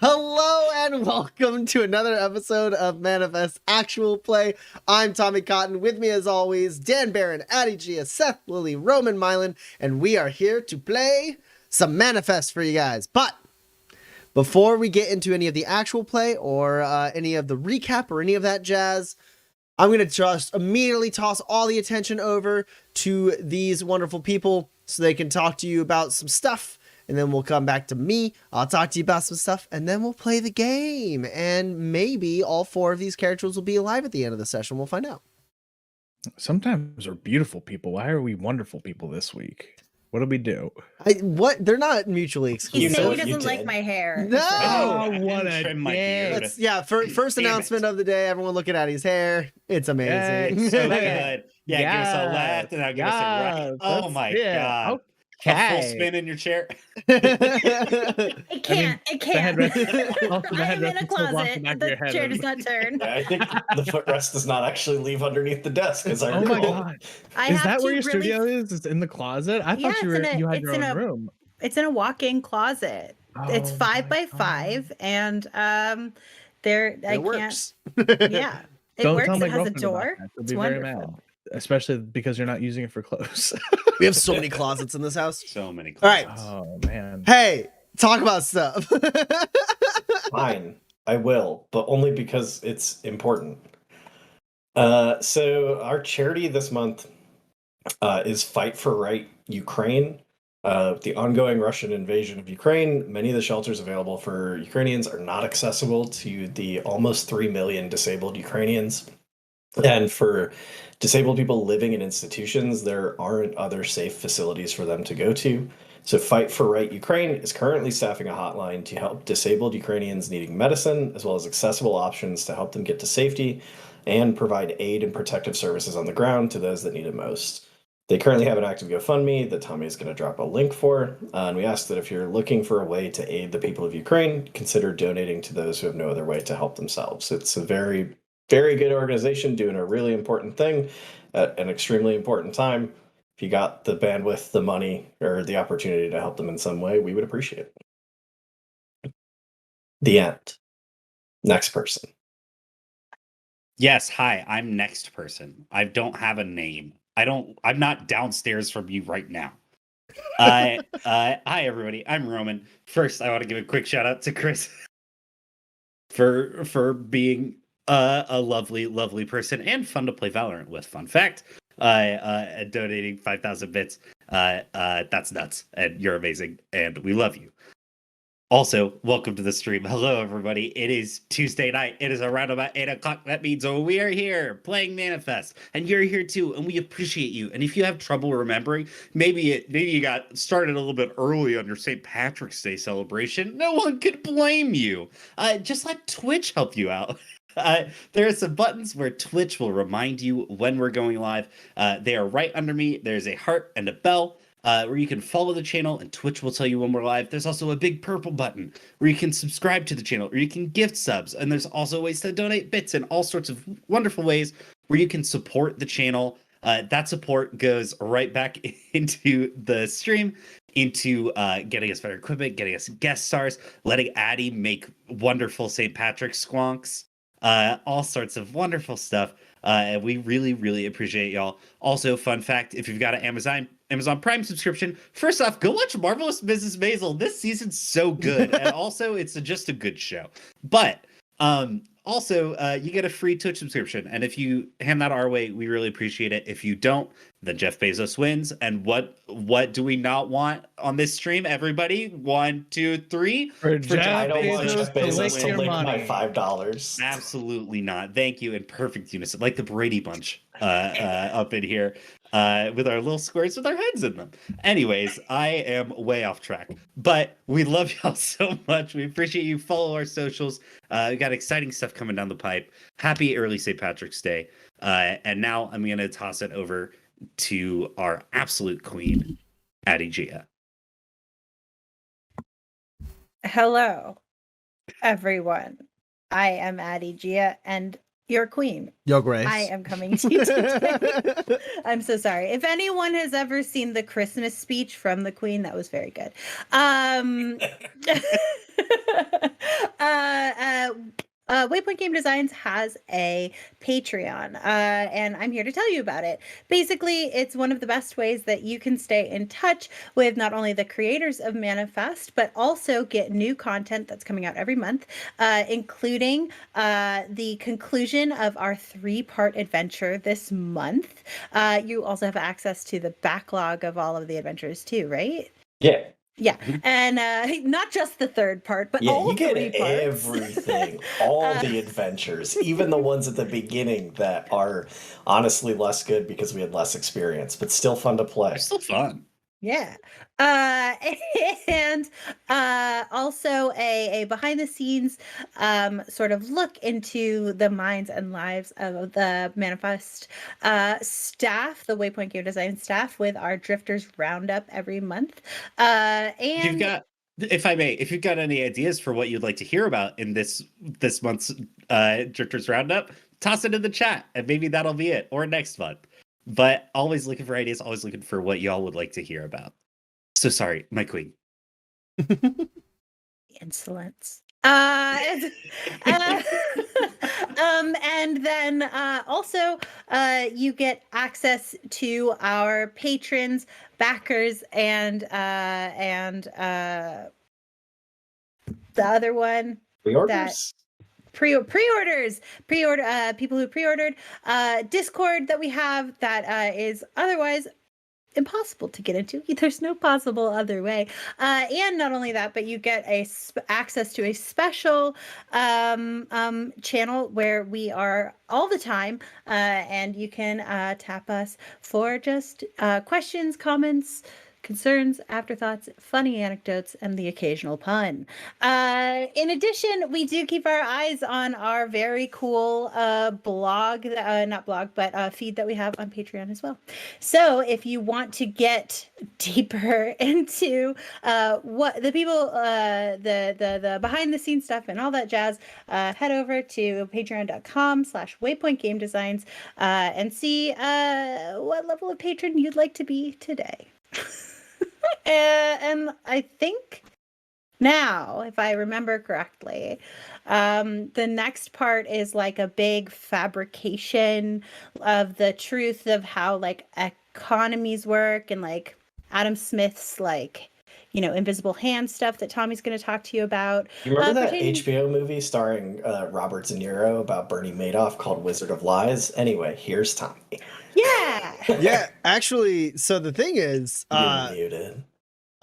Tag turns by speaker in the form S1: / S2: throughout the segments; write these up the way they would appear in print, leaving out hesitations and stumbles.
S1: Hello and welcome to another episode of Manifest Actual Play. I'm Tommy Cotton. With me as always, Dan Barron, Addie Gia, Seth Lilly, Roman Mylan, and we are here to play some Manifest for you guys. But before we get into any of the actual play or any of the recap or any of that jazz, I'm going to just immediately toss all the attention over to these wonderful people so they can talk to you about some stuff. And then we'll come back to me. I'll talk to you about some stuff, and then we'll play the game. And maybe all four of these characters will be alive at the end of the session. We'll find out.
S2: Sometimes we're beautiful people. Why are we wonderful people this week? What do we do?
S1: What? They're not mutually exclusive.
S3: He said he doesn't like my hair.
S1: No!
S2: Oh, what a dick.
S1: First announcement of the day. Everyone look at Addie's hair. It's amazing.
S4: Yay, so good. Yeah, give us a left and now give us a right. Oh my God. A full spin in your chair.
S3: I can't. I'm in a closet. The chair does not turn.
S5: Yeah, I think the footrest does not actually leave underneath the desk. As I recall.
S2: My God. Is that where your studio is? It's in the closet? I thought you had your own room.
S3: It's in a walk-in closet. It's 5 by 5, and it
S1: works.
S3: Yeah, it works. It has a door. It's wonderful.
S2: Especially because you're not using it for clothes.
S1: We have so many closets in this house.
S4: So many closets.
S1: All right.
S2: Oh, man.
S1: Hey, talk about stuff.
S5: Fine, I will, but only because it's important. So our charity this month is Fight for Right Ukraine. The ongoing Russian invasion of Ukraine, many of the shelters available for Ukrainians are not accessible to the almost 3 million disabled Ukrainians. And for disabled people living in institutions, there aren't other safe facilities for them to go to. So Fight for Right Ukraine is currently staffing a hotline to help disabled Ukrainians needing medicine, as well as accessible options to help them get to safety and provide aid and protective services on the ground to those that need it most. They currently have an active GoFundMe that Tommy is going to drop a link for. And we ask that if you're looking for a way to aid the people of Ukraine, consider donating to those who have no other way to help themselves. It's a very good organization doing a really important thing at an extremely important time. If you got the bandwidth, the money, or the opportunity to help them in some way, we would appreciate it. The end. Next person.
S4: Yes, hi, I'm next person. I don't have a name. I'm not downstairs from you right now. Hi everybody, I'm Roman. First, I want to give a quick shout out to Chris for being a lovely person and fun to play Valorant with. Fun fact, donating 5,000 bits. That's nuts, and you're amazing, and we love you. Also, welcome to the stream. Hello, everybody. It is Tuesday night. It is around about 8 o'clock. That means we are here playing Manifest, and you're here too, and we appreciate you. And if you have trouble remembering, maybe you got started a little bit early on your St. Patrick's Day celebration. No one could blame you. Just let Twitch help you out. There are some buttons where Twitch will remind you when we're going live. They are right under me. There's a heart and a bell where you can follow the channel and Twitch will tell you when we're live. There's also a big purple button where you can subscribe to the channel or you can gift subs. And there's also ways to donate bits and all sorts of wonderful ways where you can support the channel. That support goes right back into the stream, into getting us better equipment, getting us guest stars, letting Addie make wonderful St. Patrick's squonks. All sorts of wonderful stuff. And we really appreciate y'all. Also, fun fact, if you've got an Amazon Prime subscription, first off, go watch Marvelous Mrs. Maisel. This season's so good. And also, it's just a good show. But also, you get a free Twitch subscription. And if you hand that our way, we really appreciate it. If you don't, then Jeff Bezos wins. And what do we not want on this stream? Everybody, 1, 2, 3.
S5: I don't want Jeff Bezos to lick my $5.
S4: Absolutely not. Thank you. In perfect unison, like the Brady Bunch up in here with our little squares with our heads in them. Anyways, I am way off track, but we love y'all so much. We appreciate you. Follow our socials. We got exciting stuff coming down the pipe. Happy early St. Patrick's Day. And now I'm going to toss it over to our absolute queen, Addie Gia.
S3: Hello, everyone. I am Addie Gia, and Your queen.
S1: Your Grace.
S3: I am coming to you today. I'm so sorry. If anyone has ever seen the Christmas speech from the Queen, that was very good. Waypoint Game Designs has a Patreon, and I'm here to tell you about it. Basically, it's one of the best ways that you can stay in touch with not only the creators of Manifest, but also get new content that's coming out every month, including the conclusion of our 3-part adventure this month. You also have access to the backlog of all of the adventures too, right?
S5: Yeah.
S3: Yeah, and not just the 3rd part, but all
S5: you get
S3: 3 parts.
S5: everything, all the adventures, even the ones at the beginning that are honestly less good because we had less experience, but still fun to play.
S4: They're still fun.
S3: Yeah. And also a behind the scenes sort of look into the minds and lives of the Manifest staff, the Waypoint Game Design staff, with our Drifters Roundup every month. And
S4: You've got, if I may, if you've got any ideas for what you'd like to hear about in this month's Drifters Roundup, toss it in the chat and maybe that'll be it, or next month. But always looking for ideas, always looking for what y'all would like to hear about. So sorry, my queen.
S3: Insolence. And then also you get access to our patrons, backers, and the other one.
S5: Pre-orders?
S3: Pre-orders, people who pre-ordered, Discord that we have that is otherwise impossible to get into. There's no possible other way. And not only that, but you get access to a special channel where we are all the time, and you can tap us for just questions, comments, concerns, afterthoughts, funny anecdotes, and the occasional pun. In addition, we do keep our eyes on our very cool blog, not blog, but feed that we have on Patreon as well. So if you want to get deeper into what the people, the behind the scenes stuff and all that jazz, head over to patreon.com/waypointgamedesigns and see what level of patron you'd like to be today. And I think now, if I remember correctly, the next part is like a big fabrication of the truth of how like economies work and like Adam Smith's like, you know, invisible hand stuff that Tommy's going to talk to you about.
S5: You remember that HBO movie starring Robert De Niro about Bernie Madoff called Wizard of Lies? Anyway, here's Tommy.
S3: Yeah.
S1: Yeah, actually, so the thing is...
S5: You're muted.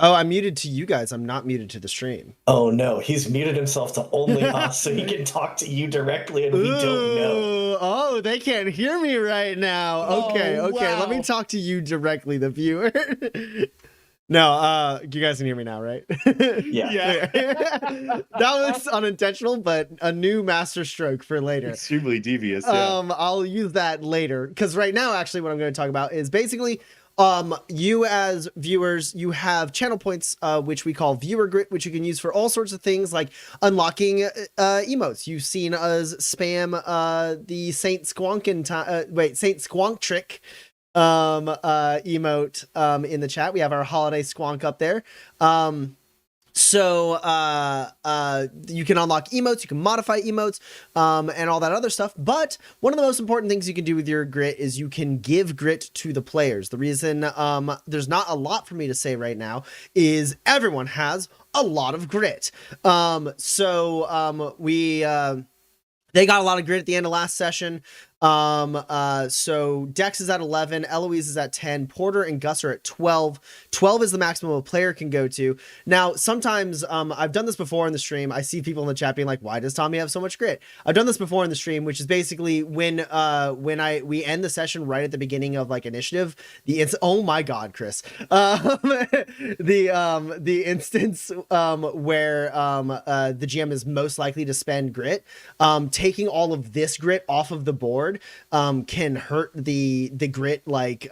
S1: Oh, I'm muted to you guys. I'm not muted to the stream.
S5: Oh, no. He's muted himself to only us so he can talk to you directly and we don't know.
S1: Oh, they can't hear me right now. Okay.
S5: Wow.
S1: Let me talk to you directly, the viewer. No, you guys can hear me now, right?
S5: Yeah.
S1: That was unintentional, but a new master stroke for later.
S4: Extremely devious, yeah.
S1: I'll use that later, because right now, actually, what I'm going to talk about is basically... you as viewers, you have channel points, which we call viewer grit, which you can use for all sorts of things like unlocking emotes. You've seen us spam the Saint Squonk Saint Squonk trick emote in the chat. We have our holiday squonk up there. So you can unlock emotes, you can modify emotes, and all that other stuff. But one of the most important things you can do with your grit is you can give grit to the players. The reason there's not a lot for me to say right now is everyone has a lot of grit. They got a lot of grit at the end of last session. So Dex is at 11, Eloise is at 10, Porter and Gus are at 12. 12 is the maximum a player can go to. Now, sometimes, I've done this before in the stream. I see people in the chat being like, why does Tommy have so much grit? I've done this before in the stream, which is basically when we end the session right at the beginning of like initiative, oh my God, Chris, the instance, where, the GM is most likely to spend grit, taking all of this grit off of the board can hurt the grit like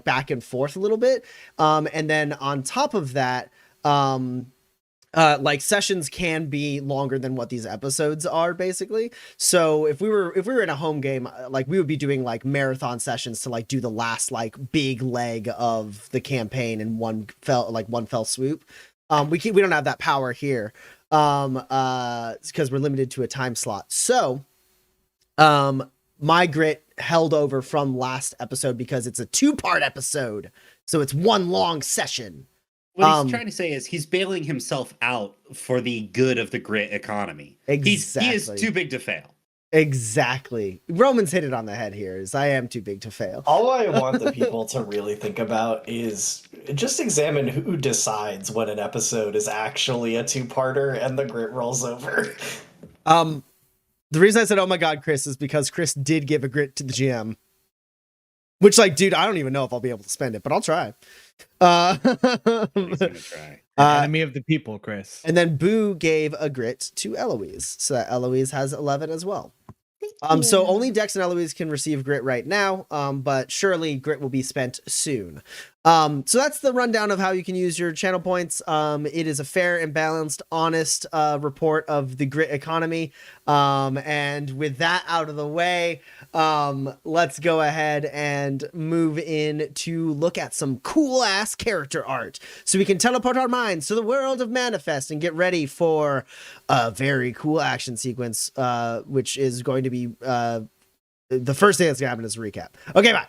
S1: back and forth a little bit, and then on top of that, like sessions can be longer than what these episodes are, basically. So if we were in a home game, like we would be doing like marathon sessions to like do the last like big leg of the campaign in one fell swoop. We don't have that power here, because we're limited to a time slot. So my grit held over from last episode because it's a 2-part episode, so it's one long session.
S4: What he's trying to say is he's bailing himself out for the good of the grit economy.
S1: Exactly.
S4: He is too big to fail.
S1: Exactly. Roman's hit it on the head here, is I am too big to fail.
S5: All I want the people to really think about is just examine who decides when an episode is actually a 2-parter and the grit rolls over.
S1: The reason I said, oh my God, Chris, is because Chris did give a grit to the GM. Which, like, dude, I don't even know if I'll be able to spend it, but I'll try.
S4: He's gonna try.
S2: Enemy of the people, Chris.
S1: And then Boo gave a grit to Eloise, so that Eloise has 11 as well. So only Dex and Eloise can receive grit right now, but surely grit will be spent soon. So that's the rundown of how you can use your channel points. It is a fair and balanced, honest report of the grit economy. And with that out of the way, let's go ahead and move in to look at some cool ass character art, so we can teleport our minds to the world of Manifest and get ready for a very cool action sequence, which is going to be the first thing that's gonna happen is a recap. Okay, bye.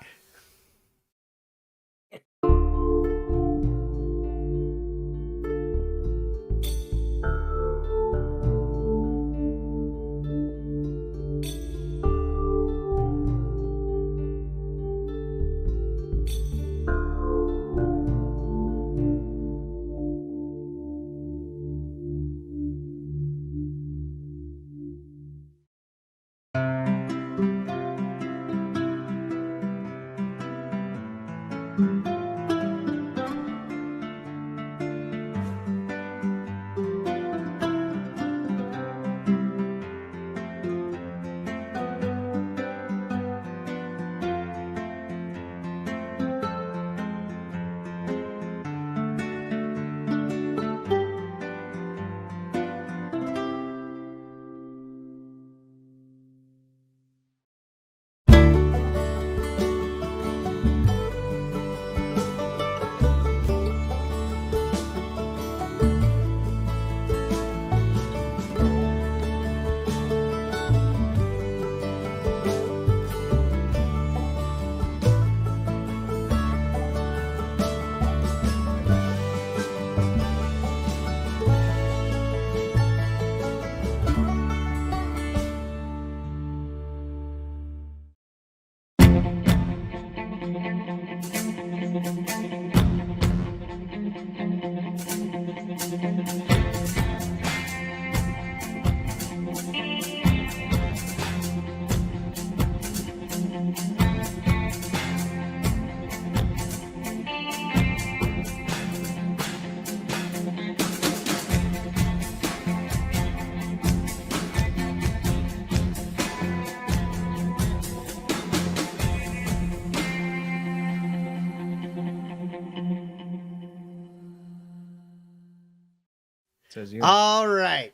S2: Says you.
S1: All right.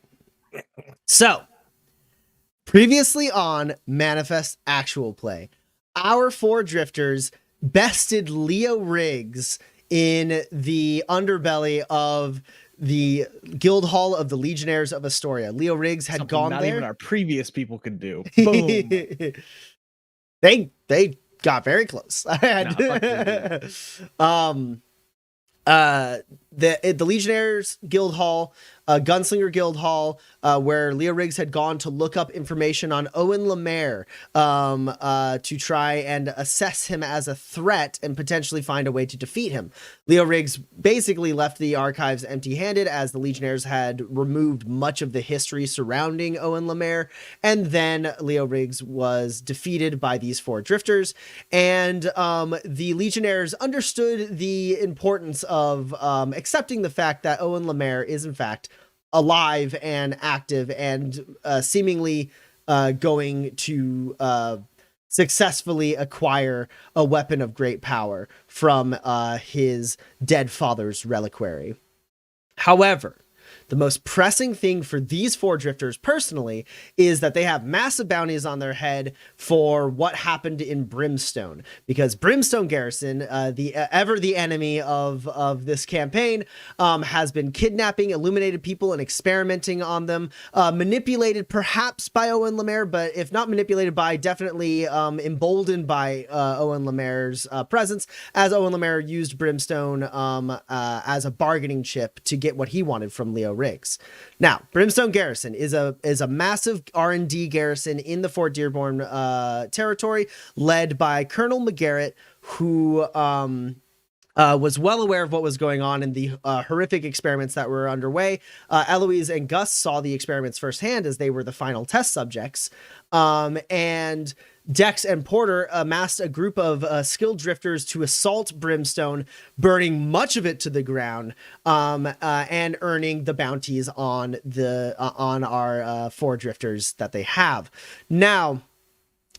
S1: So, previously on Manifest Actual Play, our 4 drifters bested Leo Riggs in the underbelly of the Guild Hall of the Legionnaires of Astoria. Leo Riggs had
S2: Something
S1: gone
S2: not
S1: there.
S2: even our previous people could do. Boom.
S1: they got very close. The Legionnaires Guild Hall, Gunslinger Guild Hall, where Leo Riggs had gone to look up information on Owen Lemaire, to try and assess him as a threat and potentially find a way to defeat him. Leo Riggs basically left the archives empty-handed, as the Legionnaires had removed much of the history surrounding Owen Lemaire, and then Leo Riggs was defeated by these 4 drifters, and the Legionnaires understood the importance of accepting the fact that Owen Lemaire is in fact alive and active and seemingly going to successfully acquire a weapon of great power from his dead father's reliquary. However, The most pressing thing for these 4 drifters personally is that they have massive bounties on their head for what happened in Brimstone, because Brimstone Garrison, ever the enemy of this campaign, has been kidnapping illuminated people and experimenting on them, manipulated perhaps by Owen Lemaire, but if not manipulated by, definitely emboldened by Owen Lemaire's presence, as Owen Lemaire used Brimstone as a bargaining chip to get what he wanted from Leo Riggs. Now, Brimstone Garrison is a massive R&D garrison in the Fort Dearborn territory, led by Colonel McGarrett, who was well aware of what was going on in the horrific experiments that were underway. Eloise and Gus saw the experiments firsthand as they were the final test subjects. And Dex and Porter amassed a group of skilled drifters to assault Brimstone, burning much of it to the ground, and earning the bounties on our 4 drifters that they have. Now,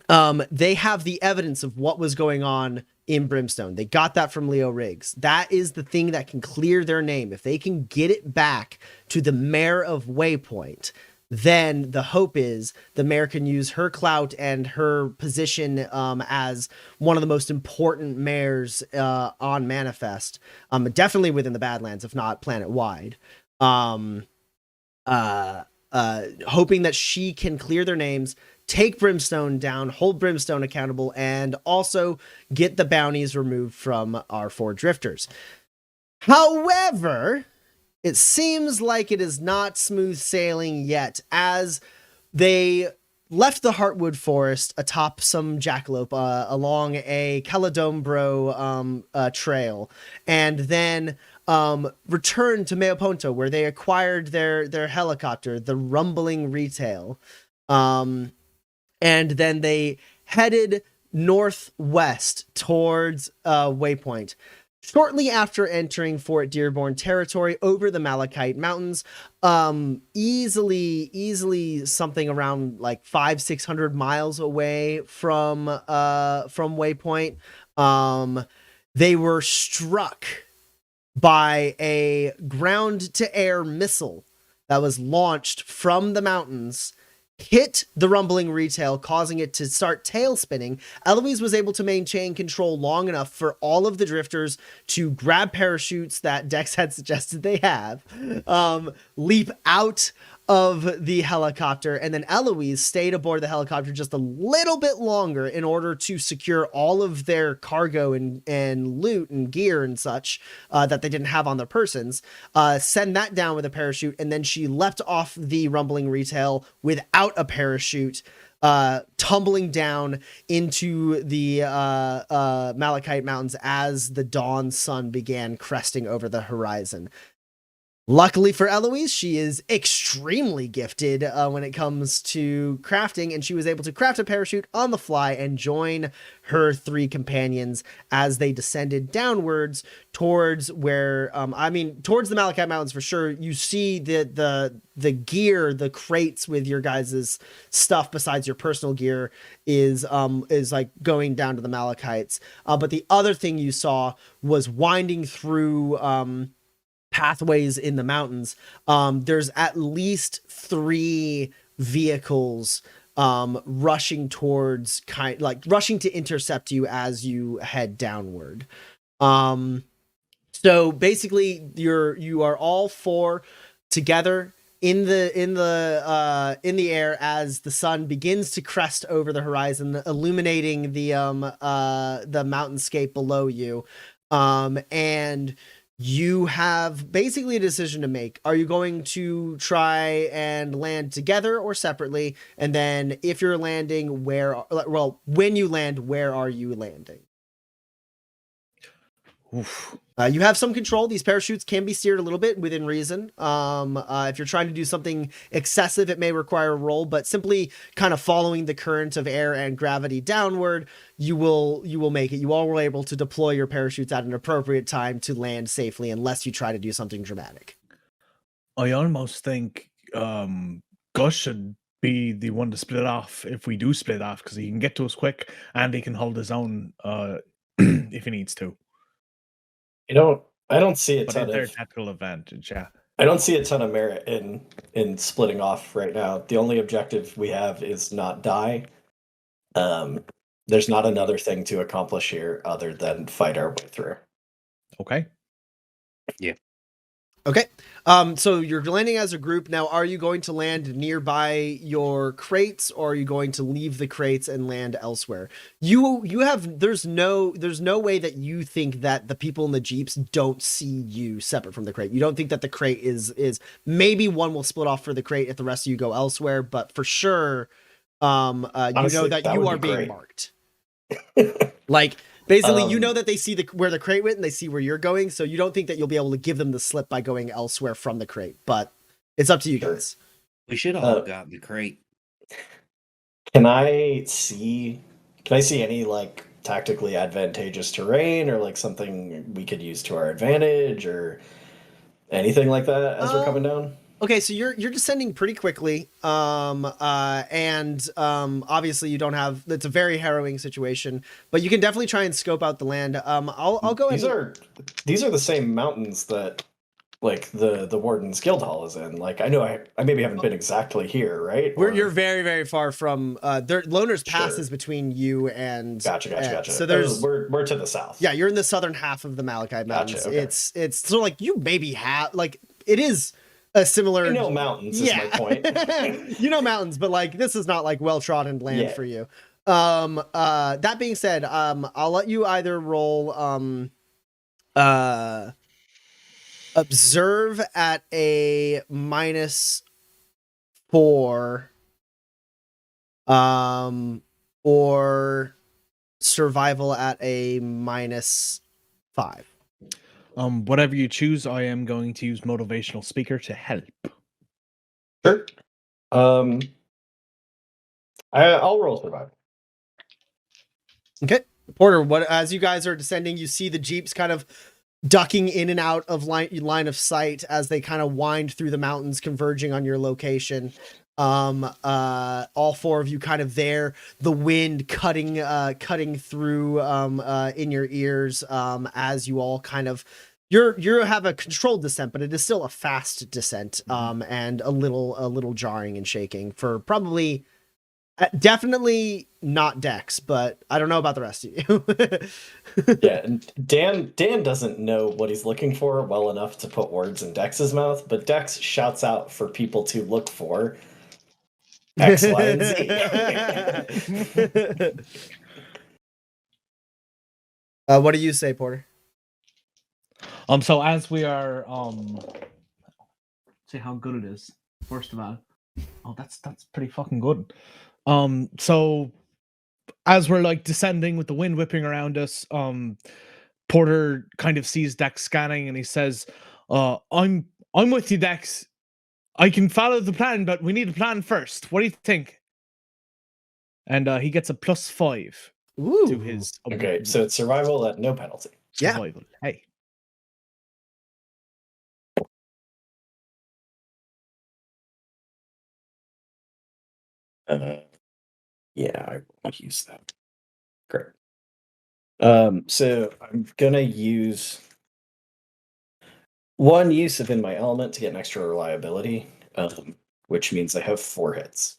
S1: they have the evidence of what was going on in Brimstone. They got that from Leo Riggs. That is the thing that can clear their name. If they can get it back to the mayor of Waypoint, then the hope is the mayor can use her clout and her position as one of the most important mayors on Manifest, definitely within the Badlands, if not planet-wide. Hoping that she can clear their names, take Brimstone down, hold Brimstone accountable, and also get the bounties removed from our 4 drifters. However, it seems like it is not smooth sailing yet, as they left the Heartwood Forest atop some jackalope along a Caledombro trail, and then returned to Mayoponto, where they acquired their helicopter, the Rumbling Retail. And then they headed northwest towards Waypoint. Shortly after entering Fort Dearborn territory over the Malachite Mountains, easily something around like 500-600 miles away from Waypoint, they were struck by a ground-to-air missile that was launched from the mountains, hit the Rumbling Retail, causing it to start tail spinning. Eloise was able to maintain control long enough for all of the drifters to grab parachutes that Dex had suggested they have, leap out of the helicopter, and then Eloise stayed aboard the helicopter just a little bit longer in order to secure all of their cargo and loot and gear and such that they didn't have on their persons, send that down with a parachute, and then she leapt off the Rumbling Retail without a parachute, tumbling down into the Malachite Mountains as the dawn sun began cresting over the horizon. Luckily for Eloise, she is extremely gifted when it comes to crafting, and she was able to craft a parachute on the fly and join her 3 companions as they descended downwards towards where, towards the Malachite Mountains for sure. You see the gear, the crates with your guys' stuff besides your personal gear is like going down to the Malachites. But the other thing you saw was winding through pathways in the mountains. There's at least 3 vehicles rushing towards rushing to intercept you as you head downward. So basically you are all 4 together in the air as the sun begins to crest over the horizon, illuminating the mountainscape below you. And you have basically a decision to make. Are you going to try and land together or separately? And then if you're landing, when you land, where are you landing?
S2: Oof.
S1: You have some control. These parachutes can be steered a little bit within reason. If you're trying to do something excessive, it may require a roll, but simply kind of following the current of air and gravity downward, you will make it. You all were able to deploy your parachutes at an appropriate time to land safely, unless you try to do something dramatic.
S2: I almost think Gus should be the one to split off if we do split off, because he can get to us quick and he can hold his own if he needs to.
S5: I don't see a
S2: But
S5: ton
S2: it's their
S5: of
S2: tactical advantage, yeah.
S5: I don't see a ton of merit in splitting off right now. The only objective we have is not die. There's not another thing to accomplish here other than fight our way through.
S2: Okay.
S1: Okay. So you're landing as a group. Now, are you going to land nearby your crates, or are you going to leave the crates and land elsewhere? There's no way that you think that the people in the Jeeps don't see you separate from the crate. You don't think that the crate is maybe one will split off for the crate if the rest of you go elsewhere, but for sure,
S5: Honestly,
S1: you know that
S5: that
S1: you
S5: would
S1: are
S5: be
S1: being
S5: great.
S1: marked. Like, basically, you
S5: Um,
S1: know that they see where the crate went and they see where you're going, so you don't think that you'll be able to give them the slip by going elsewhere from the crate, but it's up to you
S5: Sure.
S1: guys.
S4: We should all got the crate.
S5: Can I see any like tactically advantageous terrain or like something we could use to our advantage or anything like that as we're coming down?
S1: Okay, so you're descending pretty quickly, and obviously you don't have. It's a very harrowing situation, but you can definitely try and scope out the land. I'll go ahead.
S5: These are the same mountains that like the Warden's Guild Hall is in. Like I know I maybe haven't been exactly here, right?
S1: You're very, very far from. Loner's Pass
S5: Sure.
S1: is between you and.
S5: Gotcha.
S1: So there's.
S5: we're to the south.
S1: Yeah, you're in the southern half of the Malachite Mountains.
S5: okay.
S1: It's so like you maybe have like it is a similar.
S5: I know mountains is my point.
S1: You know mountains, but like this is not like well trodden land
S5: Yeah.
S1: for you. That being said, I'll let you either roll observe at a -4 or survival at a -5.
S2: Whatever you choose, I am going to use motivational speaker to help.
S5: Sure. I'll roll survival.
S1: Okay, Porter, as you guys are descending, you see the Jeeps kind of ducking in and out of line of sight as they kind of wind through the mountains, converging on your location. All four of you kind of there, the wind cutting through in your ears as you all kind of you have a controlled descent, but it is still a fast descent and a little jarring and shaking for probably definitely not Dex, but I don't know about the rest of you.
S5: Yeah, and Dan doesn't know what he's looking for well enough to put words in Dex's mouth, but Dex shouts out for people to look for X, Y, and Z.
S1: What do you say, Porter?
S2: So as we are see how good it is, first of all. Oh, that's pretty fucking good. So as we're like descending with the wind whipping around us, Porter kind of sees Dex scanning and he says, I'm with you, Dex. I can follow the plan, but we need a plan first. What do you think? And he gets a +5 to his
S5: Okay, so it's survival at no penalty.
S2: survival. Hey.
S5: Yeah, I will use that. Great. So I'm gonna use one use of In My Element to get an extra reliability, which means I have 4 hits.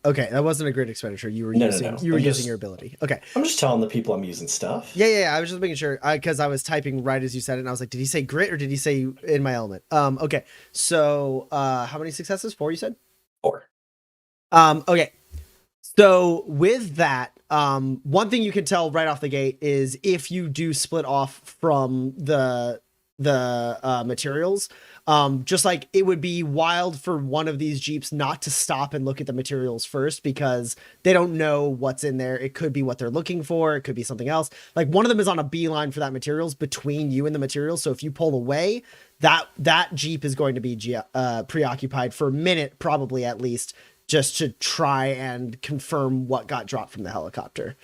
S1: Okay, that wasn't a great expenditure. You were
S5: No.
S1: using your ability. Okay.
S5: I'm just telling the people I'm using stuff.
S1: Yeah. I was just making sure because I was typing right as you said it, and I was like, did he say grit or did he say In My Element? Okay. So, how many successes? 4, you said?
S5: 4.
S1: Okay. So with that, one thing you can tell right off the gate is if you do split off from the materials, just like it would be wild for one of these Jeeps not to stop and look at the materials first because they don't know what's in there. It could be what they're looking for. It could be something else. Like one of them is on a beeline for that materials between you and the materials. So if you pull away, that Jeep is going to be preoccupied for a minute, probably at least, just to try and confirm what got dropped from the helicopter.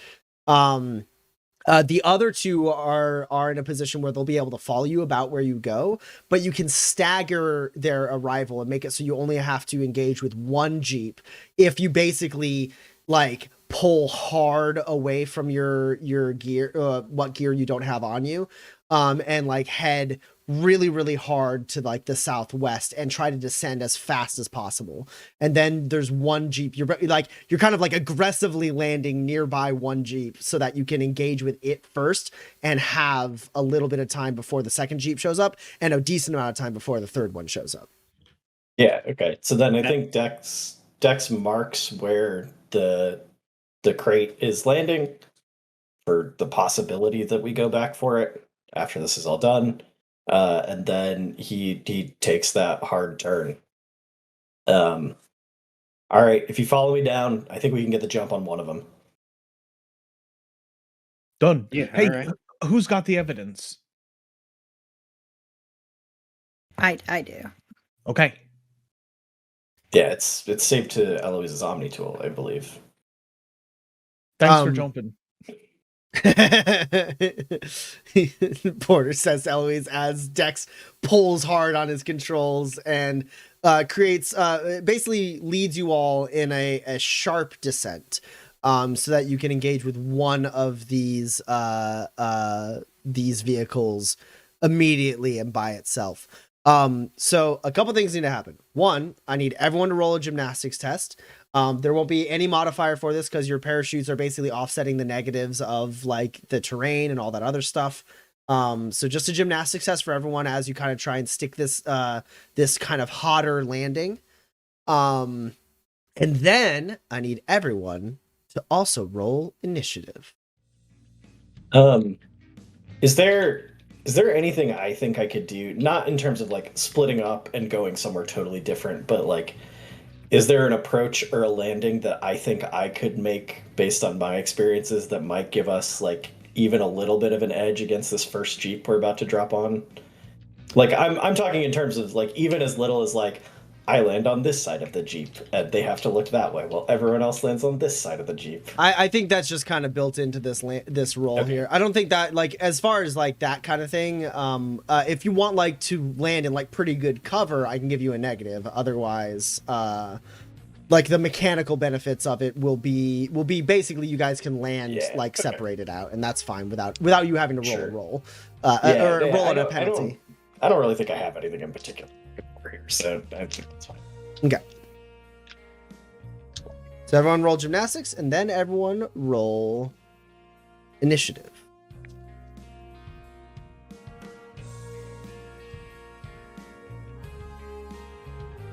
S1: The other two are in a position where they'll be able to follow you about where you go, but you can stagger their arrival and make it so you only have to engage with one Jeep if you basically like pull hard away from your gear, what gear you don't have on you, and like head really, really hard to like the southwest and try to descend as fast as possible. And then there's one Jeep. You're kind of like aggressively landing nearby one Jeep so that you can engage with it first and have a little bit of time before the second Jeep shows up and a decent amount of time before the third one shows up.
S5: Yeah. Okay. So then I think Dex marks where the crate is landing for the possibility that we go back for it after this is all done. And then he takes that hard turn. All right, if you follow me down, I think we can get the jump on one of them.
S2: Done.
S4: Yeah,
S2: Hey,
S4: all right.
S2: who's got the evidence?
S3: I do.
S2: Okay.
S5: Yeah, it's saved to Eloise's Omni tool, I believe.
S2: Thanks for jumping.
S1: Porter says to Eloise as Dex pulls hard on his controls and creates basically leads you all in a sharp descent, so that you can engage with one of these vehicles immediately and by itself. So a couple things need to happen. One, I need everyone to roll a gymnastics test. There won't be any modifier for this because your parachutes are basically offsetting the negatives of like the terrain and all that other stuff. So just a gymnastics test for everyone as you kind of try and stick this kind of hotter landing. And then I need everyone to also roll initiative.
S5: Is there anything I think I could do, not in terms of like splitting up and going somewhere totally different, but like, is there an approach or a landing that I think I could make based on my experiences that might give us like even a little bit of an edge against this first Jeep we're about to drop on? Like I'm talking in terms of like even as little as like I land on this side of the Jeep and they have to look that way while everyone else lands on this side of the Jeep.
S1: I think that's just kind of built into this role here. I don't think that like as far as like that kind of thing, if you want like to land in like pretty good cover, I can give you a negative. Otherwise, like the mechanical benefits of it will be basically you guys can land like separated out, and that's fine without you having to roll a roll roll on a penalty.
S5: I don't really think I have anything in particular here, so I think that's fine.
S1: Okay. So everyone roll gymnastics, and then everyone roll initiative.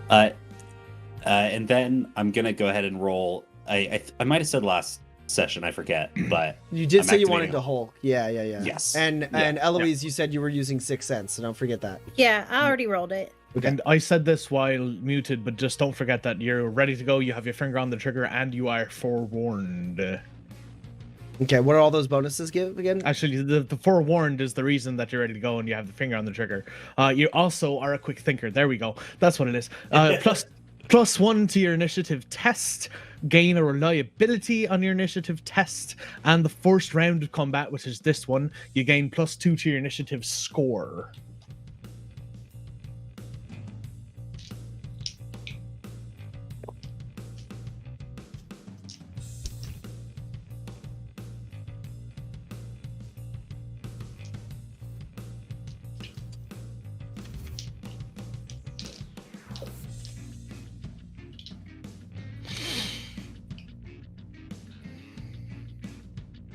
S4: And then I'm gonna go ahead and roll. I might have said last session, I forget, but
S1: You did
S4: I'm
S1: say you
S4: activating
S1: wanted to Hulk. Yeah.
S4: Yes.
S1: And Eloise, you said you were using Sixth Sense, so don't forget that.
S3: Yeah, I already rolled it.
S1: Okay.
S2: And I said this while muted, but just don't forget that you're ready to go. You have your finger on the trigger, and you are forewarned.
S1: Okay, what are all those bonuses give again?
S2: Actually, the forewarned is the reason that you're ready to go, and you have the finger on the trigger. You also are a quick thinker. There we go. That's what it is. +1 to your initiative test. Gain a reliability on your initiative test, and the first round of combat, which is this one, you gain +2 to your initiative score.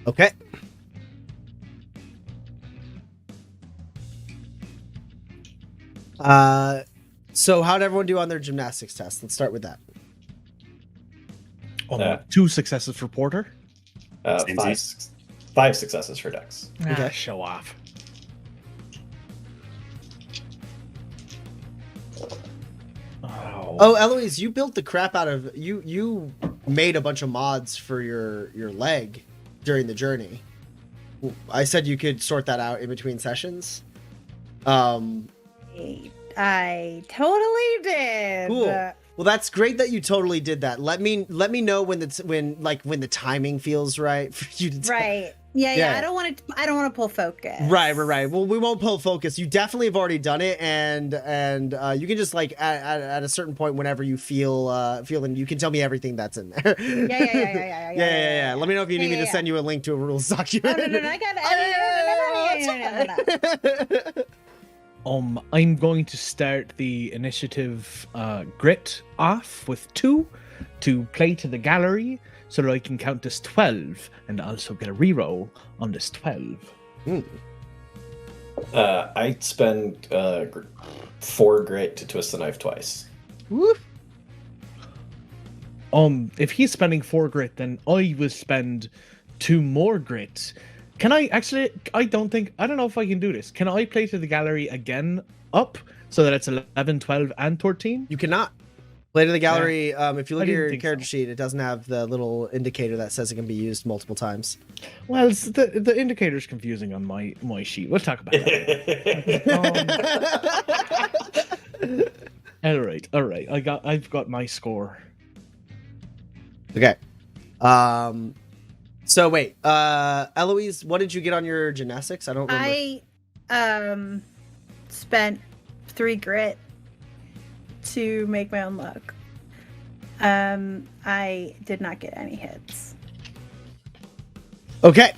S1: Okay. So how'd everyone do on their gymnastics test? Let's start with that.
S2: 2 successes for Porter.
S5: Five successes for Dex.
S1: Okay.
S2: Show off.
S1: Oh, Eloise, you built the crap out of you made a bunch of mods for your leg during the journey. I said you could sort that out in between sessions.
S3: I totally did.
S1: Cool. Well, that's great that you totally did that. Let me know when the timing feels right for you to
S3: Right. Yeah. I don't want to. I don't want to pull focus.
S1: Right. Well, we won't pull focus. You definitely have already done it, and you can just like at a certain point, whenever you feeling, you can tell me everything that's in there. Yeah. Let me know if you need me to send you a link to a rules document.
S3: Oh, no, I got it.
S2: I'm going to start the initiative grit off with 2 to play to the gallery so that I can count this 12 and also get a reroll on this 12.
S5: I spend 4 grit to twist the knife twice.
S1: Woo.
S2: If he's spending 4 grit, then I will spend 2 more grit. Can I actually? I don't know if I can do this. Can I play to the gallery again up so that it's 11, 12, and 13?
S1: You cannot. Play to the gallery. If you look
S2: I
S1: at your
S2: didn't think
S1: character
S2: so.
S1: sheet, it doesn't have the little indicator that says it can be used multiple times.
S2: Well, the indicator's confusing on my sheet. We'll talk about that. All right. I've got my score.
S1: Okay. So wait, Eloise, what did you get on your gymnastics? I don't remember.
S3: I spent 3 grit to make my own luck. I did not get any hits.
S1: Okay.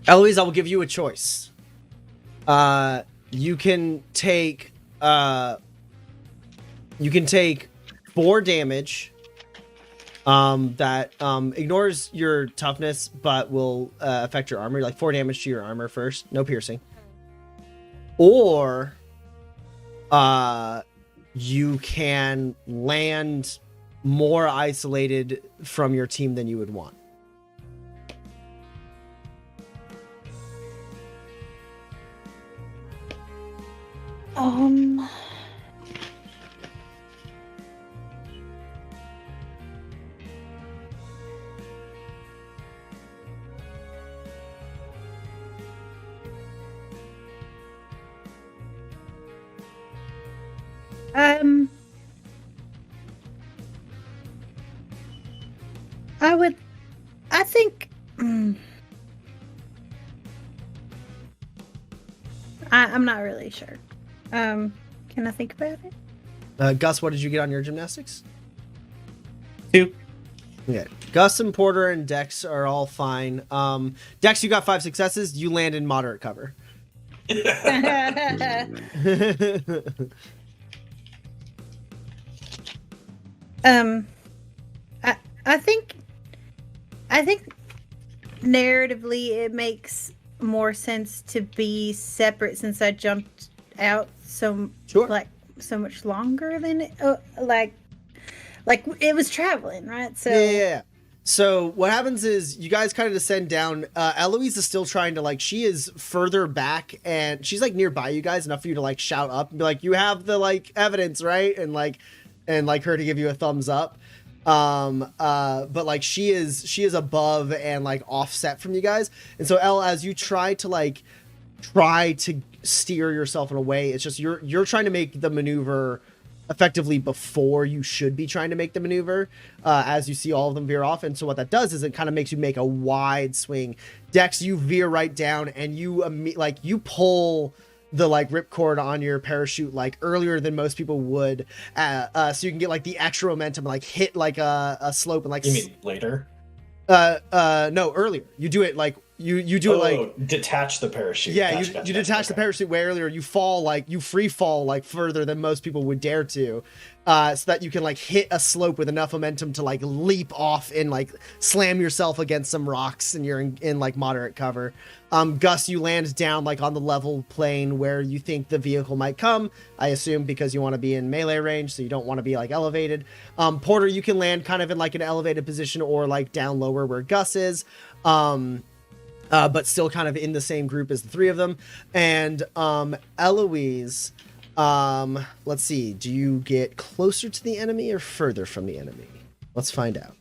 S1: Eloise, I will give you a choice. You can take 4 damage. That ignores your toughness, but will affect your armor. Like 4 damage to your armor first, no piercing. Or you can land more isolated from your team than you would want.
S3: I think I'm not really sure. Can I think about it?
S1: Gus, what did you get on your gymnastics?
S4: 2.
S1: Okay. Gus and Porter and Dex are all fine. Dex, you got 5 successes. You land in moderate cover.
S3: I think narratively it makes more sense to be separate since I jumped out so much longer than it, like it was traveling, right? So
S1: yeah. So what happens is you guys kind of descend down. Eloise is still trying to she is further back and she's nearby you guys enough for you to shout up and be like, you have the evidence, right? And her to give you a thumbs up. But she is above and offset from you guys. And so Elle, as you try to steer yourself in a way, it's just you're trying to make the maneuver effectively before you should be trying to make the maneuver, as you see all of them veer off. And so what that does is it kind of makes you make a wide swing. Dex, you veer right down and you pull the ripcord on your parachute earlier than most people would, so you can get the extra momentum and hit a slope and
S5: You mean later?
S1: No, earlier. You do it you do it
S5: detach the parachute.
S1: Yeah,
S5: Gotcha,
S1: you detach the parachute way earlier. You fall you free fall further than most people would dare to, so that you can hit a slope with enough momentum to leap off and slam yourself against some rocks, and you're in moderate cover. Gus, you land down on the level plane where you think the vehicle might come, I assume, because you want to be in melee range, so you don't want to be elevated. Porter, you can land kind of in an elevated position or down lower where Gus is. But still kind of in the same group as the 3 of them. And Eloise, let's see, do you get closer to the enemy or further from the enemy? Let's find out.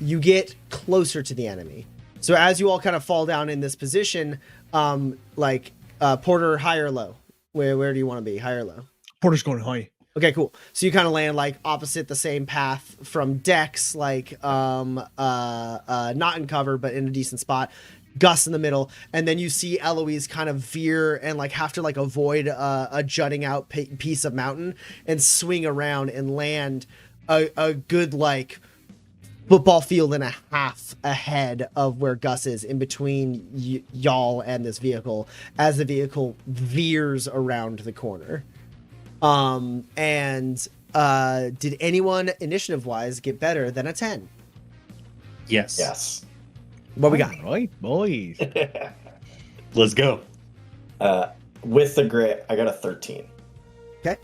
S1: You get closer to the enemy. So as you all kind of fall down in this position, Porter, high or low? Where do you want to be, high or low?
S2: Porter's going high.
S1: Okay, cool. So you kind of land like opposite the same path from Dex, like not in cover, but in a decent spot. Gus in the middle, and then you see Eloise kind of veer and like have to like avoid a jutting out piece of mountain and swing around and land a good like football field and a half ahead of where Gus is, in between y'all and this vehicle, as the vehicle veers around the corner. Did anyone initiative wise get better than a 10?
S4: Yes.
S5: Yes.
S1: What we got?
S2: All right, boys.
S4: Let's go.
S5: With the grit, I got a 13.
S1: Okay.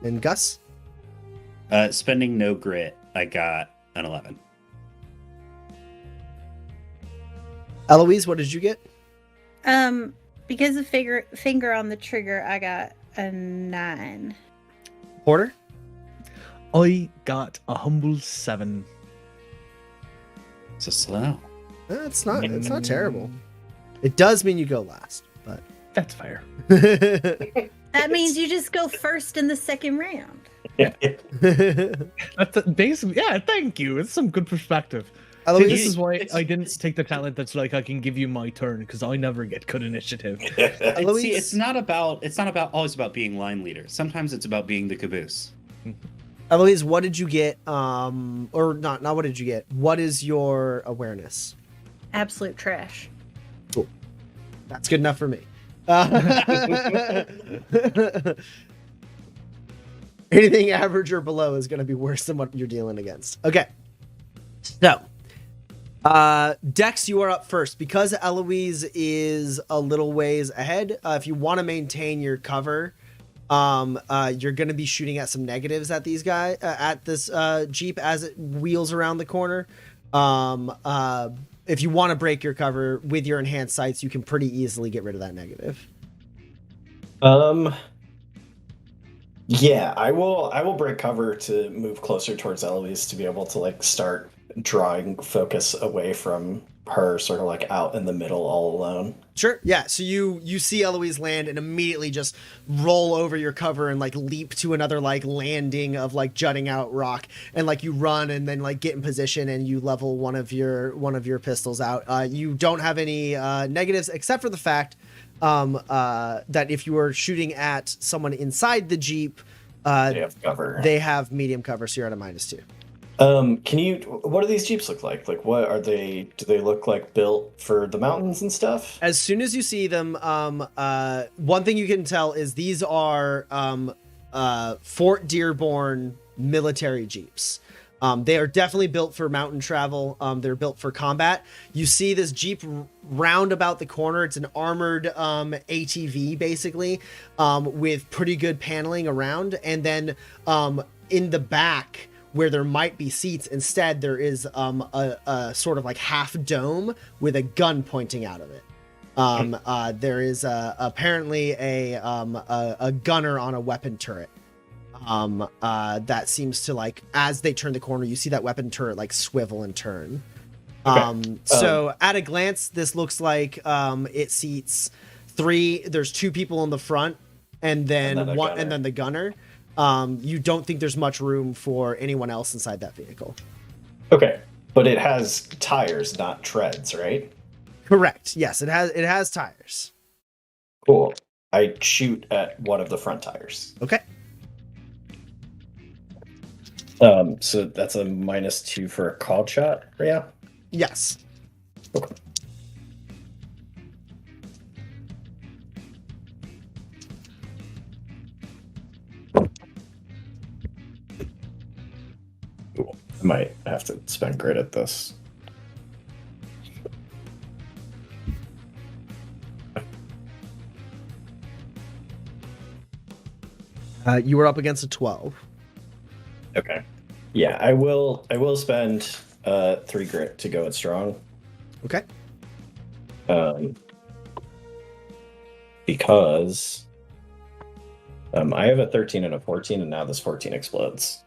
S1: And Gus?
S4: Spending no grit, I got an 11.
S1: Eloise, what did you get?
S3: Because of finger on the trigger, I got a 9.
S1: Porter?
S2: I got a humble 7.
S4: So slow.
S1: It's not terrible. It does mean you go last, but
S2: That's fair.
S3: That means you just go first in the second round.
S2: That's basically, yeah. Thank you. It's some good perspective. See,
S1: Eloise?
S2: this is why I didn't take the talent that's like I can give you my turn, because I never get good initiative.
S1: Eloise?
S4: See, it's not always about being line leader. Sometimes it's about being the caboose.
S1: Eloise, what did you get? Or not what did you get? What is your awareness?
S3: Absolute trash.
S1: Cool. That's good enough for me. Anything average or below is going to be worse than what you're dealing against. Okay. So, Dex, you are up first. Because Eloise is a little ways ahead, if you want to maintain your cover, you're going to be shooting at some negatives at these guys, at this Jeep as it wheels around the corner. If you want to break your cover with your enhanced sights, you can pretty easily get rid of that negative.
S5: Yeah, I will break cover to move closer towards Eloise to be able to like start drawing focus away from her, sort of like out in the middle all alone.
S1: Sure. Yeah. So you see Eloise land and immediately just roll over your cover and like leap to another like landing of like jutting out rock, and like you run and then like get in position and you level one of your pistols out. You don't have any negatives except for the fact that if you were shooting at someone inside the Jeep,
S5: They have cover.
S1: they have medium cover, so you're at a -2.
S5: What do these Jeeps look like? Like, what are they? Do they look like built for the mountains and stuff?
S1: As soon as you see them, one thing you can tell is these are Fort Dearborn military Jeeps. They are definitely built for mountain travel. They're built for combat. You see this Jeep round about the corner. It's an armored ATV, basically, with pretty good paneling around. And then in the back, where there might be seats, instead there is a sort of like half dome with a gun pointing out of it. There is apparently a gunner on a weapon turret. That seems to, like, as they turn the corner, you see that weapon turret like swivel and turn.
S5: Okay.
S1: So at a glance, this looks like it seats 3. There's 2 people in the front, and then
S5: a
S1: one,
S5: gunner.
S1: and then the gunner. You don't think there's much room for anyone else inside that vehicle.
S5: Okay, but it has tires, not treads, right?
S1: Correct. Yes, it has tires.
S5: Cool. I shoot at one of the front tires.
S1: Okay.
S5: So that's a -2 for a called shot. Yeah.
S1: Yes.
S5: Okay. Cool. I might have to spend grit at this.
S1: You were up against a 12.
S5: Okay. Yeah, I will spend 3 grit to go at strong.
S1: Okay.
S5: Because I have a 13 and a 14, and now this 14 explodes.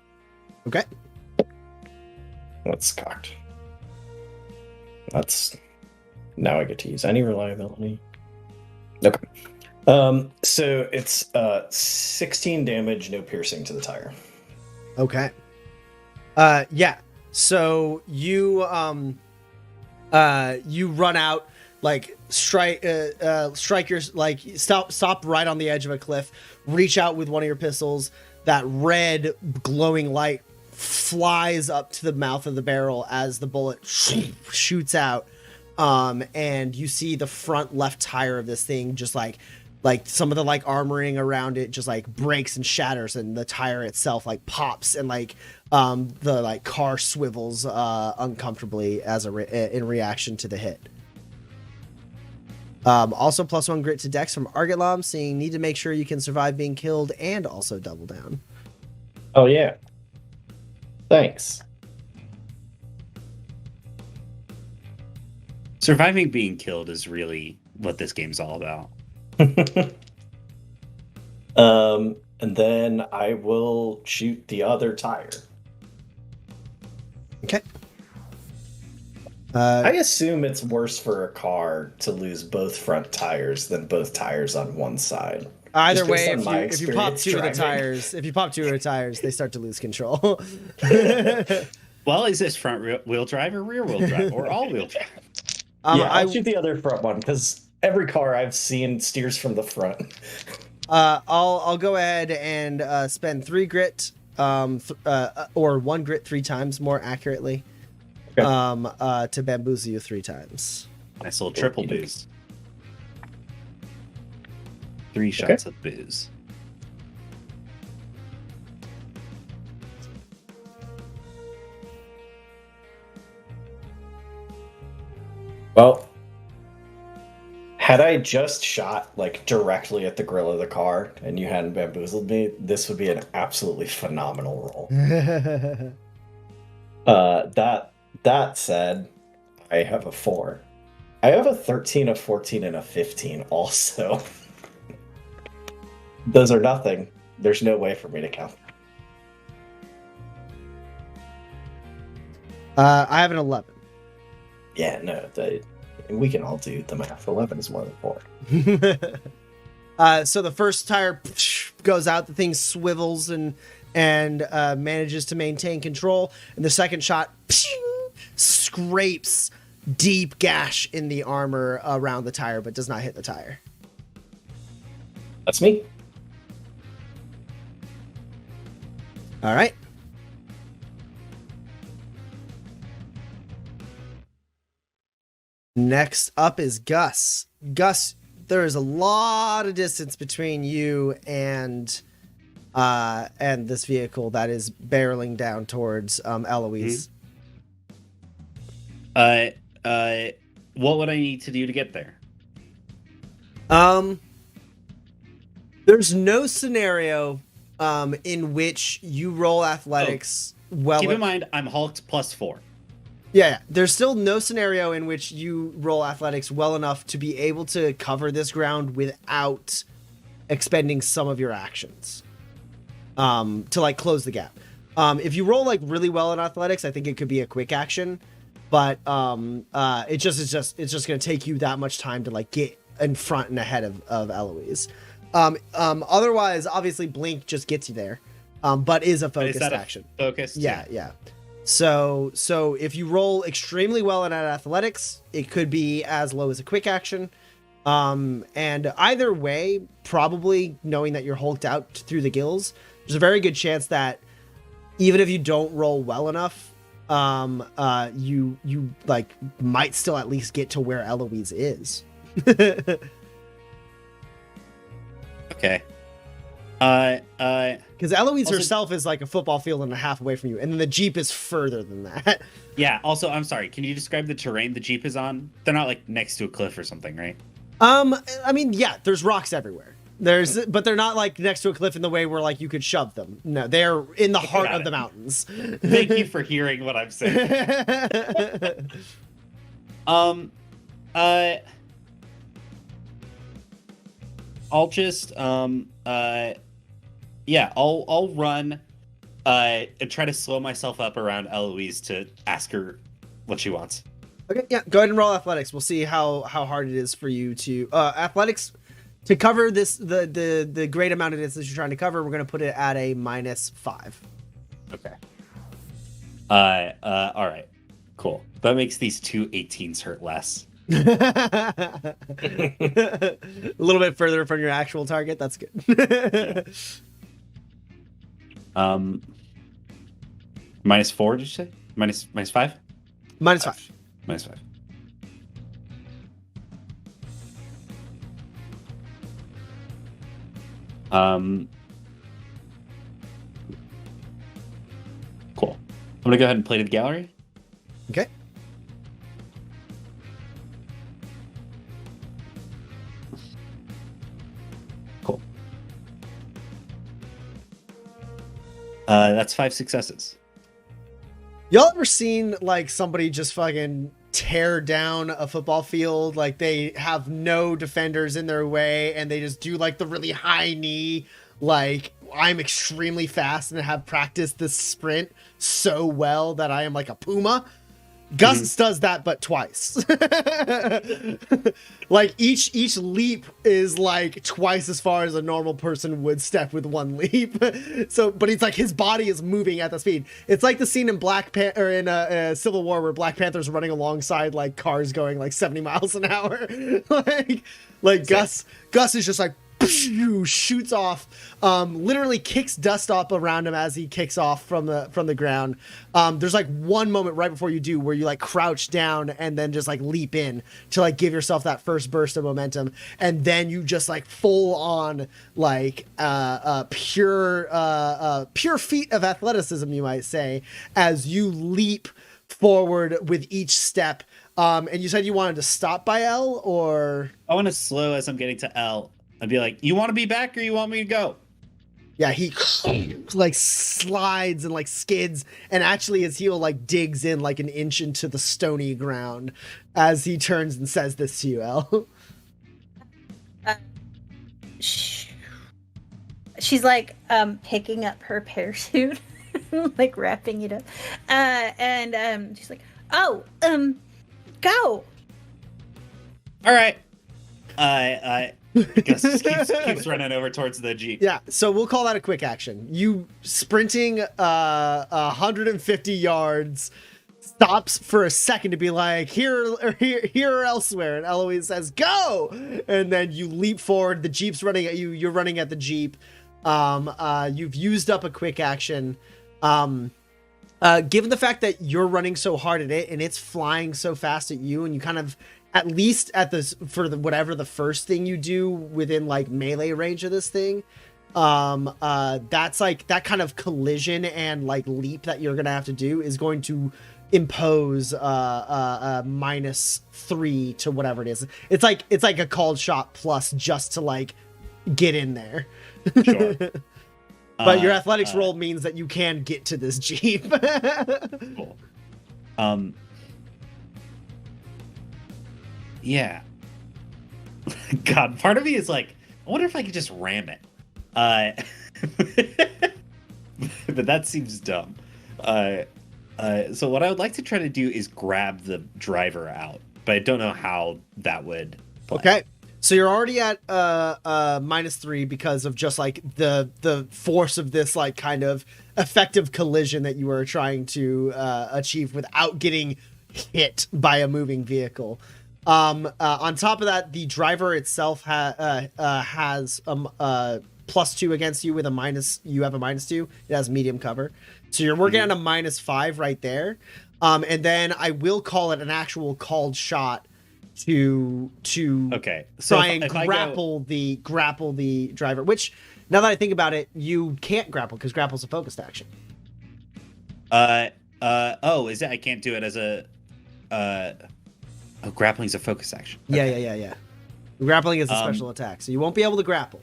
S1: Okay.
S5: That's cocked. That's now I get to use any reliability. Okay. So it's 16 damage, no piercing to the tire.
S1: Okay. Yeah. So you you run out, like strike your, like stop right on the edge of a cliff, reach out with one of your pistols. That red glowing light flies up to the mouth of the barrel as the bullet shoots out. And you see the front left tire of this thing just like some of the like armoring around it just like breaks and shatters, and the tire itself like pops, and like the like car swivels uncomfortably as in reaction to the hit. Also +1 grit to dex from Argotlam, saying need to make sure you can survive being killed and also double down.
S5: Oh yeah. Thanks.
S4: Surviving being killed is really what this game's all about.
S5: And then I will shoot the other tire.
S1: Okay.
S5: I assume it's worse for a car to lose both front tires than both tires on one side.
S1: Either
S5: Just based
S1: way,
S5: on my
S1: if you pop
S5: experience
S1: two of the
S5: driving.
S1: tires, they start to lose control.
S4: Well, is this front wheel drive or rear wheel drive or all wheel drive?
S5: I'll shoot the other front one because every car I've seen steers from the front.
S1: I'll go ahead and spend 3 grit, or 1 grit 3 times more accurately,
S5: Okay.
S1: to bamboozle you 3 times.
S4: Nice little triple booze. 3 shots of booze.
S5: Well, had I just shot like directly at the grill of the car and you hadn't bamboozled me, this would be an absolutely phenomenal roll. That said, I have a 4. I have a 13, a 14, and a 15 also. Those are nothing. There's no way for me to count.
S1: I have an 11.
S5: Yeah, no, we can all do the math. 11 is more than 4.
S1: So the first tire goes out, the thing swivels and manages to maintain control, and the second shot scrapes deep gash in the armor around the tire, but does not hit the tire.
S5: That's me.
S1: All right. Next up is Gus. Gus, there is a lot of distance between you and this vehicle that is barreling down towards Eloise.
S4: What would I need to do to get there?
S1: There's no scenario in which you roll athletics well.
S4: Keep in mind, I'm hulked +4.
S1: Yeah, there's still no scenario in which you roll athletics well enough to be able to cover this ground without expending some of your actions to like close the gap. If you roll like really well in athletics, I think it could be a quick action, but it's just going to take you that much time to like get in front and ahead of Eloise. Otherwise, obviously, Blink just gets you there, but is a focused action.
S4: Focused?
S1: Yeah. So if you roll extremely well in athletics, it could be as low as a quick action. And either way, probably knowing that you're hulked out through the gills, there's a very good chance that even if you don't roll well enough, you like might still at least get to where Eloise is.
S4: Okay.
S1: Because Eloise
S4: Also,
S1: herself is like a football field and a half away from you, and then the Jeep is further than that.
S4: Yeah. Also, I'm sorry. Can you describe the terrain the Jeep is on? They're not like next to a cliff or something, right?
S1: I mean, yeah, there's rocks everywhere. But they're not like next to a cliff in the way where like you could shove them. No, they're in the heart of the mountains.
S4: Thank you for hearing what I'm saying. I'll just I'll run and try to slow myself up around Eloise to ask her what she wants.
S1: Okay, yeah, go ahead and roll athletics. We'll see how hard it is for you to athletics. To cover this, the great amount of distance you're trying to cover, we're going to put it at a -5.
S4: Okay. All right. Cool. That makes these two 18s hurt less.
S1: A little bit further from your actual target. That's good.
S4: -4, did you say? -5?
S1: -5.
S4: -5. Cool. I'm gonna go ahead and play to the gallery.
S1: Okay.
S4: Cool. That's 5 successes.
S1: Y'all ever seen like somebody just fucking tear down a football field? Like they have no defenders in their way and they just do like the really high knee, like I'm extremely fast and have practiced this sprint so well that I am like a puma. Gus does that, but twice. Like each leap is like twice as far as a normal person would step with one leap. So, but it's like his body is moving at the speed. It's like the scene in Civil War where Black Panther's running alongside like cars going like 70 miles an hour. like Gus is just like shoots off, literally kicks dust up around him as he kicks off from the ground. There's like one moment right before you do where you like crouch down and then just like leap in to like give yourself that first burst of momentum, and then you just like full on like pure feat of athleticism, you might say, as you leap forward with each step. And you said you wanted to stop by L, or
S4: I want to slow as I'm getting to L. I'd be like, you want to be back or you want me to go?
S1: Yeah, he like slides and like skids, and actually his heel like digs in like an inch into the stony ground as he turns and says this to you, El.
S3: She's like picking up her parachute, like wrapping it up, and she's like, "Oh, go."
S4: All right. Gus just keeps running over towards the Jeep.
S1: Yeah, so we'll call that a quick action. You sprinting 150 yards, stops for a second to be like, here or elsewhere, and Eloise says, go! And then you leap forward, the Jeep's running at you, you're running at the Jeep. You've used up a quick action. Given the fact that you're running so hard at it, and it's flying so fast at you, and you kind of, at least at this whatever the first thing you do within like melee range of this thing, that's like that kind of collision and like leap that you're gonna have to do is going to impose -3 to whatever it is. It's like a called shot plus just to like get in there.
S4: Sure.
S1: But your athletics roll means that you can get to this Jeep.
S4: Cool. Yeah. God, part of me is like, I wonder if I could just ram it. But that seems dumb. So what I would like to try to do is grab the driver out, but I don't know how that would play.
S1: Okay. So you're already at -3 because of just like the force of this like kind of effective collision that you were trying to achieve without getting hit by a moving vehicle. On top of that, the driver itself has +2 against you with a minus. You have a -2. It has medium cover, so you're working on a -5 right there. And then I will call it an actual called shot to
S4: okay. So
S1: try and grapple the driver. Which, now that I think about it, you can't grapple because grapple's a focused action.
S4: Oh, is it? I can't do it as a. Oh, grappling's a focus action. Okay.
S1: Yeah. Grappling is a special attack, so you won't be able to grapple.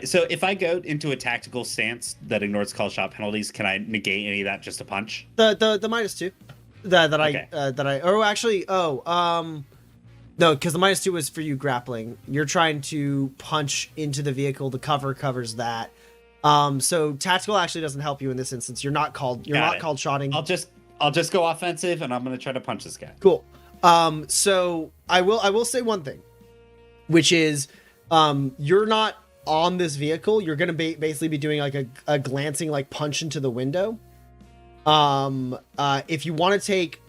S4: So if I go into a tactical stance that ignores call shot penalties, can I negate any of that just a punch?
S1: The -2 no, because the -2 was for you grappling. You're trying to punch into the vehicle. The cover covers that. So tactical actually doesn't help you in this instance. You're not called shotting.
S4: I'll just go offensive, and I'm gonna try to punch this guy.
S1: Cool. So I will say one thing, which is you're not on this vehicle. You're gonna basically be doing like a glancing like punch into the window. If you want to take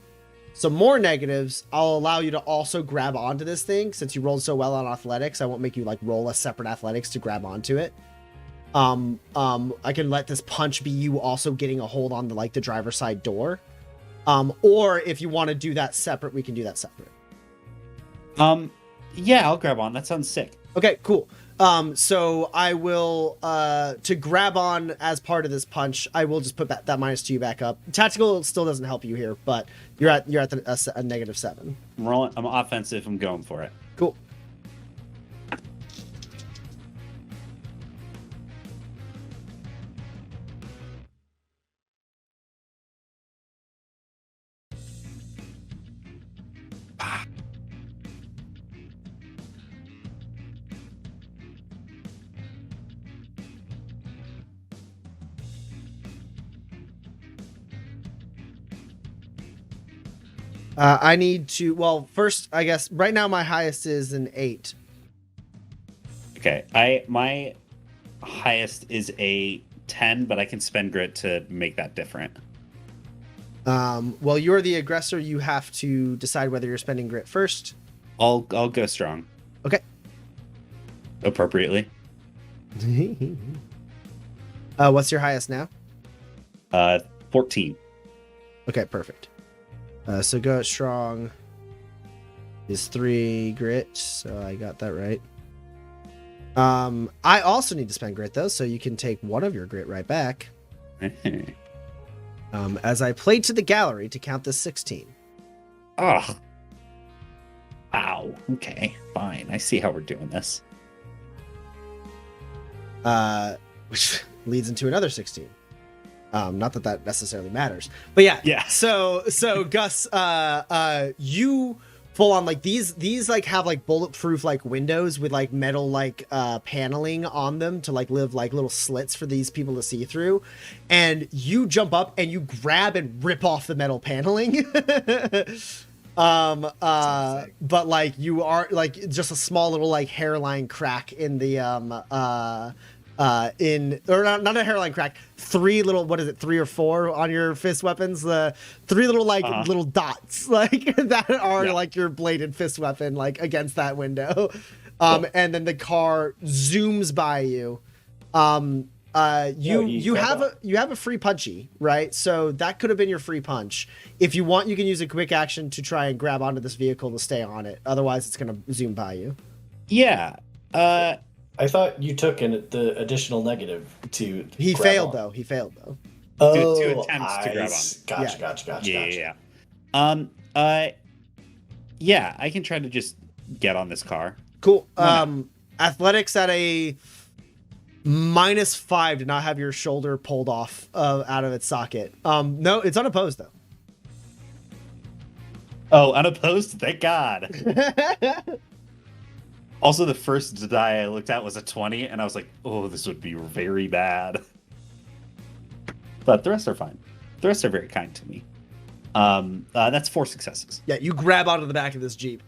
S1: some more negatives, I'll allow you to also grab onto this thing. Since you rolled so well on athletics, I won't make you like roll a separate athletics to grab onto it. I can let this punch be you also getting a hold on the like the driver's side door. Or if you want to do that separate, we can do that separate.
S4: Yeah, I'll grab on. That sounds sick.
S1: Okay, cool. So I will to grab on as part of this punch, I will just put that -2 back up. Tactical still doesn't help you here, but you're at a -7.
S4: I'm rolling. I'm offensive. I'm going for it.
S1: Cool. I need to, well, first, I guess, right now my highest is an 8.
S4: Okay, my highest is a 10, but I can spend grit to make that different.
S1: Well, you're the aggressor. You have to decide whether you're spending grit first.
S4: I'll go strong.
S1: Okay.
S4: Appropriately.
S1: What's your highest now?
S4: 14.
S1: Okay, perfect. So go strong is 3 grit, so I got that right. I also need to spend grit though, so you can take 1 of your grit right back. As I play to the gallery to count this 16.
S4: Oh. Wow. Okay, fine. I see how we're doing this.
S1: Which leads into another 16. Not that necessarily matters, but yeah. So Gus, you full on like these like have like bulletproof like windows with like metal like paneling on them to like live like little slits for these people to see through, and you jump up and you grab and rip off the metal paneling. But like you are like just a small little like hairline crack in the not a hairline crack, 3 little, what is it, 3 or 4 on your fist weapons, the 3 little like little dots like that are like your bladed fist weapon like against that window. And then the car zooms by you. You have a free punchy, right? So that could have been your free punch. If you want, you can use a quick action to try and grab onto this vehicle to stay on it. Otherwise it's gonna zoom by you.
S4: Yeah.
S5: I thought you took the additional negative to.
S1: He
S5: grab
S1: failed
S5: on.
S1: though. He failed though.
S5: Oh,
S4: Two attempts to grab on.
S5: Gotcha.
S4: Yeah, I can try to just get on this car.
S1: Cool. Athletics at a -5 to not have your shoulder pulled off out of its socket. No, it's unopposed though.
S4: Oh, unopposed? Thank God. Also, the first die I looked at was a 20, and I was like, oh, this would be very bad. But the rest are fine. The rest are very kind to me. That's 4 successes.
S1: Yeah, you grab onto the back of this Jeep.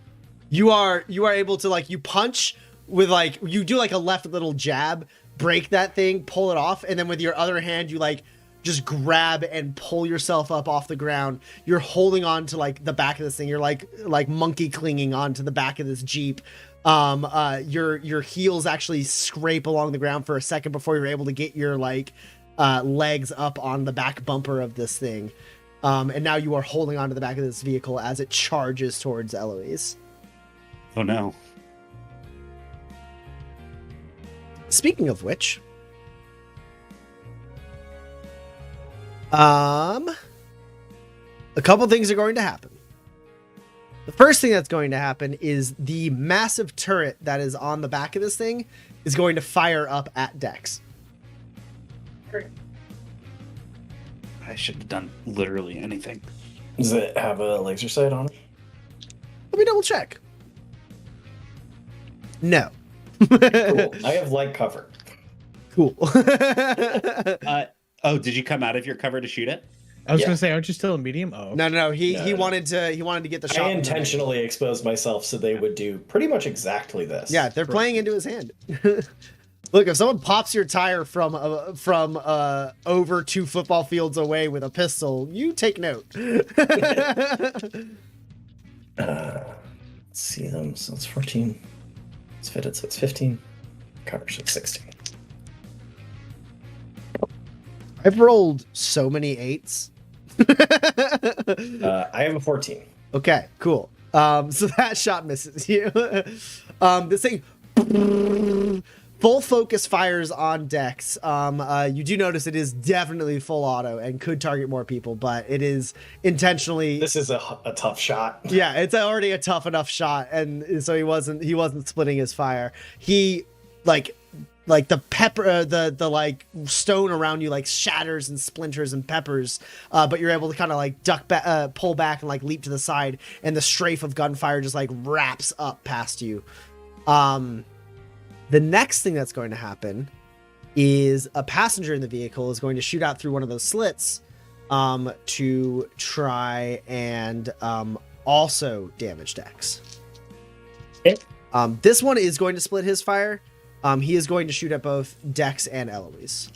S1: You are able to like, you punch with like, you do like a left little jab, break that thing, pull it off, and then with your other hand, you like just grab and pull yourself up off the ground. You're holding on to like the back of this thing. You're like monkey clinging onto the back of this Jeep. Your heels actually scrape along the ground for a second before you're able to get your like legs up on the back bumper of this thing. And now you are holding onto the back of this vehicle as it charges towards Eloise.
S4: Oh no.
S1: Speaking of which, a couple things are going to happen. The first thing that's going to happen is the massive turret that is on the back of this thing is going to fire up at Dex.
S4: I should have done literally anything.
S5: Does it have a laser sight on it?
S1: Let me double check. No.
S5: Cool. I have light cover.
S1: Cool.
S4: Oh, did you come out of your cover to shoot it?
S2: I was
S5: Yeah.
S2: gonna say, aren't you still a medium? Oh,
S1: No. He
S5: No.
S1: wanted to get the shot.
S5: I
S1: in the leg.
S5: intentionally exposed myself so they would do pretty much exactly this.
S1: Yeah, they're playing into his hand. Look, if someone pops your tire from over 2 football fields away with a pistol, you take note.
S5: Let's see them. So it's 14. It's fitted, so it's 15. Coverage, it's 16.
S1: I've rolled so many 8s.
S5: I have a 14.
S1: Okay, cool. So that shot misses you. This thing full focus fires on Dex. You do notice it is definitely full auto and could target more people, but it is intentionally.
S5: This is a tough shot.
S1: Yeah, it's already a tough enough shot, and so he wasn't splitting his fire. He like the pepper, the like stone around you like shatters and splinters and peppers, but you're able to kind of like duck back, pull back and like leap to the side, and the strafe of gunfire just like wraps up past you. The next thing that's going to happen is a passenger in the vehicle is going to shoot out through one of those slits to try and also damage Dex.
S5: Okay.
S1: This one is going to split his fire. He is going to shoot at both Dex and Eloise.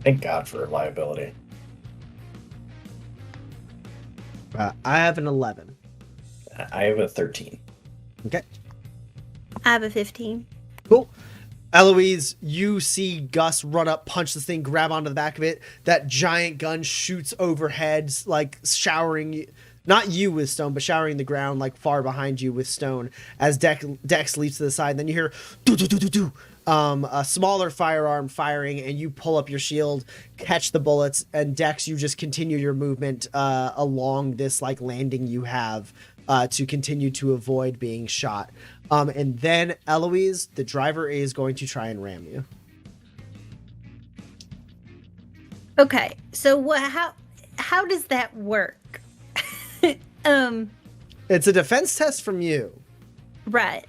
S5: Thank God for reliability.
S1: I have an 11.
S5: I have a 13.
S1: Okay.
S3: I have a 15.
S1: Cool. Eloise, you see Gus run up, punch this thing, grab onto the back of it. That giant gun shoots overhead, like showering, not you with stone, but showering the ground, like far behind you with stone. As Dex leaps to the side, then you hear do do do do do. A smaller firearm firing, and you pull up your shield, catch the bullets, and Dex, you just continue your movement along this like landing you have to continue to avoid being shot. And then Eloise, the driver, is going to try and ram you.
S3: Okay, so how does that work?
S1: It's a defense test from you.
S3: Right.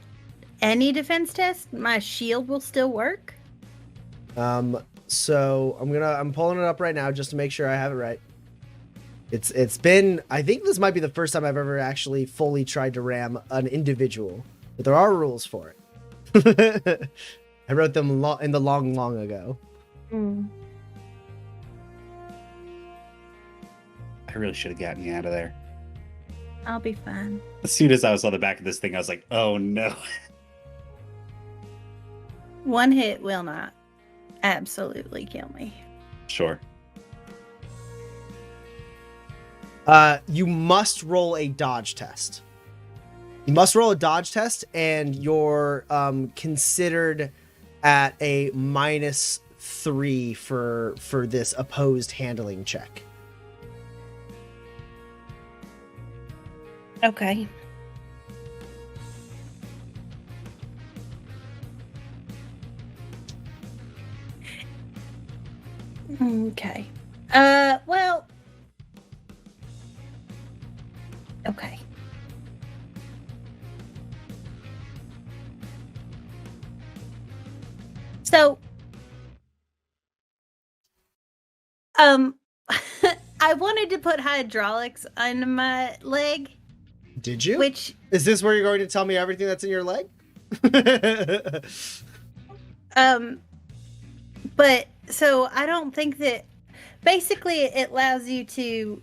S3: Any defense test, my shield will still work.
S1: So I'm pulling it up right now just to make sure I have it right. It's been, I think this might be the first time I've ever actually fully tried to ram an individual, but there are rules for it. I wrote them in the long ago.
S4: I really should have gotten you out of there.
S3: I'll be fine.
S4: As soon as I was on the back of this thing, I was like, oh no.
S3: One hit will not absolutely kill me.
S4: Sure.
S1: You must roll a dodge test. You must roll a dodge test, and you're considered at a -3 for this opposed handling check.
S3: Okay. Okay. Well. Okay. So, I wanted to put hydraulics on my leg.
S1: Did you?
S3: Which,
S1: Is this where you're going to tell me everything that's in your leg?
S3: but so I don't think that basically it allows you to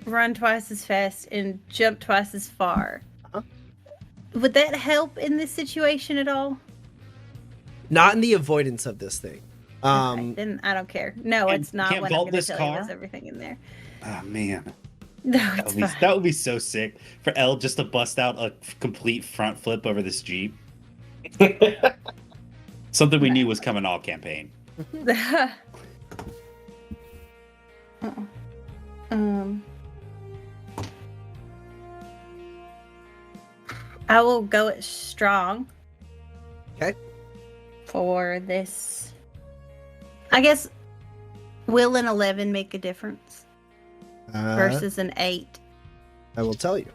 S3: run twice as fast and jump twice as far.
S1: Uh-huh.
S3: Would that help in this situation at all?
S1: Not in the avoidance of this thing.
S3: Okay, then I don't care. No,
S4: And
S3: it's not
S4: can't
S3: what I'm
S4: vault
S3: going to
S4: this
S3: tell you.
S4: car?
S3: There's everything in there.
S4: Oh man.
S3: No,
S4: That
S3: it's
S4: would, be,
S3: fine.
S4: that would be so sick for Elle just to bust out a complete front flip over this Jeep. Something we knew was coming all campaign.
S3: I will go it strong.
S1: Okay.
S3: For this, I guess, will an 11 make a difference versus an 8?
S1: I will tell you.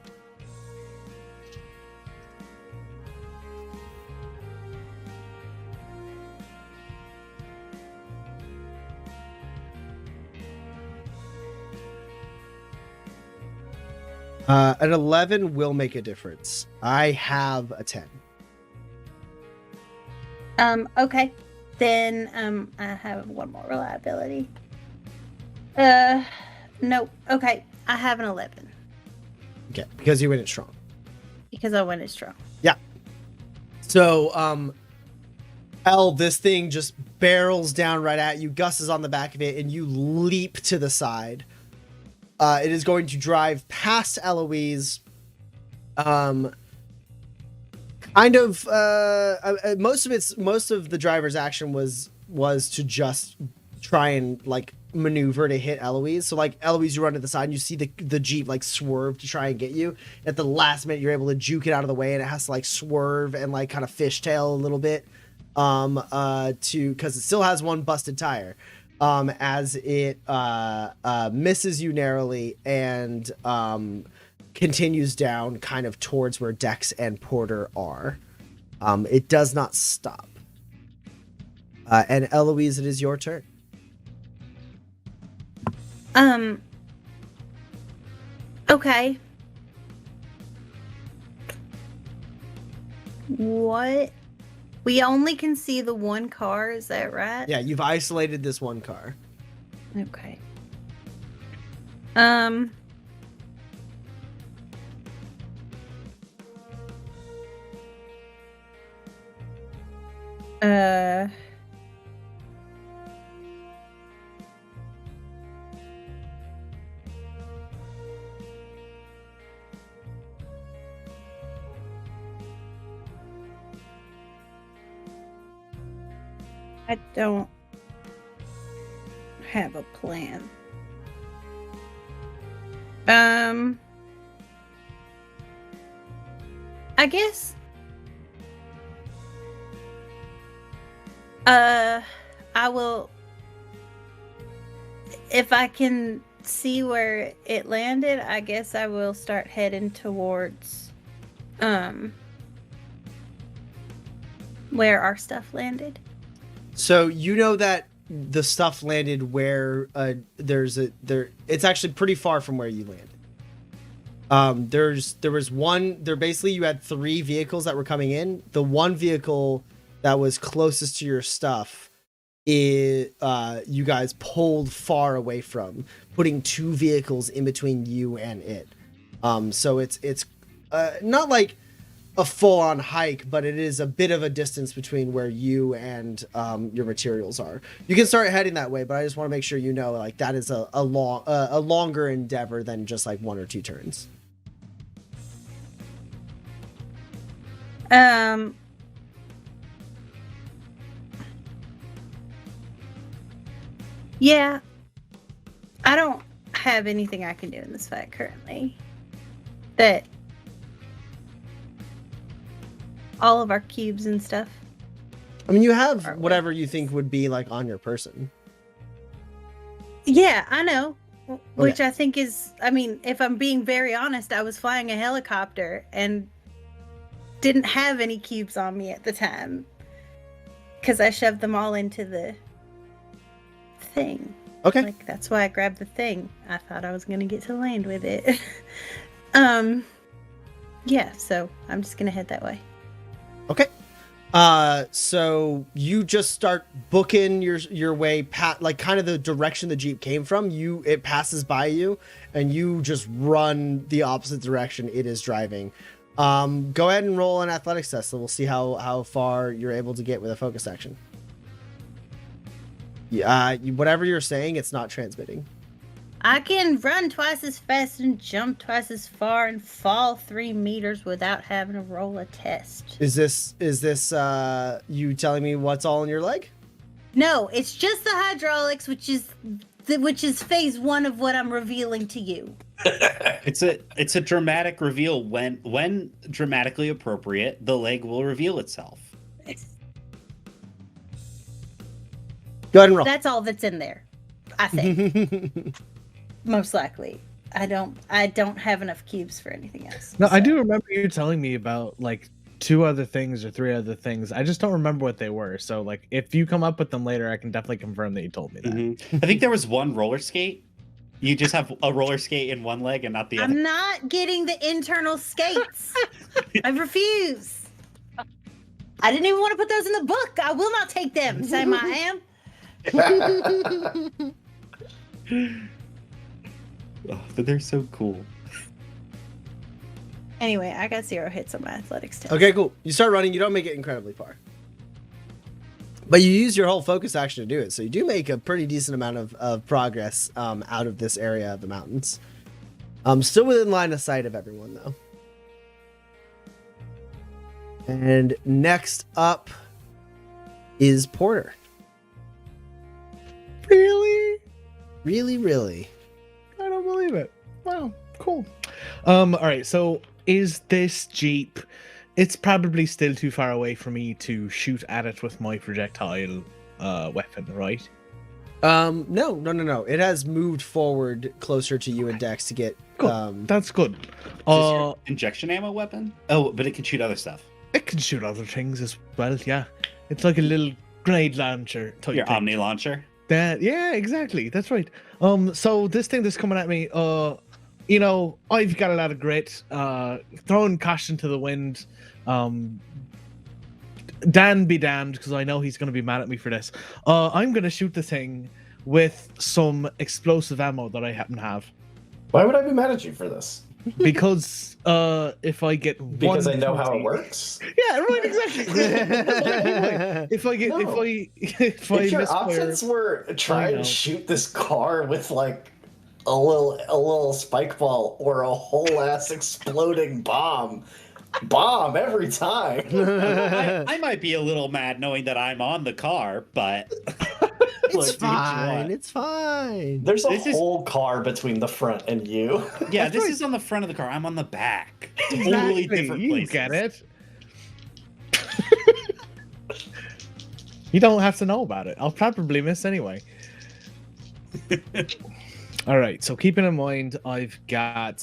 S1: An 11 will make a difference. I have a 10.
S3: Okay. Then I have one more reliability. Nope. Okay. I have an 11
S1: Okay, because you win it strong.
S3: because I went it strong.
S1: So, L, this thing just barrels down right at you. Gus is on the back of it, and you leap to the side. It is going to drive past Eloise. Kind of. Most of the driver's action was to just try and like maneuver to hit Eloise. So like Eloise, you run to the side and you see the Jeep like swerve to try and get you. At the last minute, you're able to juke it out of the way, and it has to like swerve and like kind of fishtail a little bit. Because it still has one busted tire. As it misses you narrowly and continues down kind of towards where Dex and Porter are. It does not stop. And Eloise, it is your turn.
S3: Okay. What? We only can see the one car, is that right?
S1: Yeah, you've isolated this one car.
S3: Okay. I don't have a plan. I guess I will, if I can see where it landed, I guess I will start heading towards where our stuff landed.
S1: So you know that the stuff landed where it's actually pretty far from where you landed. There was one there, basically you had 3 vehicles that were coming in. The one vehicle that was closest to your stuff you guys pulled far away from, putting 2 vehicles in between you and it. So it's not like a full-on hike, but it is a bit of a distance between where you and your materials are. You can start heading that way, but I just want to make sure you know, like, that is a longer endeavor than just like 1 or 2 turns.
S3: Yeah, I don't have anything I can do in this fight currently. That all of our cubes and stuff.
S1: I mean, you have whatever you think would be like on your person.
S3: Yeah, I know. Which I think is, I mean, if I'm being very honest, I was flying a helicopter and didn't have any cubes on me at the time because I shoved them all into the thing.
S1: Okay.
S3: Like, that's why I grabbed the thing. I thought I was going to get to land with it. Yeah, so I'm just going to head that way.
S1: Okay. So you just start booking your way like kind of the direction the Jeep came from. It passes by you and you just run the opposite direction it is driving. Go ahead and roll an athletics test, so we'll see how far you're able to get with a focus action. Whatever you're saying, it's not transmitting.
S3: I can run twice as fast and jump twice as far and fall 3 meters without having to roll a test.
S1: Is this you telling me what's all in your leg?
S3: No, it's just the hydraulics, which is phase 1 of what I'm revealing to you.
S4: It's a dramatic reveal. When dramatically appropriate, the leg will reveal itself.
S1: Go ahead and roll.
S3: That's all that's in there, I think. Most likely. I don't have enough cubes for anything else.
S2: No, I
S3: so.
S2: do remember you telling me about like 2 other things or 3 other things. I just don't remember what they were. So like if you come up with them later, I can definitely confirm that you told me that.
S4: I think there was one roller skate. You just have a roller skate in one leg and not the other.
S3: I'm not getting the internal skates. I refuse. I didn't even want to put those in the book. I will not take them. Sam, I am.
S4: Oh, but they're so cool.
S3: Anyway, I got 0 hits on my athletics test.
S1: Okay, cool. You start running. You don't make it incredibly far. But you use your whole focus action to do it. So you do make a pretty decent amount of progress out of this area of the mountains. Still within line of sight of everyone, though. And next up is Porter.
S2: Really?
S1: Really, really.
S2: I don't believe it. Wow, cool. All right, so is this Jeep? It's probably still too far away for me to shoot at it with my projectile weapon, right?
S1: No. It has moved forward closer to you and Dex to get
S2: Good. That's good.
S4: Is this your injection ammo weapon? Oh, but it can shoot other stuff.
S2: It can shoot other things as well, yeah. It's like a little grenade launcher type
S4: Your
S2: thing.
S4: Omni launcher.
S2: Yeah, exactly. That's right. So this thing that's coming at me, I've got a lot of grit. Throwing caution to the wind. Dan be damned, because I know he's going to be mad at me for this. I'm going to shoot the thing with some explosive ammo that I happen to have.
S5: Why would I be mad at you for this?
S2: Because if I get
S5: Because
S2: one
S5: I know how it
S2: 20
S5: works.
S2: Yeah, right, exactly. if
S5: If your options were try and shoot this car with like a little spike ball or a whole ass exploding bomb every time.
S4: I might be a little mad knowing that I'm on the car, but
S1: It's fine. It's fine.
S5: There's a whole car between the front and you.
S4: Yeah, this is on the front of the car. I'm on the back. Totally
S2: Exactly,
S4: different
S2: you
S4: places.
S2: get it. You don't have to know about it. I'll probably miss anyway. All right, so keeping in mind, I've got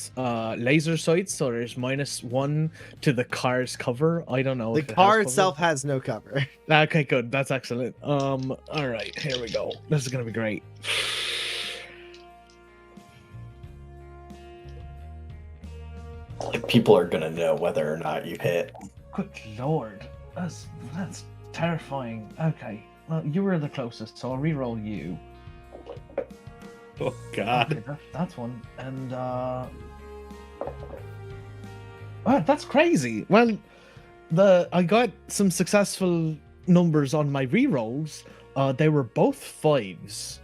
S2: laser sights, so there's -1 to the car's cover. I don't know.
S1: The
S2: if it
S1: car
S2: has
S1: itself
S2: cover.
S1: has no cover.
S2: Okay, good. That's excellent. All right, here we go. This is gonna be great.
S5: People are gonna know whether or not you hit.
S2: Good lord, that's terrifying. Okay, well, you were the closest, so I'll re-roll you.
S4: Oh God.
S2: Okay, that's one, and wow, that's crazy. Well, I got some successful numbers on my re-rolls. They were both 5s.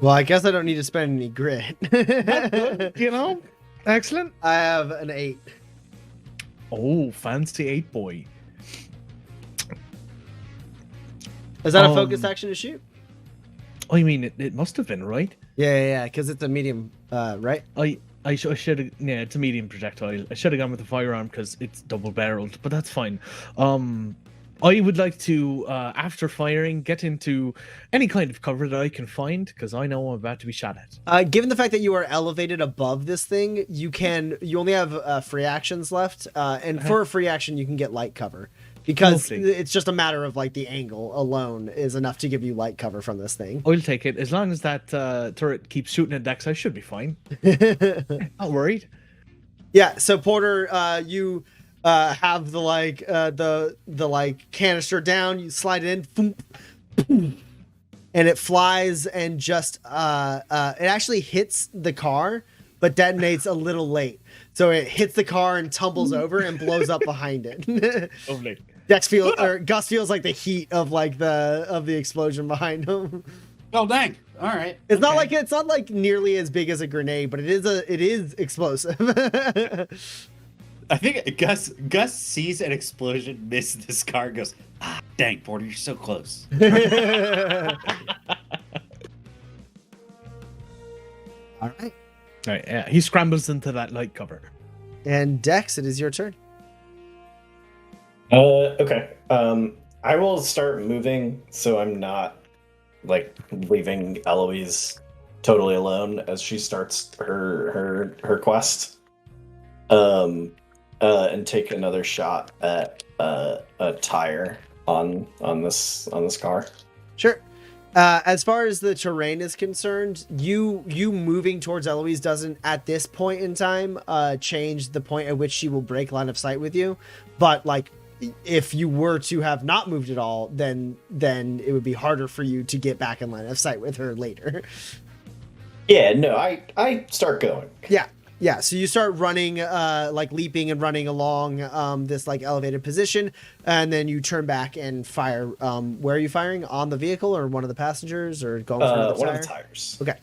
S1: Well, I guess I don't need to spend any grit.
S2: That's good, excellent.
S1: I have an 8.
S2: Oh, fancy 8 boy.
S1: Is that a focus action to shoot?
S2: I mean, it must have been, right?
S1: Yeah, because it's a medium, right?
S2: I should have, yeah, it's a medium projectile. I should have gone with the firearm because it's double barreled, but that's fine. I would like to, after firing, get into any kind of cover that I can find because I know I'm about to be shot at.
S1: Given the fact that you are elevated above this thing, you only have free actions left, and for a free action, you can get light cover. Because it's just a matter of like the angle alone is enough to give you light cover from this thing.
S2: I'll take it. As long as that turret keeps shooting at Dex, I should be fine. Not worried.
S1: Yeah, so Porter, you have the canister down, you slide it in, boom, boom, and it flies and just it actually hits the car, but detonates a little late. So it hits the car and tumbles over and blows up behind it.
S2: Lovely.
S1: Gus feels like the heat of the explosion behind him.
S4: Oh dang! All right.
S1: It's not like nearly as big as a grenade, but it is explosive.
S4: I think Gus sees an explosion, misses this car, and goes, "Ah, dang, Porter, you're so close."
S1: All right.
S2: All right, yeah, he scrambles into that light cover.
S1: And Dex, it is your turn.
S5: Okay. I will start moving so I'm not like leaving Eloise totally alone as she starts her quest. And take another shot at a tire on this car.
S1: Sure. As far as the terrain is concerned, you moving towards Eloise doesn't at this point in time change the point at which she will break line of sight with you. But like, if you were to have not moved at all, then it would be harder for you to get back in line of sight with her later.
S5: Yeah, no, I start going.
S1: Yeah, so you start running, like leaping and running along this like elevated position, and then you turn back and fire. Where are you firing? On the vehicle or one of the passengers, or going for the
S5: one
S1: tire?
S5: of the tires.
S1: Okay.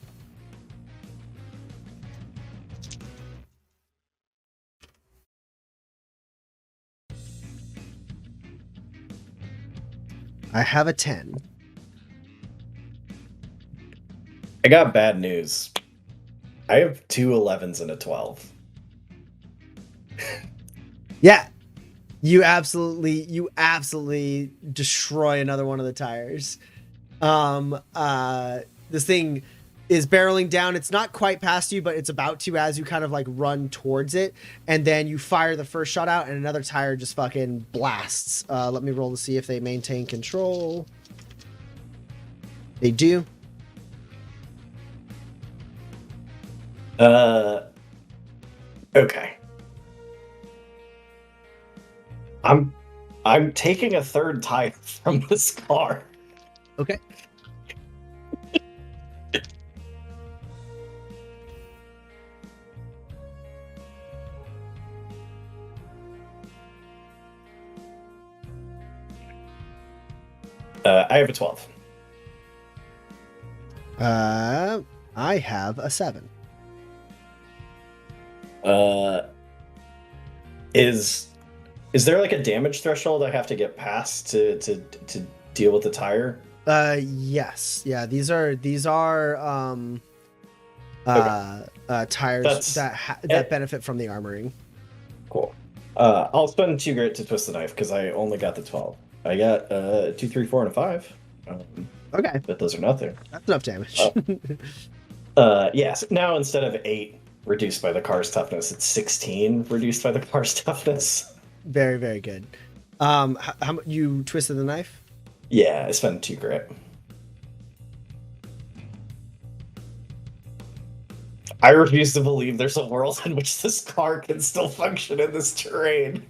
S1: I have a 10.
S5: I got bad news. I have 2 11s and a 12.
S1: Yeah, you absolutely destroy another one of the tires. This thing is barreling down. It's not quite past you, but it's about to as you kind of like run towards it, and then you fire the first shot out, and another tire just fucking blasts. Let me roll to see if they maintain control. They do.
S5: Okay. I'm taking a third tire from this car.
S1: Okay.
S5: I have a 12.
S1: I have a 7.
S5: Is there like a damage threshold I have to get past to deal with the tire?
S1: Yes. Yeah, these are tires that benefit from the armoring.
S5: Cool. I'll spend 2 grit to twist the knife because I only got the 12. I got 2, 3, 4, and a 5.
S1: Okay.
S5: But those are nothing.
S1: That's enough damage.
S5: Yes. Now instead of 8 reduced by the car's toughness, it's 16 reduced by the car's toughness.
S1: Very, very good. How you twisted the knife?
S5: Yeah, I spent 2 grit. I refuse to believe there's a world in which this car can still function in this terrain.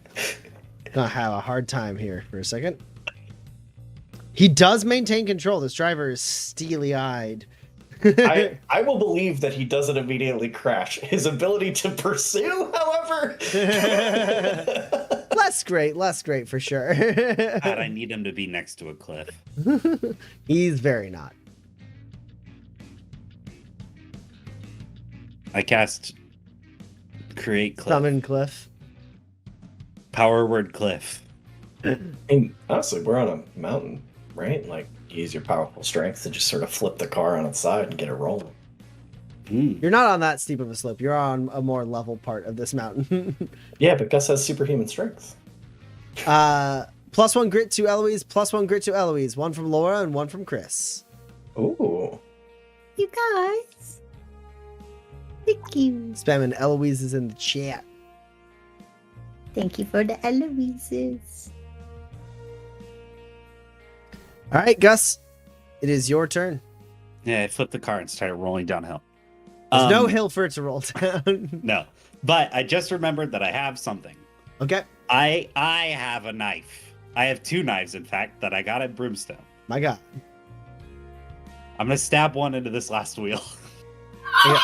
S1: Gonna have a hard time here for a second. He does maintain control. This driver is steely-eyed.
S5: I will believe that he doesn't immediately crash. His ability to pursue, however...
S1: less great for sure.
S4: God, I need him to be next to a cliff.
S1: He's very not.
S4: I cast create cliff.
S1: Summon cliff.
S4: Power word cliff.
S5: And honestly, we're on a mountain, right? Like, you use your powerful strength to just sort of flip the car on its side and get it rolling.
S1: You're not on that steep of a slope. You're on a more level part of this mountain.
S5: Yeah, but Gus has superhuman strength.
S1: +1 grit to Eloise, +1 grit to Eloise. 1 from Laura and 1 from Chris.
S5: Ooh.
S3: You guys. Thank you.
S1: Spamming Eloise is in the chat.
S3: Thank you for the Eloises.
S1: All right, Gus. It is your turn.
S4: Yeah, I flipped the car and started rolling downhill.
S1: There's no hill for it to roll down.
S4: No, but I just remembered that I have something.
S1: Okay.
S4: I have a knife. I have 2 knives, in fact, that I got at Brimstone.
S1: My God.
S4: I'm gonna stab one into this last wheel.
S1: Yeah.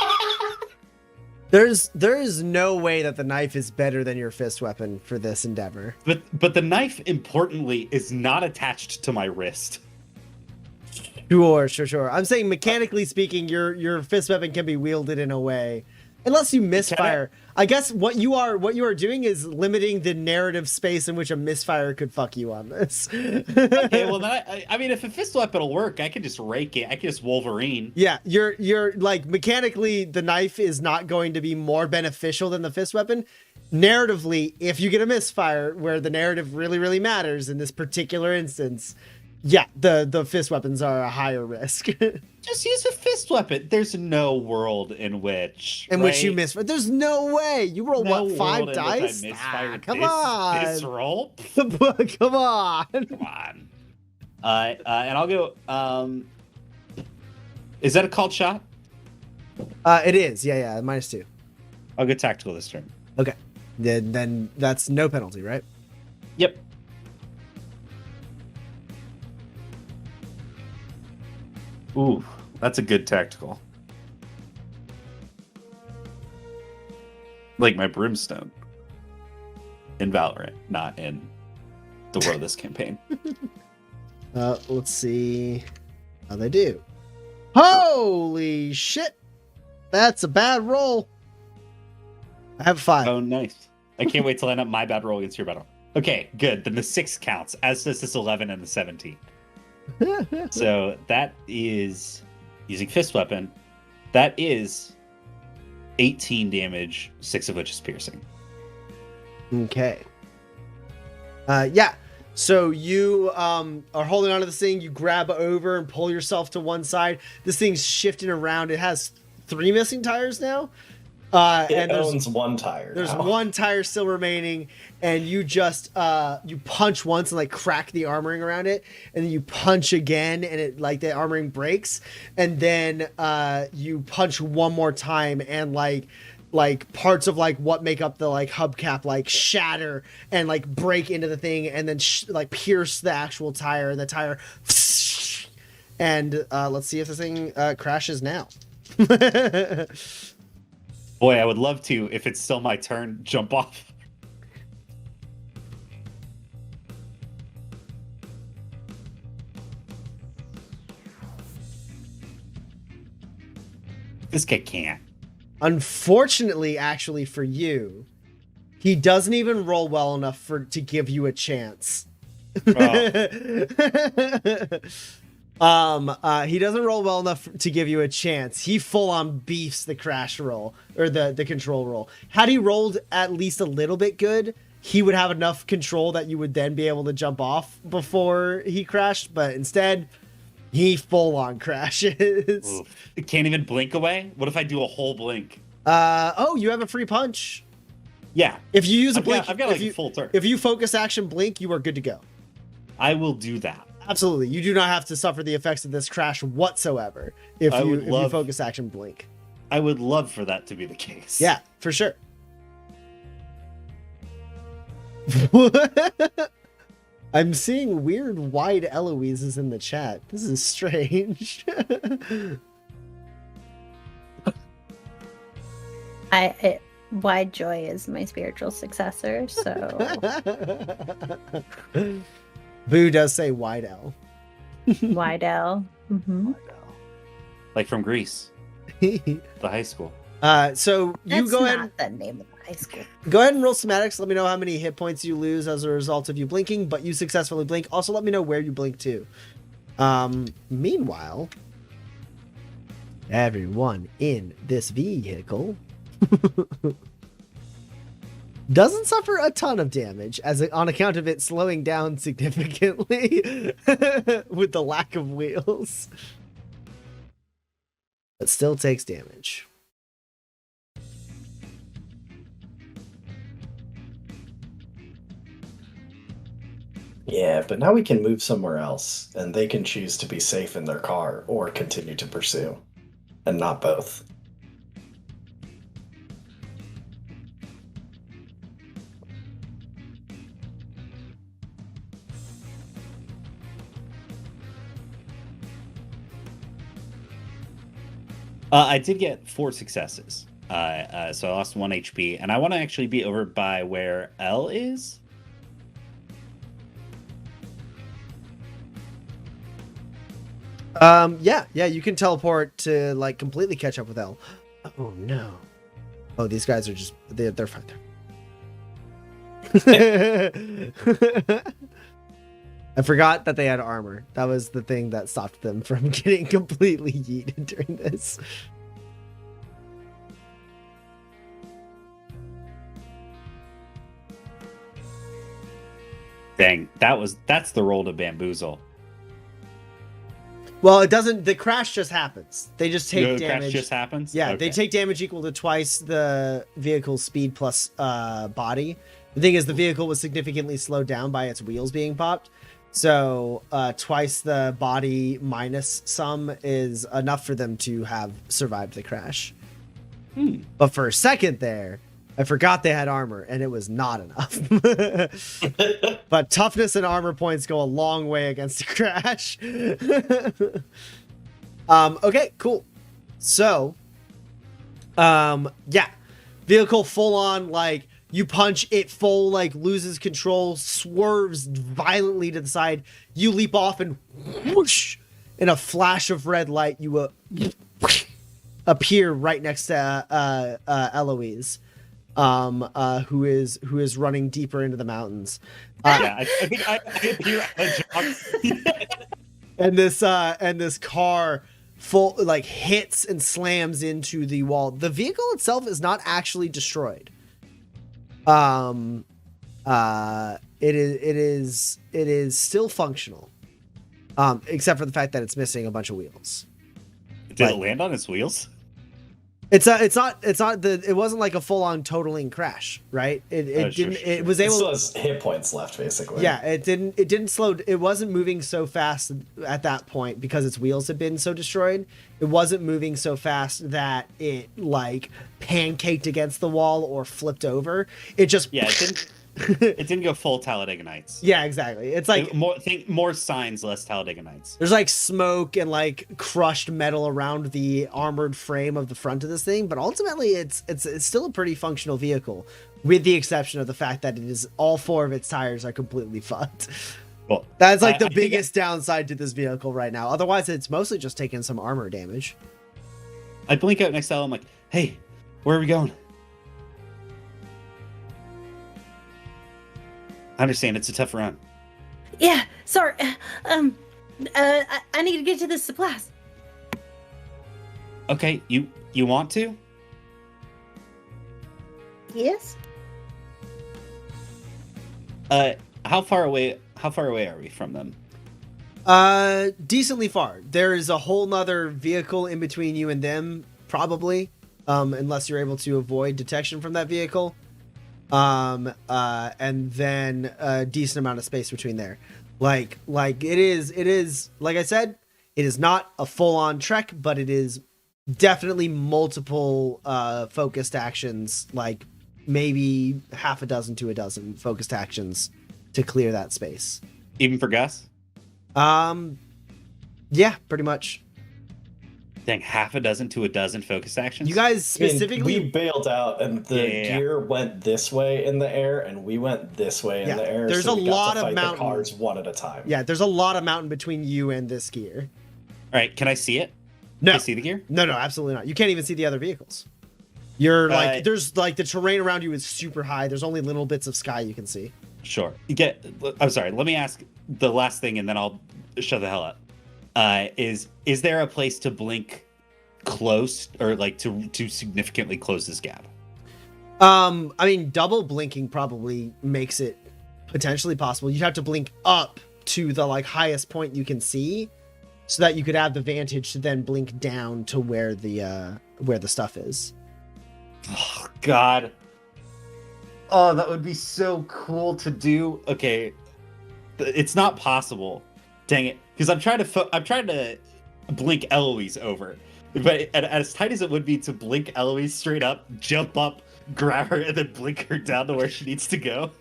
S1: There is no way that the knife is better than your fist weapon for this endeavor.
S4: But the knife, importantly, is not attached to my wrist.
S1: Sure. I'm saying mechanically speaking, your fist weapon can be wielded in a way, unless you misfire. I guess what you are doing is limiting the narrative space in which a misfire could fuck you on this.
S4: Okay, well, I mean, if a fist weapon will work, I could just rake it. I could just Wolverine.
S1: Yeah, you're like mechanically, the knife is not going to be more beneficial than the fist weapon. Narratively, if you get a misfire where the narrative really matters in this particular instance, yeah, the fist weapons are a higher risk.
S4: Just use a fist fist weapon. There's no world in which
S1: you miss. There's no way. You roll
S4: no
S1: what, 5
S4: world in which I
S1: dice?
S4: misfired
S1: Come
S4: this
S1: on.
S4: roll.
S1: Come on.
S4: Come on. And I'll go. Is that a called shot?
S1: It is. Yeah. -2.
S4: I'll go tactical this turn.
S1: Okay. Then that's no penalty, right?
S4: Yep. Ooh, that's a good tactical. Like my Brimstone in Valorant, not in the world of this campaign.
S1: Let's see how they do. Holy shit! That's a bad roll. I have 5.
S4: Oh, nice. I can't wait to line up my bad roll against your bad roll. Okay, good. Then the 6 counts, as does this 11 and the 17. So that is, using fist weapon, that is 18 damage, 6 of which is piercing.
S1: Okay. Yeah. So you are holding onto this thing. You grab over and pull yourself to one side. This thing's shifting around. It has 3 missing tires now.
S5: It owns 1 tire.
S1: There's
S5: now.
S1: 1 tire still remaining, and you just you punch once and like crack the armoring around it, and then you punch again, and it like the armoring breaks, and then you punch one more time, and like parts of like what make up the like hubcap like shatter and like break into the thing, and then like pierce the actual tire, and the tire. And let's see if this thing crashes now.
S4: Boy, I would love to, if it's still my turn, jump off. This guy can't.
S1: Unfortunately, actually, for you, he doesn't even roll well enough to give you a chance.
S4: Oh.
S1: He doesn't roll well enough to give you a chance. He full on beefs the crash roll or the control roll. Had he rolled at least a little bit good, he would have enough control that you would then be able to jump off before he crashed. But instead, he full on crashes.
S4: Oof. It can't even blink away. What if I do a whole blink?
S1: Oh, you have a free punch.
S4: Yeah.
S1: If you use a blink,
S4: I've got like a full turn.
S1: If you focus action blink, you are good to go.
S4: I will do that.
S1: Absolutely. You do not have to suffer the effects of this crash whatsoever if you focus action blink.
S4: I would love for that to be the case.
S1: Yeah, for sure. I'm seeing weird wide Eloises in the chat. This is strange.
S3: Wide Joy is my spiritual successor, so
S1: Boo does say wide L.
S3: Wide L. Mm-hmm.
S4: Like from Greece, the high school.
S1: So you
S3: That's
S1: go
S3: not
S1: ahead.
S3: the name of the high school.
S1: Go ahead and roll schematics. Let me know how many hit points you lose as a result of you blinking, but you successfully blink. Also, let me know where you blink to. Meanwhile, everyone in this vehicle doesn't suffer a ton of damage on account of it slowing down significantly with the lack of wheels, but still takes damage.
S5: Yeah, but now we can move somewhere else, and they can choose to be safe in their car or continue to pursue, and not both.
S4: I did get 4 successes. So I lost 1 HP, and I want to actually be over by where L is.
S1: Yeah, you can teleport to like completely catch up with L. Oh no. Oh, these guys are just they're fine there. I forgot that they had armor. That was the thing that stopped them from getting completely yeeted during this.
S4: Dang, that's the roll to bamboozle.
S1: Well, it doesn't. The crash just happens. They just take
S4: No,
S1: damage.
S4: crash just happens.
S1: Yeah,
S4: Okay.
S1: they take damage equal to twice the vehicle's speed plus body. The thing is, the vehicle was significantly slowed down by its wheels being popped. So twice the body minus some is enough for them to have survived the crash. But for a second there, I forgot they had armor, and it was not enough. But toughness and armor points go a long way against a crash. Okay, cool. So, yeah, vehicle full on, like, you punch it full, like, loses control, swerves violently to the side. You leap off and whoosh, in a flash of red light, you appear right next to Eloise, who is running deeper into the mountains.
S4: Yeah, I think I appear at a
S1: And this car full like hits and slams into the wall. The vehicle itself is not actually destroyed. It is still functional. Except for the fact that it's missing a bunch of wheels.
S4: Did it land on its wheels?
S1: It wasn't like a full on totaling crash, right? It was able.
S5: It still has hit points left, basically.
S1: Yeah, it didn't slow. It wasn't moving so fast at that point because its wheels had been so destroyed. It wasn't moving so fast that it like pancaked against the wall or flipped over. It just
S4: Yeah, it didn't. It didn't go full Talladega Nights.
S1: Yeah, exactly. It's like
S4: more signs, less Talladega Nights.
S1: there's like smoke and like crushed metal around the armored frame of the front of this thing, but ultimately it's still a pretty functional vehicle, with the exception of the fact that it is all four of its tires are completely fucked.
S4: Well,
S1: That's like the
S4: I think
S1: biggest downside to this vehicle right now. Otherwise, it's mostly just taking some armor damage.
S4: I blink out next to Elle, I'm like, hey, where are we going? I understand it's a tough run.
S3: Yeah, sorry. I need to get to the supplies.
S4: Okay, you want to?
S3: Yes.
S4: How far away are we from them?
S1: Decently far. There is a whole nother vehicle in between you and them, probably, unless you're able to avoid detection from that vehicle. And then a decent amount of space between there. Like it is, like I said, it is not a full on trek, but it is definitely multiple, focused actions, like maybe half a dozen to a dozen focused actions to clear that space.
S4: Even for Gus?
S1: Yeah, pretty much.
S4: Dang, half a dozen to a dozen focus actions?
S1: You guys specifically,
S5: we bailed out, and the gear went this way in the air, and we went this way in the air.
S1: There's
S5: so
S1: a
S5: we got
S1: lot
S5: to
S1: of
S5: fight
S1: mountain.
S5: the cars one at a time.
S1: Yeah, there's a lot of mountain between you and this gear.
S4: All right, can I see it?
S1: No,
S4: Can I see the gear?
S1: no, absolutely not. You can't even see the other vehicles. You're like, there's like the terrain around you is super high. There's only little bits of sky you can see.
S4: Sure. I'm sorry. Let me ask the last thing, and then I'll shut the hell up. Is there a place to blink close, or like to significantly close this gap?
S1: I mean, double blinking probably makes it potentially possible. You'd have to blink up to the like highest point you can see, so that you could have the vantage to then blink down to where the stuff is.
S4: Oh God. Oh, that would be so cool to do. Okay, it's not possible. Dang it! Because I'm trying to blink Eloise over, but as tight as it would be to blink Eloise straight up, jump up, grab her, and then blink her down to where she needs to go.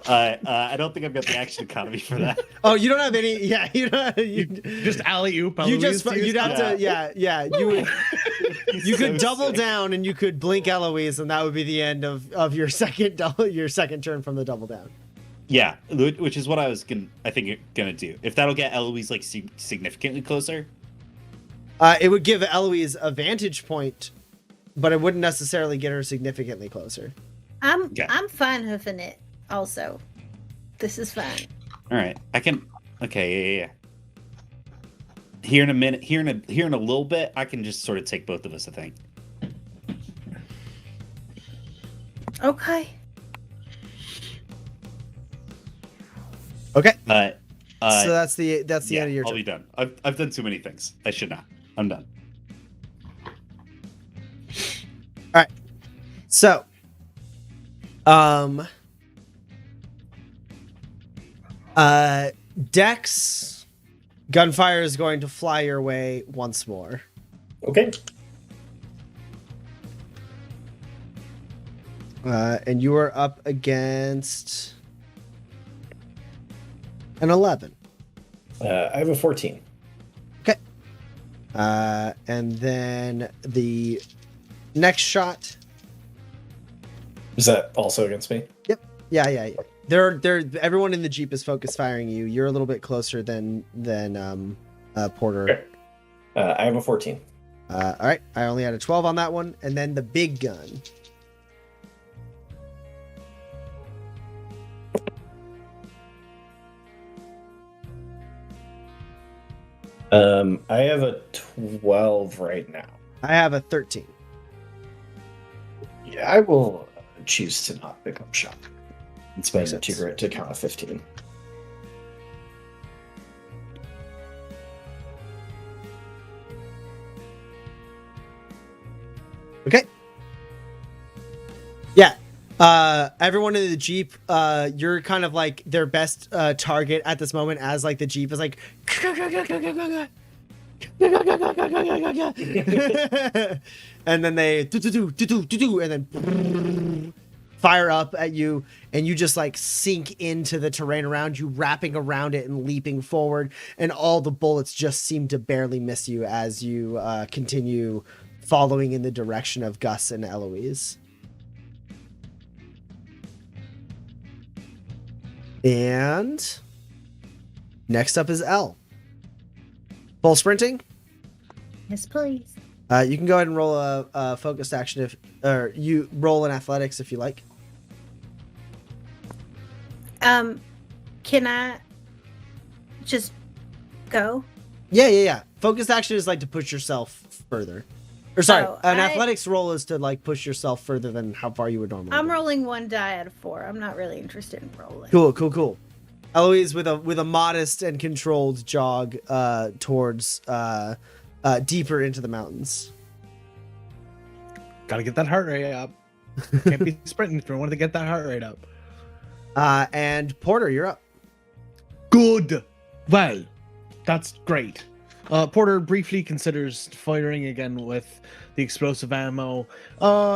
S4: I don't think I've got the action economy for that.
S1: Oh, you don't have any? Yeah, you don't. You
S2: Just alley-oop.
S1: you just you'd have to. Yeah. You would. You could double
S4: sick.
S1: down and you could blink Eloise, and that would be the end of your second turn from the double down.
S4: Yeah, which is what I was gonna do. If that'll get Eloise like significantly closer.
S1: It would give Eloise a vantage point, but it wouldn't necessarily get her significantly closer.
S3: I'm
S4: Okay.
S3: I'm fine hoofing it. Also, this is fine.
S4: All right, I can. Okay, yeah. Here in a minute, here in a little bit, I can just sort of take both of us, I think.
S3: Okay.
S1: Okay. So that's the end of your
S4: I'll
S1: turn.
S4: be done. I've done too many things. I should not. I'm done.
S1: So, Dex, gunfire is going to fly your way once more.
S5: Okay.
S1: And you are up against an 11.
S5: I have a 14.
S1: And then the next shot.
S5: Is that also against me?
S1: Yeah. They're everyone in the Jeep is focus firing you. You're a little bit closer than Porter.
S5: Okay. I have a 14.
S1: All right. I only had a 12 on that one. And then the big gun.
S5: I have a 12 right now.
S1: I have a 13.
S5: Yeah, I will choose to not pick up shot. And spend
S1: Makes
S5: the 2
S1: sense.
S5: grit to count a 15.
S1: Okay. Yeah. Everyone in the Jeep, you're kind of like their best target at this moment, as like the Jeep is like and then they and then fire up at you, and you just like sink into the terrain around you, wrapping around it and leaping forward, and all the bullets just seem to barely miss you as you continue following in the direction of Gus and Eloise. And next up is L. Full sprinting.
S3: Yes, please.
S1: You can go ahead and roll a focused action or you roll in athletics if you like.
S3: Can I just go?
S1: Yeah. Focused action is like to push yourself further. Or sorry,
S3: Oh,
S1: an athletics roll is to like push yourself further than how far you would normally.
S3: I'm
S1: go.
S3: rolling 1 die out of 4. I'm not really interested in rolling.
S1: Cool. Eloise with a modest and controlled jog towards deeper into the mountains.
S2: Gotta get that heart rate up. Can't be sprinting if you want to get that heart rate up.
S1: And Porter, you're up.
S2: Good. Well, that's great. Porter briefly considers firing again with the explosive ammo.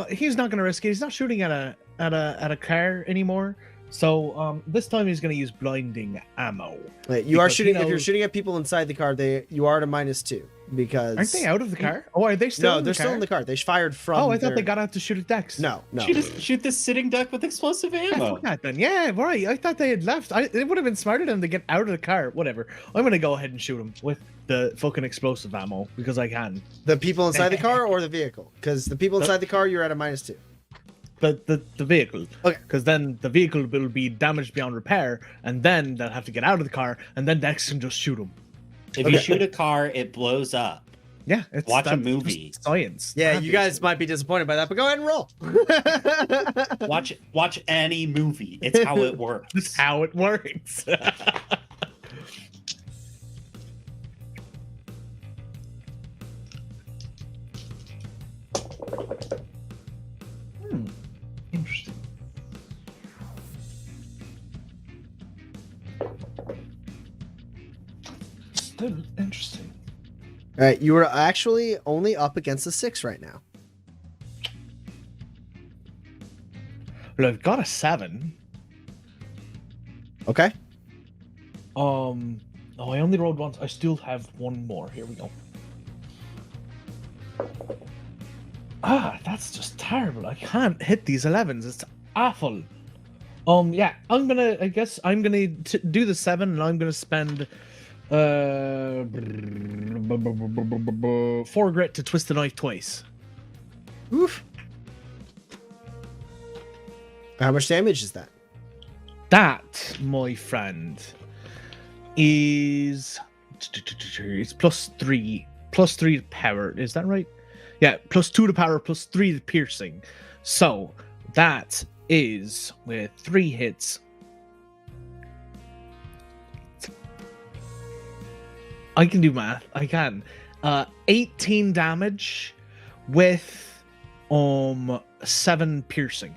S2: He's not going to risk it. He's not shooting at a car anymore. So this time he's going to use blinding ammo.
S1: Wait, you are
S2: Because he
S1: shooting. If you're
S2: knows-
S1: shooting at people inside the car, you are at a -2 because
S2: Aren't they out of the car? Oh, are they still?
S1: No,
S2: in
S1: they're
S2: the
S1: still
S2: car?
S1: in the car. They fired from.
S2: Oh, I thought
S1: their-
S2: they got out to shoot at Dex.
S1: No.
S4: Shoot this sitting duck with explosive
S2: Yeah,
S4: ammo.
S2: fuck that then. Yeah, right. I thought they had left. It would have been smarter than to get out of the car. Whatever. I'm gonna go ahead and shoot him with the fucking explosive ammo because I can.
S1: The people inside the car or the vehicle? Because the people inside the car, you're at a -2.
S2: The vehicle.
S1: Okay.
S2: Because then the vehicle will be damaged beyond repair, and then they'll have to get out of the car, and then Dex can just shoot him.
S4: If you shoot a car, it blows up.
S2: Yeah,
S4: Watch a
S2: that's
S4: movie.
S2: just science.
S1: Yeah, you guys might be disappointed by that, but go ahead and roll.
S4: Watch any movie. It's how it works.
S2: That's how it works. Interesting. Still interesting.
S1: All right, you are actually only up against a 6 right now.
S2: Well, I've got a 7.
S1: Okay.
S2: Oh, I only rolled once. I still have one more. Here we go. That's just terrible. I can't hit these 11s. It's awful. Yeah, I guess I'm gonna do the 7, and I'm gonna spend 4 grit to twist the knife twice.
S1: Oof. How much damage is that?
S2: That, my friend, is it's +3 to power. Is that right? Yeah, +2 to power, +3 to piercing. So that is with 3 hits. I can do math. I can. 18 damage with 7 piercing.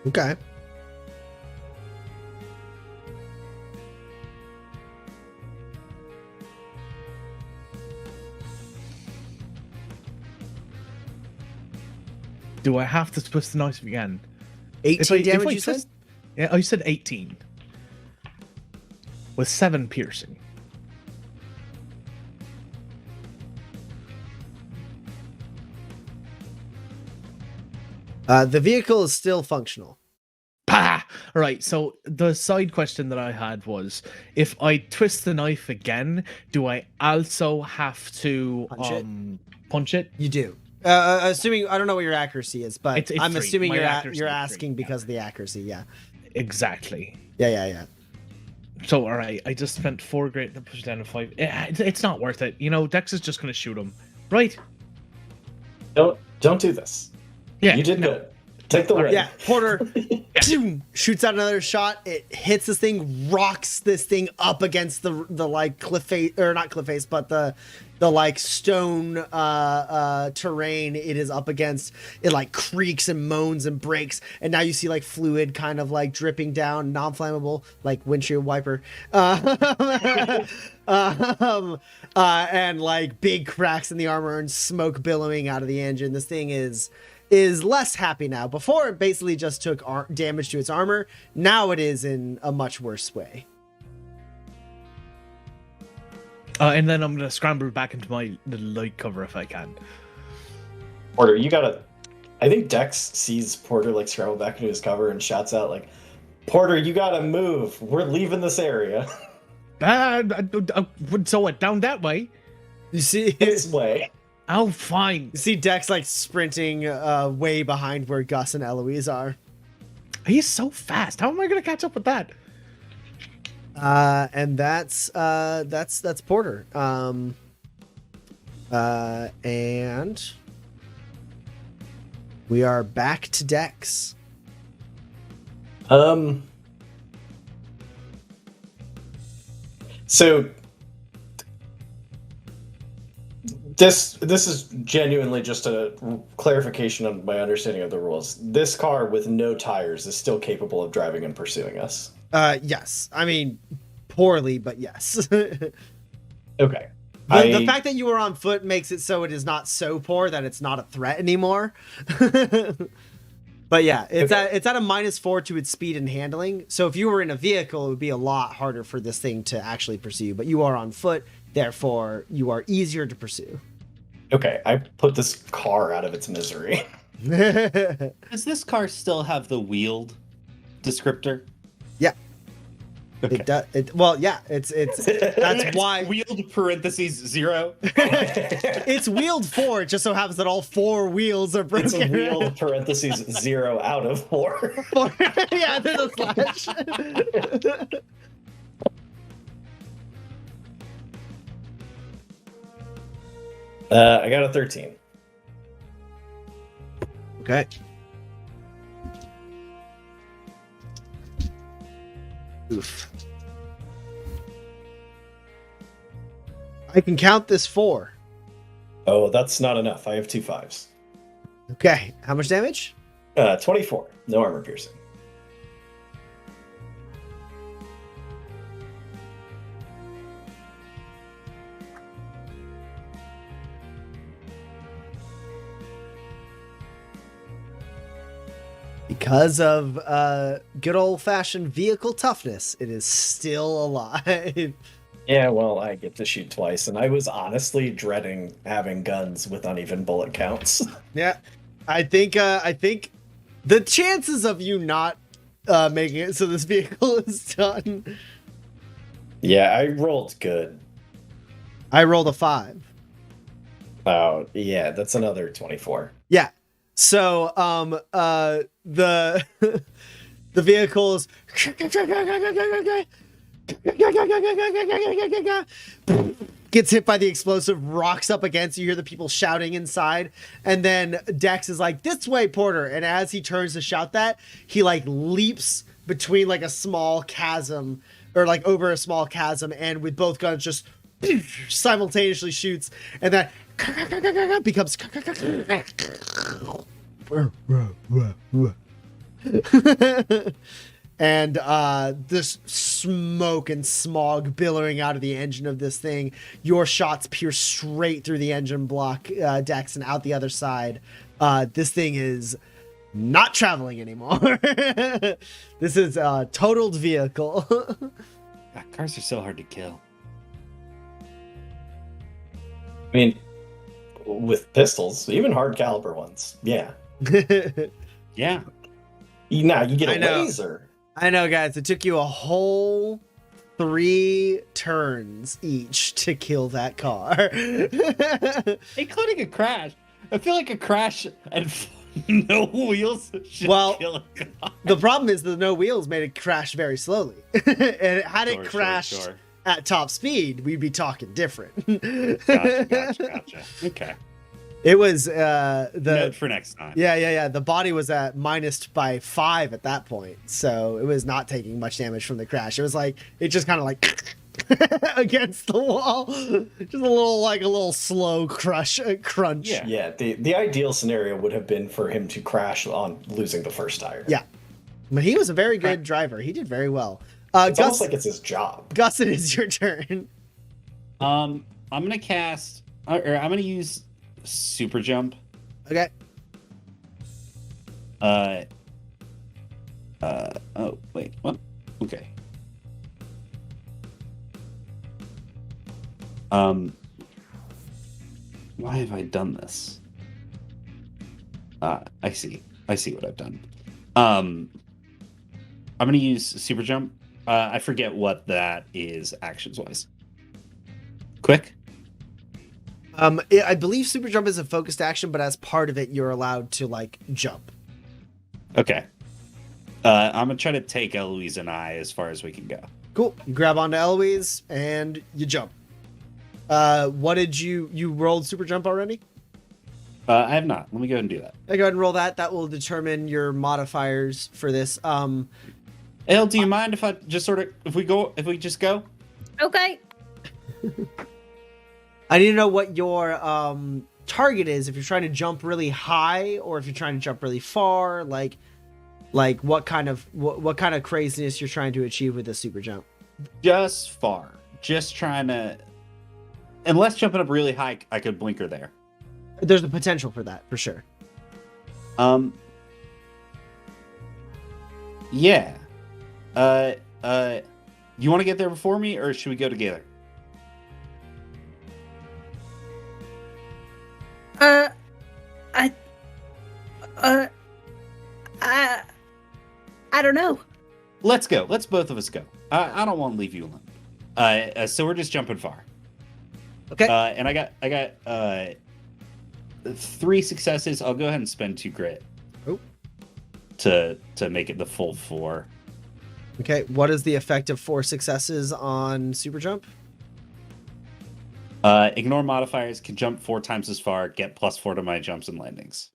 S1: Okay.
S2: Do I have to twist the knife again?
S1: 18 damage, you said?
S2: twist- Yeah, I said 18. With 7 piercing.
S1: The vehicle is still functional.
S2: Pah! Right, so the side question that I had was, if I twist the knife again, do I also have to punch it?
S1: You do. Assuming, I don't know what your accuracy is, but
S2: It's
S1: I'm
S2: 3.
S1: assuming
S2: My
S1: you're
S2: accuracy
S1: you're
S2: is 3,
S1: asking because of the accuracy. Yeah.
S2: Exactly.
S1: Yeah.
S2: So, all right, I just spent 4 great to push down to 5. It's not worth it. You know, Dex is just going to shoot him. Right?
S5: Don't do this.
S2: Yeah.
S5: You did good. Take the win.
S1: Yeah, Porter shoots out another shot. It hits this thing, rocks this thing up against the like cliff face, or not cliff face, but the like stone terrain it is up against. It like creaks and moans and breaks, and now you see like fluid kind of like dripping down, non-flammable, like windshield wiper, and like big cracks in the armor and smoke billowing out of the engine. This thing is less happy now. Before, it basically just took damage to its armor. Now it is in a much worse way.
S2: And then I'm going to scramble back into my little light cover if I can.
S5: Porter, you gotta... I think Dex sees Porter like scramble back into his cover and shouts out like, Porter, you gotta move. We're leaving this area.
S2: So what, down that way?
S1: You see,
S5: This way.
S2: Oh, fine.
S1: you see Dex like sprinting way behind where Gus and Eloise are.
S2: He's so fast. How am I going to catch up with that?
S1: And that's Porter. And we are back to Dex.
S5: So this is genuinely just a clarification on my understanding of the rules. This car with no tires is still capable of driving and pursuing us.
S1: Yes. I mean, poorly, but yes.
S5: Okay.
S1: The fact that you were on foot makes it so it is not so poor that it's not a threat anymore. But yeah, it's at a -4 to its speed and handling. So if you were in a vehicle, it would be a lot harder for this thing to actually pursue you. But you are on foot, therefore you are easier to pursue.
S5: Okay, I put this car out of its misery.
S4: Does this car still have the wheeled descriptor?
S1: Yeah.
S4: Okay.
S1: It does. Well, yeah. It's that's why
S4: Wheeled parentheses 0.
S1: it's wheeled 4. It just so happens that all 4 wheels are broken.
S5: It's a wheel parentheses 0 out of 4.
S1: Yeah, there's a slash.
S5: I got a 13.
S1: Okay. Oof. I can count this 4.
S5: Oh, that's not enough. I have 2 5s.
S1: Okay. How much damage?
S5: 24. No armor piercing.
S1: Because of good old-fashioned vehicle toughness, it is still alive.
S5: Yeah, well, I get to shoot twice, and I was honestly dreading having guns with uneven bullet counts.
S1: Yeah, I think the chances of you not making it so this vehicle is done.
S5: Yeah, I rolled good.
S1: I rolled a 5.
S5: Oh, yeah, that's another 24.
S1: Yeah. So the the vehicles gets hit by the explosive, rocks up against you. Hear the people shouting inside, and then Dex is like, "This way, Porter!" And as he turns to shout that, he like leaps between like a small chasm or like over a small chasm, and with both guns just simultaneously shoots, and then becomes and this smoke and smog billowing out of the engine of this thing. Your shots pierce straight through the engine block decks and out the other side. This thing is not traveling anymore. This is a totaled vehicle.
S4: God, cars are so hard to kill.
S5: I mean, with pistols, even hard caliber ones, yeah.
S4: Yeah.
S5: Now you get
S1: I
S5: a
S1: know.
S5: laser.
S1: I know, guys. It took you a whole 3 turns each to kill that car.
S4: Including a crash. I feel like a crash and no wheels should
S1: Well,
S4: kill a car.
S1: The problem is the no wheels made it crash very slowly. And had it crashed
S4: Sure.
S1: at top speed, we'd be talking different.
S4: Gotcha. Okay.
S1: It was
S4: Note for next time.
S1: Yeah. The body was at -5 at that point, so it was not taking much damage from the crash. It was like it just kind of like against the wall, just a little slow crunch.
S4: Yeah.
S5: Yeah, the ideal scenario would have been for him to crash on losing the first tire.
S1: Yeah, but he was a very good driver. He did very well.
S5: It's
S1: Gus,
S5: almost like it's his job.
S1: Gus, it is your turn.
S4: I'm gonna cast, or I'm gonna use super jump.
S1: Okay.
S4: Oh wait, what? Okay. Why have I done this? I see what I've done. I'm gonna use super jump. I forget what that is actions wise. Quick.
S1: I believe super jump is a focused action, but as part of it, you're allowed to like jump.
S4: Okay. I'm gonna try to take Eloise and I as far as we can go.
S1: Cool. You grab onto Eloise and you jump. What did you rolled super jump already?
S4: I have not. Let me go ahead and do that.
S1: Go ahead and roll that. That will determine your modifiers for this.
S4: El, do you mind if I just if we just go?
S3: Okay.
S1: I need to know what your target is. If you're trying to jump really high, or if you're trying to jump really far, like what kind of craziness you're trying to achieve with this super jump.
S4: Just far. Just trying to. Unless jumping up really high, I could blinker there.
S1: There's the potential for that, for sure.
S4: Yeah. You want to get there before me, or should we go together?
S3: I don't know.
S4: Let's go. Let's both of us go. I don't want to leave you alone. So we're just jumping far.
S1: Okay.
S4: And I got 3 successes. I'll go ahead and spend 2 grit.
S1: Oh.
S4: To make it the full 4.
S1: Okay. What is the effect of 4 successes on super jump?
S4: Ignore modifiers. Can jump 4 times as far. Get +4 to my jumps and landings.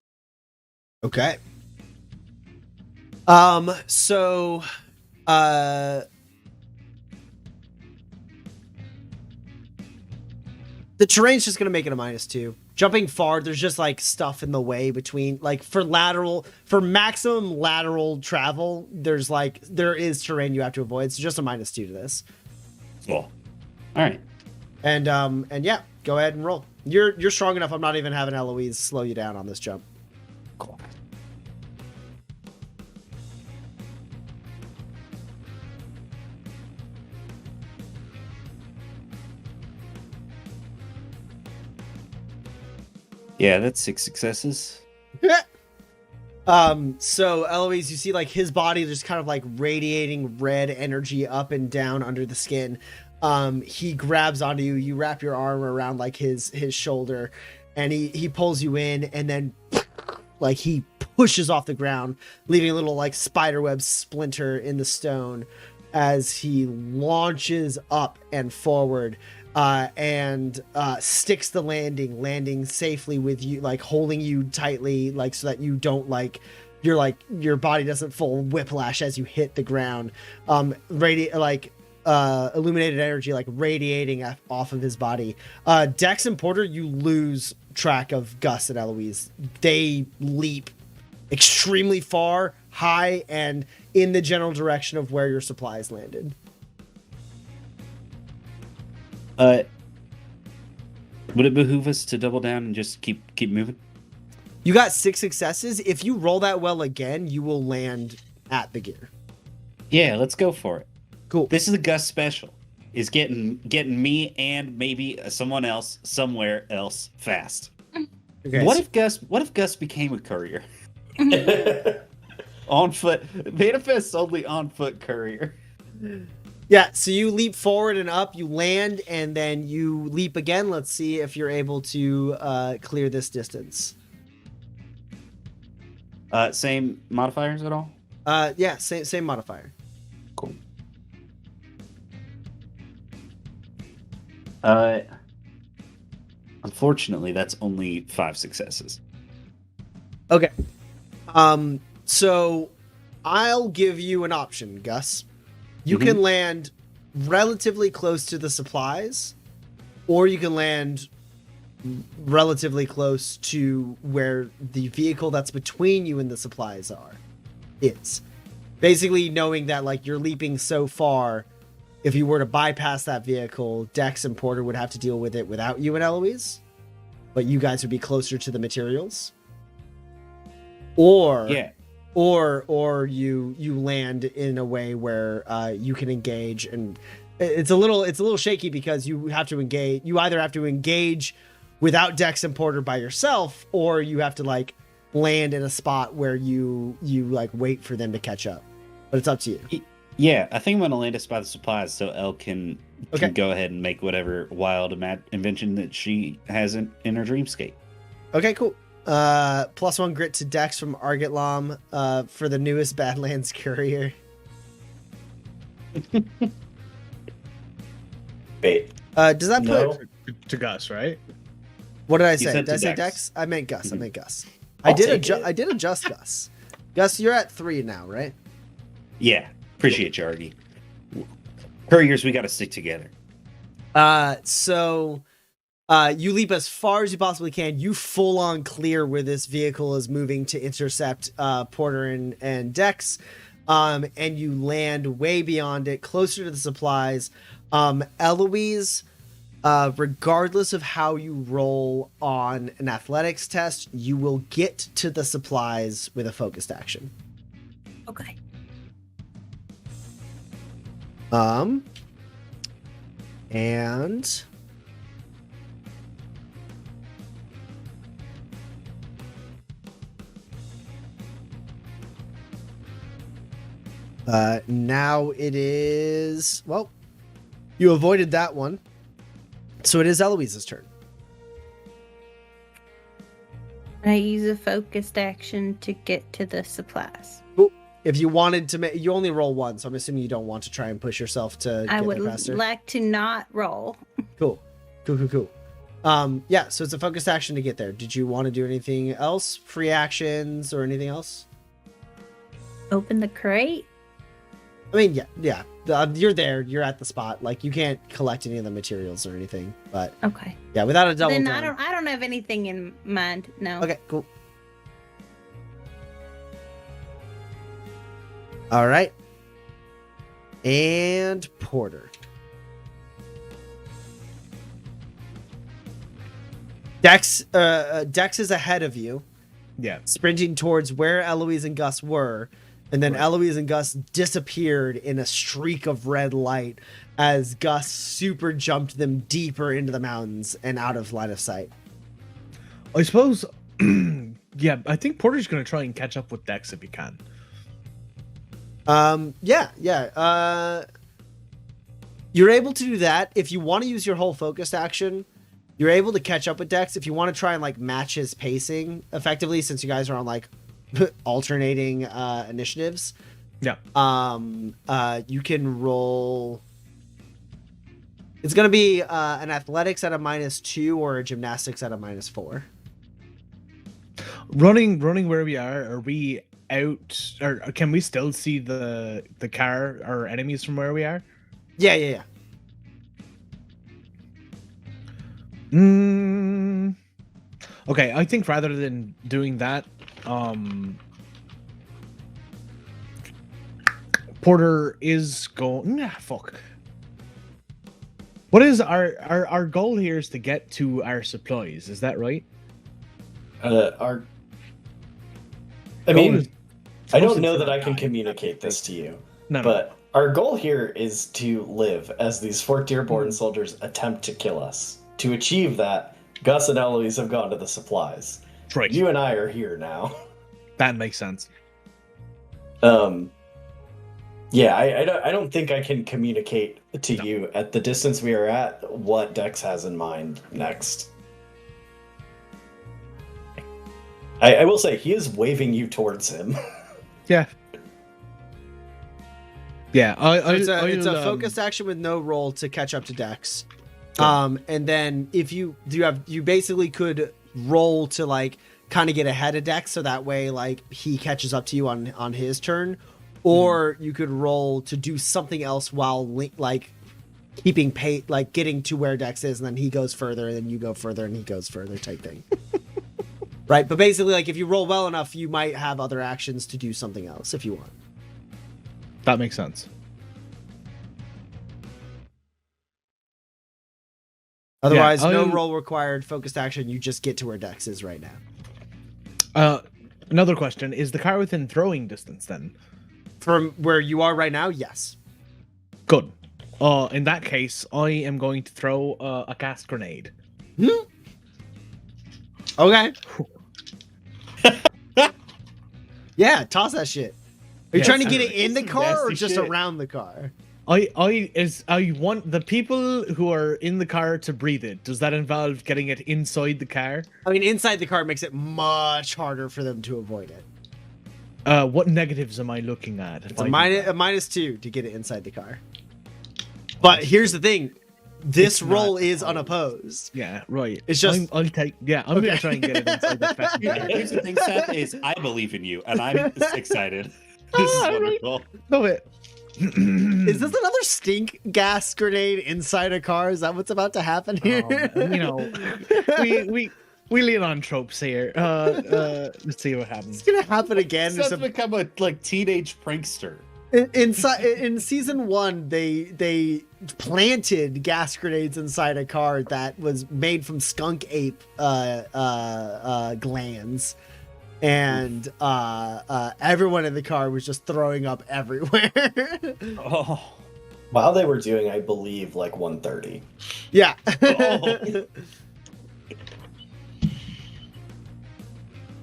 S1: Okay. So, the terrain's just gonna make it a -2. Jumping far, there's just like stuff in the way between, like for maximum lateral travel, there is terrain you have to avoid. It's just a -2 to this.
S4: Cool. All right.
S1: And yeah, go ahead and roll. You're strong enough. I'm not even having Eloise slow you down on this jump.
S4: Cool. Yeah, that's 6 successes.
S1: So Eloise, you see like his body just kind of like radiating red energy up and down under the skin. He grabs onto you, you wrap your arm around like his shoulder, and he pulls you in, and then like he pushes off the ground, leaving a little like spiderweb splinter in the stone as he launches up and forward. And sticks the landing safely with you, like holding you tightly, like so that you don't like your body doesn't full whiplash as you hit the ground. illuminated energy like radiating off of his body. Dex and Porter, you lose track of Gus and Eloise. They leap extremely far, high, and in the general direction of where your supplies landed.
S4: Would it behoove us to double down and just keep moving?
S1: You got 6 successes. If you roll that well again, you will land at the gear.
S4: Yeah, let's go for it.
S1: Cool.
S4: This is a Gus special. Is getting me and maybe someone else somewhere else fast.
S1: Okay,
S4: What if Gus became a courier? On foot. Manifest's only on foot courier.
S1: Yeah, so you leap forward and up, you land, and then you leap again. Let's see if you're able to clear this distance.
S4: Same modifiers at all?
S1: Yeah, same modifier.
S4: Cool. Unfortunately, that's only 5 successes.
S1: Okay. So I'll give you an option, Gus. You
S4: Mhm.
S1: can land relatively close to the supplies, or you can land relatively close to where the vehicle that's between you and the supplies is. Basically knowing that like you're leaping so far, if you were to bypass that vehicle, Dex and Porter would have to deal with it without you and Eloise, but you guys would be closer to the materials. Or
S4: Yeah.
S1: or you land in a way where you can engage, and it's a little shaky because you have to engage. You either have to engage without Dex and Porter by yourself, or you have to like land in a spot where you like wait for them to catch up. But it's up to you.
S4: Yeah, I think I'm gonna land us by the supplies so Elle can
S1: Okay.
S4: go ahead and make whatever wild invention that she has in her dreamscape.
S1: Okay, cool. +1 grit to Dex from Argitlam for the newest Badlands courier.
S5: Wait.
S1: Does that put
S5: No.
S2: To Gus, right?
S1: What did I
S4: You
S1: say?
S4: said
S1: Did I
S4: to
S1: say
S4: Dex.
S1: Dex? I meant Gus. I
S4: Mhm.
S1: meant Gus.
S5: I'll take it.
S1: I did adjust Gus. Gus, you're at 3 now, right?
S4: Yeah, appreciate you, Argy. Couriers, we got to stick together.
S1: So you leap as far as you possibly can. You full on clear where this vehicle is moving to intercept Porter and Dex. And you land way beyond it, closer to the supplies. Eloise, regardless of how you roll on an athletics test, you will get to the supplies with a focused action.
S3: Okay.
S1: And now it is, well, you avoided that one. So it is Eloise's turn.
S3: I use a focused action to get to the supplies.
S1: If you wanted to make, you only roll 1, so I'm assuming you don't want to try and push yourself to
S3: I
S1: get
S3: would
S1: there faster.
S3: like to not roll.
S1: Cool. Yeah, so it's a focused action to get there. Did you want to do anything else? Free actions or anything else?
S3: Open the crate.
S1: I mean, yeah. You're there. You're at the spot. Like, you can't collect any of the materials or anything. But
S3: Okay.
S1: yeah, without a double
S3: Then
S1: down.
S3: I don't have anything in mind. No.
S1: Okay, cool. All right. And Porter. Dex is ahead of you,
S2: Yeah.
S1: sprinting towards where Eloise and Gus were, and then
S2: Right.
S1: Eloise and Gus disappeared in a streak of red light as Gus super jumped them deeper into the mountains and out of line of sight.
S2: I suppose. Yeah, I think Porter's gonna try and catch up with Dex if he can.
S1: Yeah. You're able to do that. If you want to use your whole focused action, you're able to catch up with Dex. If you want to try and like match his pacing effectively, since you guys are on like alternating initiatives,
S2: Yeah.
S1: you can roll. It's gonna be an athletics at a -2 or a gymnastics at a -4.
S2: Running where we are we out, or can we still see the car or enemies from where we are?
S1: Yeah.
S2: Okay, I think rather than doing that, Porter is going. Nah, fuck. What is our goal here? Is to get to our supplies? Is that right?
S5: I
S2: Goal
S5: mean,
S2: is
S5: I don't
S2: supposed
S5: know
S2: to
S5: that I
S2: not
S5: can
S2: die.
S5: communicate this to you,
S2: No,
S5: but our goal here is to live as these Fort Dearborn
S2: Mhm.
S5: soldiers attempt to kill us. To achieve that, Gus and Eloise have gone to the supplies.
S2: right.
S5: You and I are here now.
S2: That makes sense.
S5: Yeah, I don't think I can communicate to you at the distance we are at what Dex has in mind next. I will say he is waving you towards him.
S2: Yeah. Yeah.
S1: It's a focused action with no roll to catch up to Dex.
S5: Yeah.
S1: And then if you basically could roll to like kind of get ahead of Dex, so that way like he catches up to you on his turn, or you could roll to do something else while like keeping pace, like getting to where Dex is, and then he goes further, and then you go further, and he goes further, type thing. Right, but basically, like if you roll well enough, you might have other actions to do something else if you want.
S2: That makes sense.
S1: Otherwise,
S2: Yeah,
S1: no roll required. Focused action. You just get to where Dex is right now.
S2: Another question: is the car within throwing distance then?
S1: From where you are right now, yes.
S2: Good. In that case, I am going to throw a gas grenade.
S1: Okay. Yeah, toss that shit. Are you
S2: Yes,
S1: trying to get
S2: I-
S1: it in the
S4: Some
S1: car or
S4: nasty
S1: just
S4: shit.
S1: around the car?
S2: I want the people who are in the car to breathe it. Does that involve getting it inside the car?
S1: I mean, inside the car makes it much harder for them to avoid it.
S2: What negatives am I looking at?
S1: It's a -2 to get it inside the car. But here's the thing. This
S2: It's
S1: roll
S2: not
S1: is
S2: opposed.
S1: unopposed.
S2: Yeah, right.
S1: It's just-
S2: I'll take. Yeah, I'm
S1: Okay.
S2: gonna try and get it inside the fucking car.
S4: Here's the thing, Seth, is I believe in you, and I'm excited. This is
S2: Alright.
S4: wonderful.
S2: Love it.
S1: Is this another stink gas grenade inside a car? Is that what's about to happen here?
S2: You know, we lean on tropes here. Let's see what happens.
S1: It's gonna happen again.
S4: Seth's become a teenage prankster.
S1: In season 1, they planted gas grenades inside a car that was made from skunk ape glands, and everyone in the car was just throwing up everywhere.
S2: Oh,
S5: While they were doing, I believe, like 1:30.
S1: Yeah.
S4: Oh.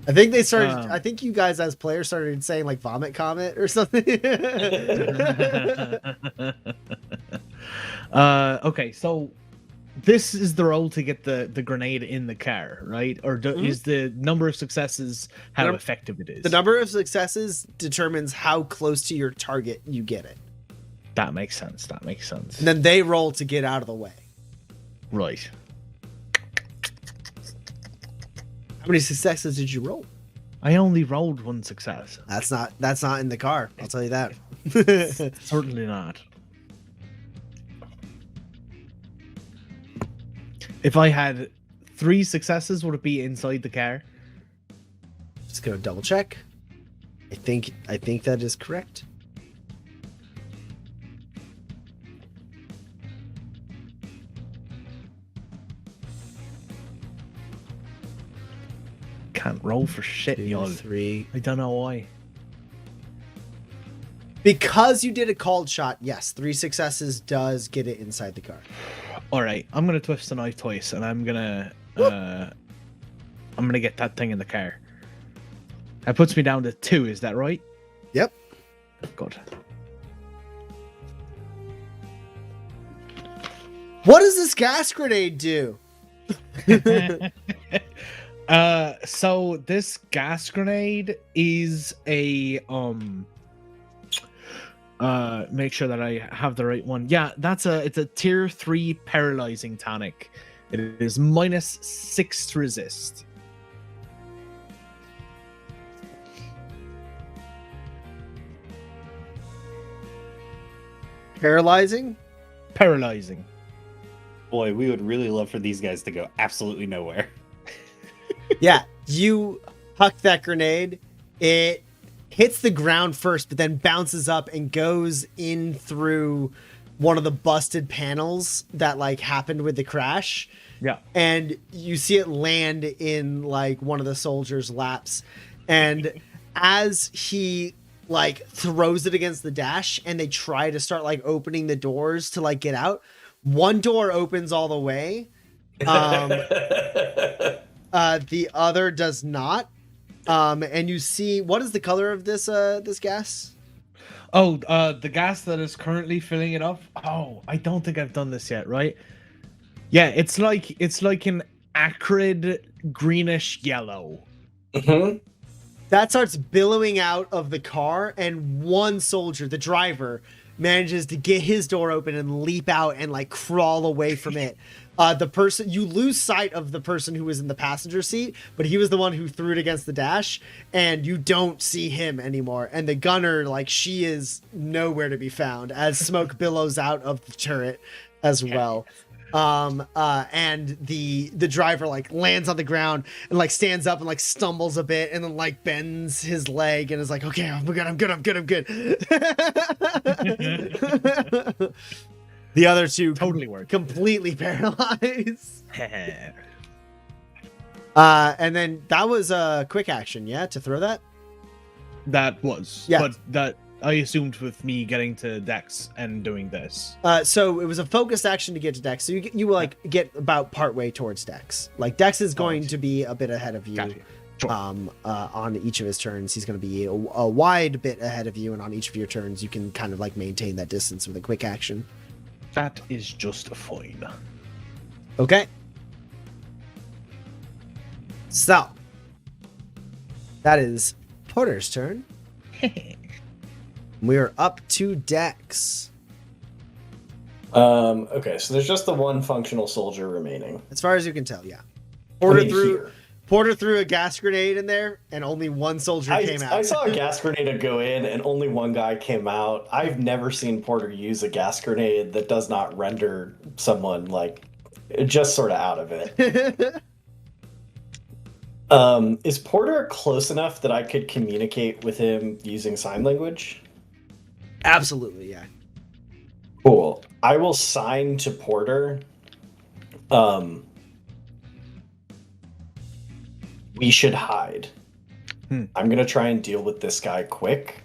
S1: I think they started. I think you guys as players started saying like "vomit comet" or something.
S2: Okay, so this is the role to get the grenade in the car, right? Or is the number of successes how
S1: Num-
S2: effective it is?
S1: The number of successes determines how close to your target you get it,
S2: That makes sense. That makes sense.
S1: and then they roll to get out of the way.
S2: Right.
S1: How many successes did you roll?
S2: I only rolled one success.
S1: That's not in the car. I'll tell you that.
S2: Certainly not. If I had 3 successes, would it be inside the car?
S1: Just go double check. I think that is correct.
S2: Can't roll for shit,
S1: 2,
S2: y'all.
S1: 3.
S2: I don't know why.
S1: Because you did a called shot, yes, 3 successes does get it inside the car.
S2: All right, I'm gonna twist the knife twice, and I'm gonna get that thing in the car. That puts me down to 2. Is that right?
S1: Yep.
S2: Good.
S1: What does this gas grenade do?
S2: So this gas grenade is a make sure that I have the right one. Yeah, it's a tier 3 paralyzing tonic. It is -6 to resist.
S1: Paralyzing?
S2: paralyzing.
S4: Boy, we would really love for these guys to go absolutely nowhere.
S1: Yeah, you huck that grenade. It hits the ground first, but then bounces up and goes in through one of the busted panels that like happened with the crash.
S2: Yeah.
S1: And you see it land in like one of the soldiers' laps. And as he like throws it against the dash and they try to start like opening the doors to like get out, one door opens all the way. The other does not. And you see, what is the color of this gas?
S2: Oh, the gas that is currently filling it up. Oh, I don't think I've done this yet, right? Yeah, it's like an acrid greenish yellow.
S5: Mm-hmm.
S1: That starts billowing out of the car, and one soldier, the driver, manages to get his door open and leap out and like crawl away from it. The person, you lose sight of the person who was in the passenger seat, but he was the one who threw it against the dash, and you don't see him anymore. And the gunner, like, she is nowhere to be found as smoke billows out of the turret as well. And the driver like lands on the ground and like stands up and like stumbles a bit and then like bends his leg and is like, okay, I'm good. The other two
S2: Totally worked.
S1: completely paralyzed. And then that was a quick action, yeah, to throw that.
S2: That was.
S1: Yeah.
S2: But that I assumed with me getting to Dex and doing this.
S1: So it was a focused action to get to Dex. So you like get about partway towards Dex. Like Dex is going to be a bit ahead of you.
S2: Gotcha. Sure.
S1: On each of his turns, he's going to be a wide bit ahead of you, and on each of your turns, you can kind of like maintain that distance with a quick action.
S2: That is just fine.
S1: Okay. So that is Porter's turn. We are up to Dex.
S5: Okay, so there's just the one functional soldier remaining.
S1: As far as you can tell, yeah.
S5: Here.
S1: Porter threw a gas grenade in there, and only one soldier came out.
S5: I saw a gas grenade go in, and only one guy came out. I've never seen Porter use a gas grenade that does not render someone, like, just sort of out of it. Is Porter close enough that I could communicate with him using sign language?
S1: Absolutely, yeah.
S5: Cool. I will sign to Porter. We should hide. I'm going to try and deal with this guy quick,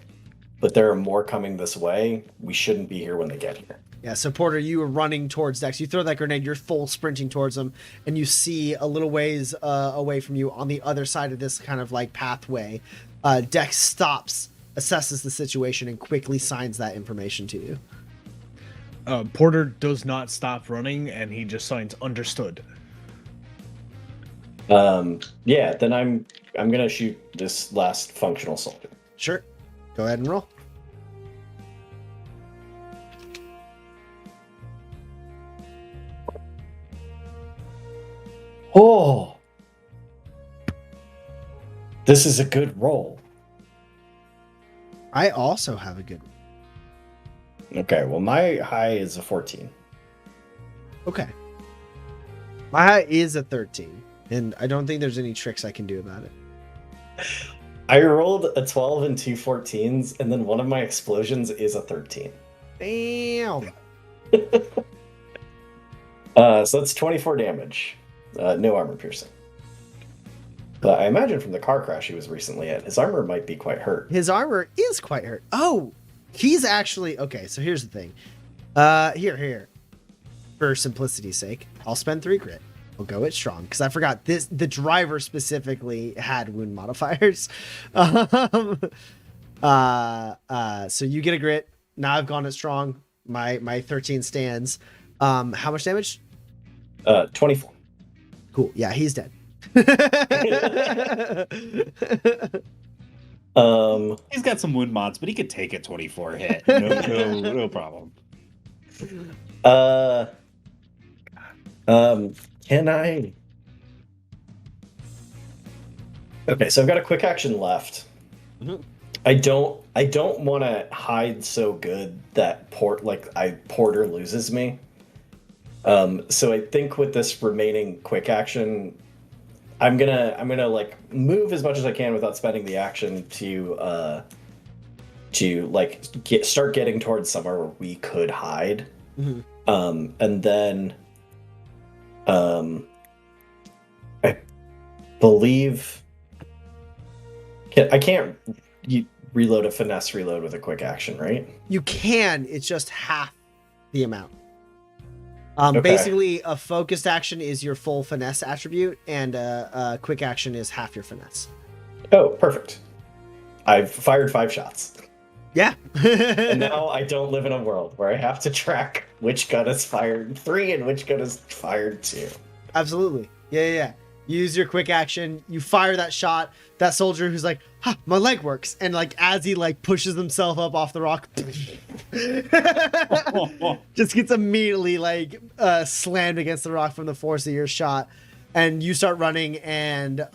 S5: but there are more coming this way. We shouldn't be here when they get here.
S1: Yeah, so Porter, you were running towards Dex. You throw that grenade, you're full sprinting towards him, and you see a little ways away from you on the other side of this kind of like pathway. Dex stops, assesses the situation, and quickly signs that information to you.
S2: Porter does not stop running, and he just signs understood.
S5: Yeah, then I'm gonna shoot this last functional soldier.
S1: Sure. Go ahead and roll.
S5: Oh, this is a good roll.
S1: I also have a good roll.
S5: Okay, well my high is a 14.
S1: Okay. My high is a 13, and I don't think there's any tricks I can do about it.
S5: I rolled a 12 and two 14s, and then one of my explosions is a 13.
S1: Damn.
S5: So that's 24 damage. No armor piercing. But I imagine from the car crash he was recently in, his armor might be quite hurt.
S1: His armor is quite hurt. Oh, he's actually... Okay, so here's the thing. Here. For simplicity's sake, I'll spend 3 grit. We'll go it strong, because I forgot this. The driver specifically had wound modifiers. So you get a grit. Now I've gone it strong. My 13 stands. How much damage?
S5: 24.
S1: Cool. Yeah, he's dead.
S4: He's got some wound mods, but he could take a 24 hit. No problem.
S5: Can I? Okay, so I've got a quick action left.
S1: Mhm.
S5: I don't I don't want to hide so good that Porter loses me. So I think with this remaining quick action, I'm gonna like move as much as I can without spending the action to like start getting towards somewhere where we could hide.
S1: Mhm.
S5: And then I believe I can't reload a finesse reload with a quick action, right?
S1: You can. It's just half the amount.
S5: Okay.
S1: Basically, a focused action is your full finesse attribute, and a quick action is half your finesse.
S5: Oh, perfect. I've fired 5 shots.
S1: Yeah.
S5: And now I don't live in a world where I have to track which gun is fired 3 and which gun is fired 2.
S1: Absolutely. Yeah. You use your quick action, you fire that shot, that soldier who's like, ha, my leg works. And like, as he like pushes himself up off the rock, just gets immediately like slammed against the rock from the force of your shot. And you start running, and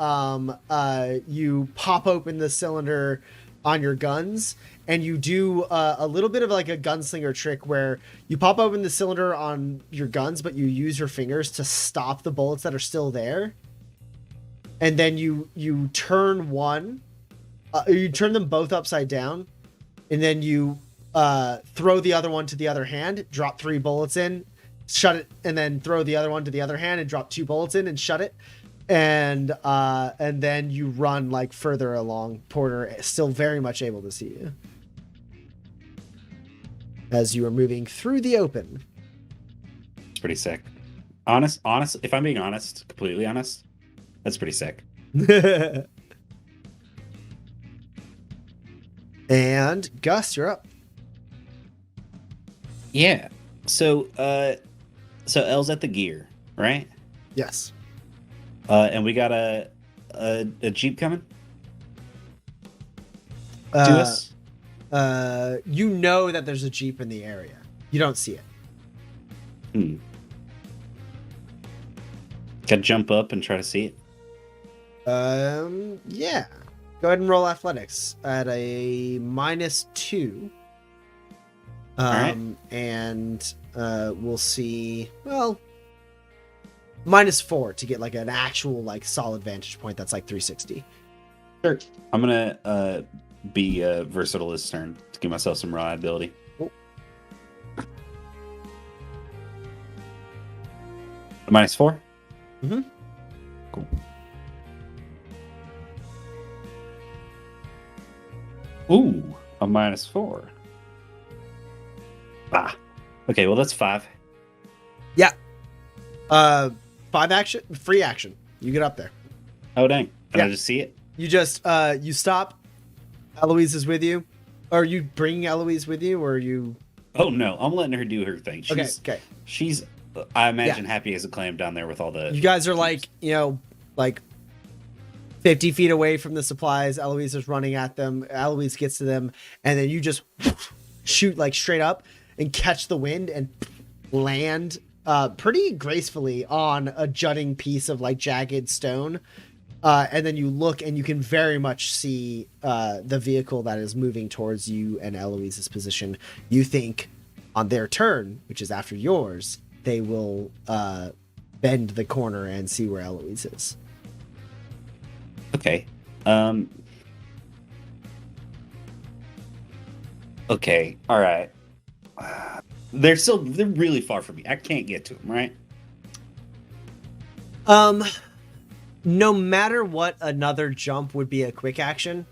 S1: you pop open the cylinder on your guns, and you do a little bit of like a gunslinger trick where you pop open the cylinder on your guns, but you use your fingers to stop the bullets that are still there. And then you turn one, you turn them both upside down, and then you throw the other one to the other hand, drop 3 bullets in, shut it, and then throw the other one to the other hand and drop 2 bullets in and shut it. And then you run like further along. Porter still very much able to see you as you are moving through the open.
S4: It's pretty sick. Honest. If I'm being honest, completely honest, that's pretty sick.
S1: And Gus, you're up.
S4: Yeah. So L's at the gear, right?
S1: Yes.
S4: And we got a Jeep coming to us.
S1: You know that there's a Jeep in the area. You don't see it.
S4: Gotta jump up and try to see it.
S1: Yeah. Go ahead and roll athletics at a -2.
S4: Alright.
S1: And we'll see. Well, -4 to get like an actual like solid vantage point. That's like 360.
S4: Sure. I'm gonna be versatile this turn to give myself some reliability.
S1: Cool.
S4: -4.
S1: Mm-hmm.
S4: Cool. Ooh, a -4. Ah. Okay, well that's 5.
S1: Yeah. 5 action, free action. You get up there.
S4: Oh dang. Can
S1: Yeah.
S4: I just see it?
S1: You just you stop. Eloise is with you. Are you bringing Eloise with you, or are you?
S4: Oh no, I'm letting her do her thing.
S1: Okay.
S4: She's I imagine happy as a clam down there with all the
S1: You guys are like, like 50 feet away from the supplies. Eloise is running at them. Eloise gets to them, and then you just shoot like straight up and catch the wind and land pretty gracefully on a jutting piece of like jagged stone. And then you look, and you can very much see the vehicle that is moving towards you and Eloise's position. You think on their turn, which is after yours, they will bend the corner and see where Eloise is.
S4: Okay. Okay. All right. They're really far from me. I can't get to them, right?
S1: No matter what, another jump would be a quick action.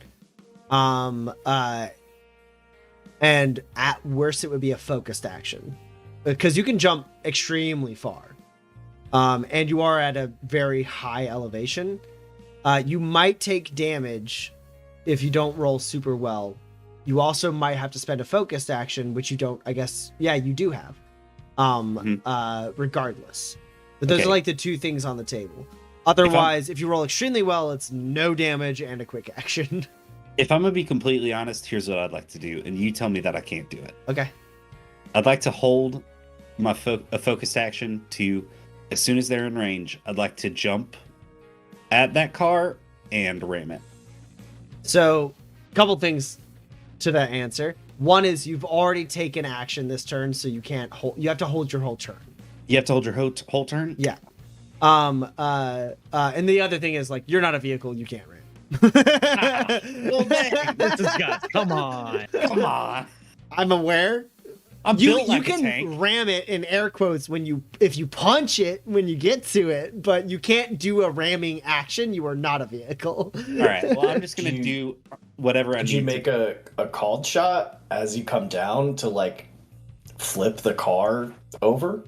S1: And at worst it would be a focused action, because you can jump extremely far. And you are at a very high elevation. You might take damage if you don't roll super well. You also might have to spend a focused action, which you don't, I guess. Yeah, you do have. Regardless. But those are like the two things on the table. Otherwise, if you roll extremely well, it's no damage and a quick action.
S4: If I'm gonna be completely honest, here's what I'd like to do, and you tell me that I can't do it.
S1: Okay.
S4: I'd like to hold my a focused action to, as soon as they're in range, I'd like to jump at that car and ram it.
S1: So, couple things. to that answer. One is you've already taken action this turn, so you can't hold. You have to hold your whole turn.
S4: You have to hold your whole turn?
S1: Yeah. And the other thing is like you're not a vehicle, you can't ram.
S2: Well, man, this is guys. Come on.
S4: Come on.
S1: I'm aware.
S4: I'm
S1: You
S4: built like
S1: can
S4: a tank.
S1: ram it in air quotes if you punch it when you get to it, but you can't do a ramming action. You are not a vehicle.
S4: All right. Well, I'm just gonna do whatever I
S5: Did
S4: need.
S5: you make a called shot as you come down to like flip the car over?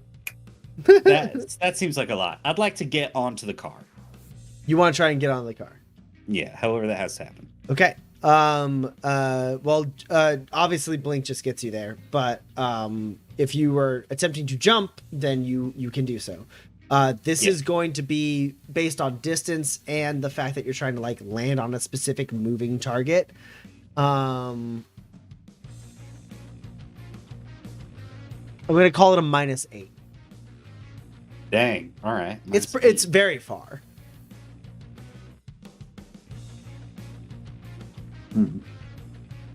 S4: That seems like a lot. I'd like to get onto the car.
S1: You want to try and get on the car.
S4: Yeah. However, that has to happen.
S1: Okay. Obviously Blink just gets you there, but if you were attempting to jump, then you can do so. This is going to be based on distance and the fact that you're trying to like land on a specific moving target. I'm going to call it a -8.
S4: Dang. All right.
S1: It's very far.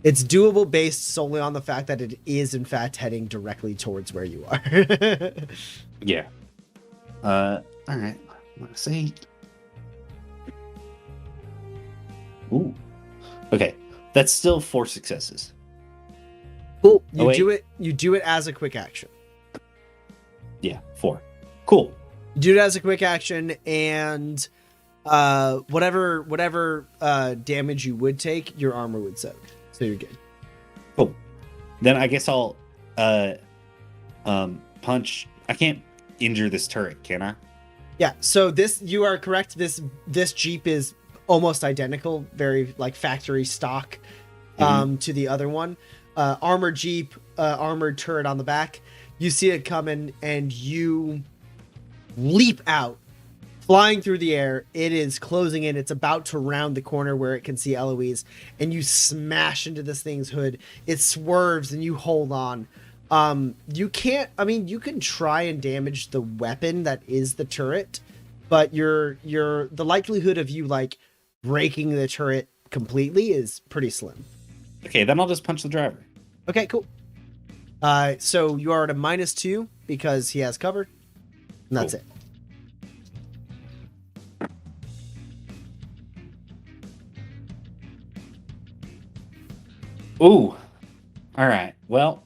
S1: It's doable based solely on the fact that it is in fact heading directly towards where you are.
S4: Yeah. All right. Let's see. Ooh. Okay. That's still 4 successes.
S1: Cool.
S4: Oh,
S1: You do it as a quick action.
S4: Yeah. 4. Cool.
S1: You do it as a quick action, and whatever damage you would take, your armor would soak. So you're good.
S4: Cool. Then I guess I'll punch. I can't injure this turret, can I?
S1: Yeah. So you are correct. This Jeep is almost identical, very like factory stock to the other one. Armored Jeep, armored turret on the back. You see it coming, and you leap out, flying through the air. It is closing in. It's about to round the corner where it can see Eloise, and you smash into this thing's hood. It swerves, and you hold on. You can't. I mean, you can try and damage the weapon that is the turret, but the likelihood of you like breaking the turret completely is pretty slim.
S4: Okay, then I'll just punch the driver.
S1: Okay, cool. So you are at a -2 because he has cover, and that's
S4: Cool.
S1: it.
S4: Ooh. All right. Well,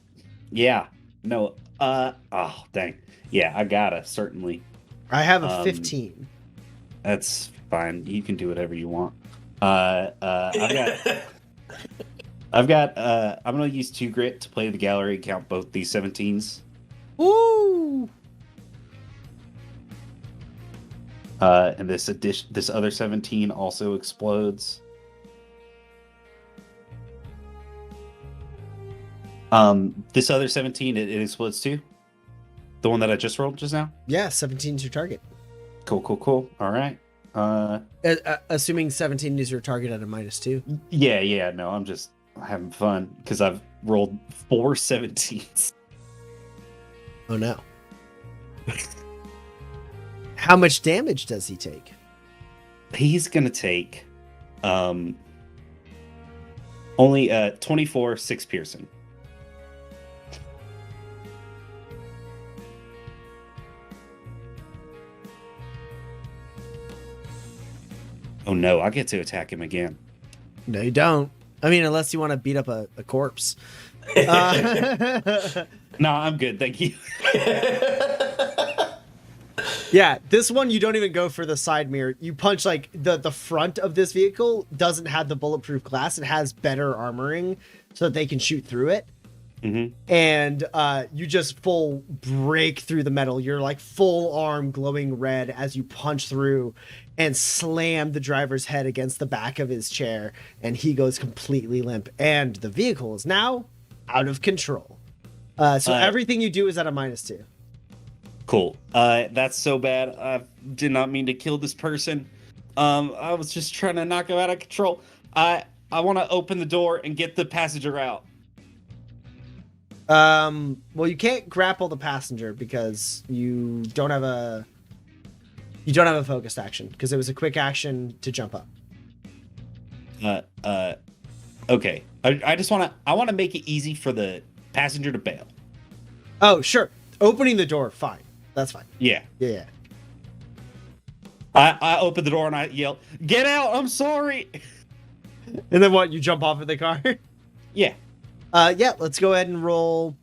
S4: yeah. No. Oh, dang. Yeah, I gotta certainly.
S1: I have a 15.
S4: That's fine. You can do whatever you want. I've got. I'm gonna use 2 grit to play the gallery. Count both these 17s.
S1: Woo!
S4: And this other 17 also explodes. This other 17, it explodes too. The one that I just rolled just now.
S1: Yeah, 17 is your target.
S4: Cool. All right.
S1: Assuming 17 is your target at a -2.
S4: Yeah. No, I'm just having fun because I've rolled 4 17s.
S1: Oh no. How much damage does he take?
S4: He's gonna take only 24 6 piercing. Oh no, I get to attack him again.
S1: No, you don't. I mean, unless you want to beat up a corpse.
S4: No, I'm good, thank you.
S1: Yeah, this one you don't even go for the side mirror. You punch like the front of this vehicle doesn't have the bulletproof glass. It has better armoring so that they can shoot through it.
S4: Mm-hmm.
S1: And you just full break through the metal. You're like full arm glowing red as you punch through and slam the driver's head against the back of his chair, and he goes completely limp. And the vehicle is now out of control. So everything you do is at a -2.
S4: Cool. That's so bad. I did not mean to kill this person. I was just trying to knock him out of control. I want to open the door and get the passenger out.
S1: Well, you can't grapple the passenger because you don't have a focused action because it was a quick action to jump up.
S4: Okay. I just want to make it easy for the passenger to bail.
S1: Oh, sure. Opening the door, fine. That's fine.
S4: Yeah.
S1: Yeah.
S4: I open the door and I yell, "Get out! I'm sorry."
S1: And then what? You jump off of the car?
S4: Yeah.
S1: Yeah. Let's go ahead and roll.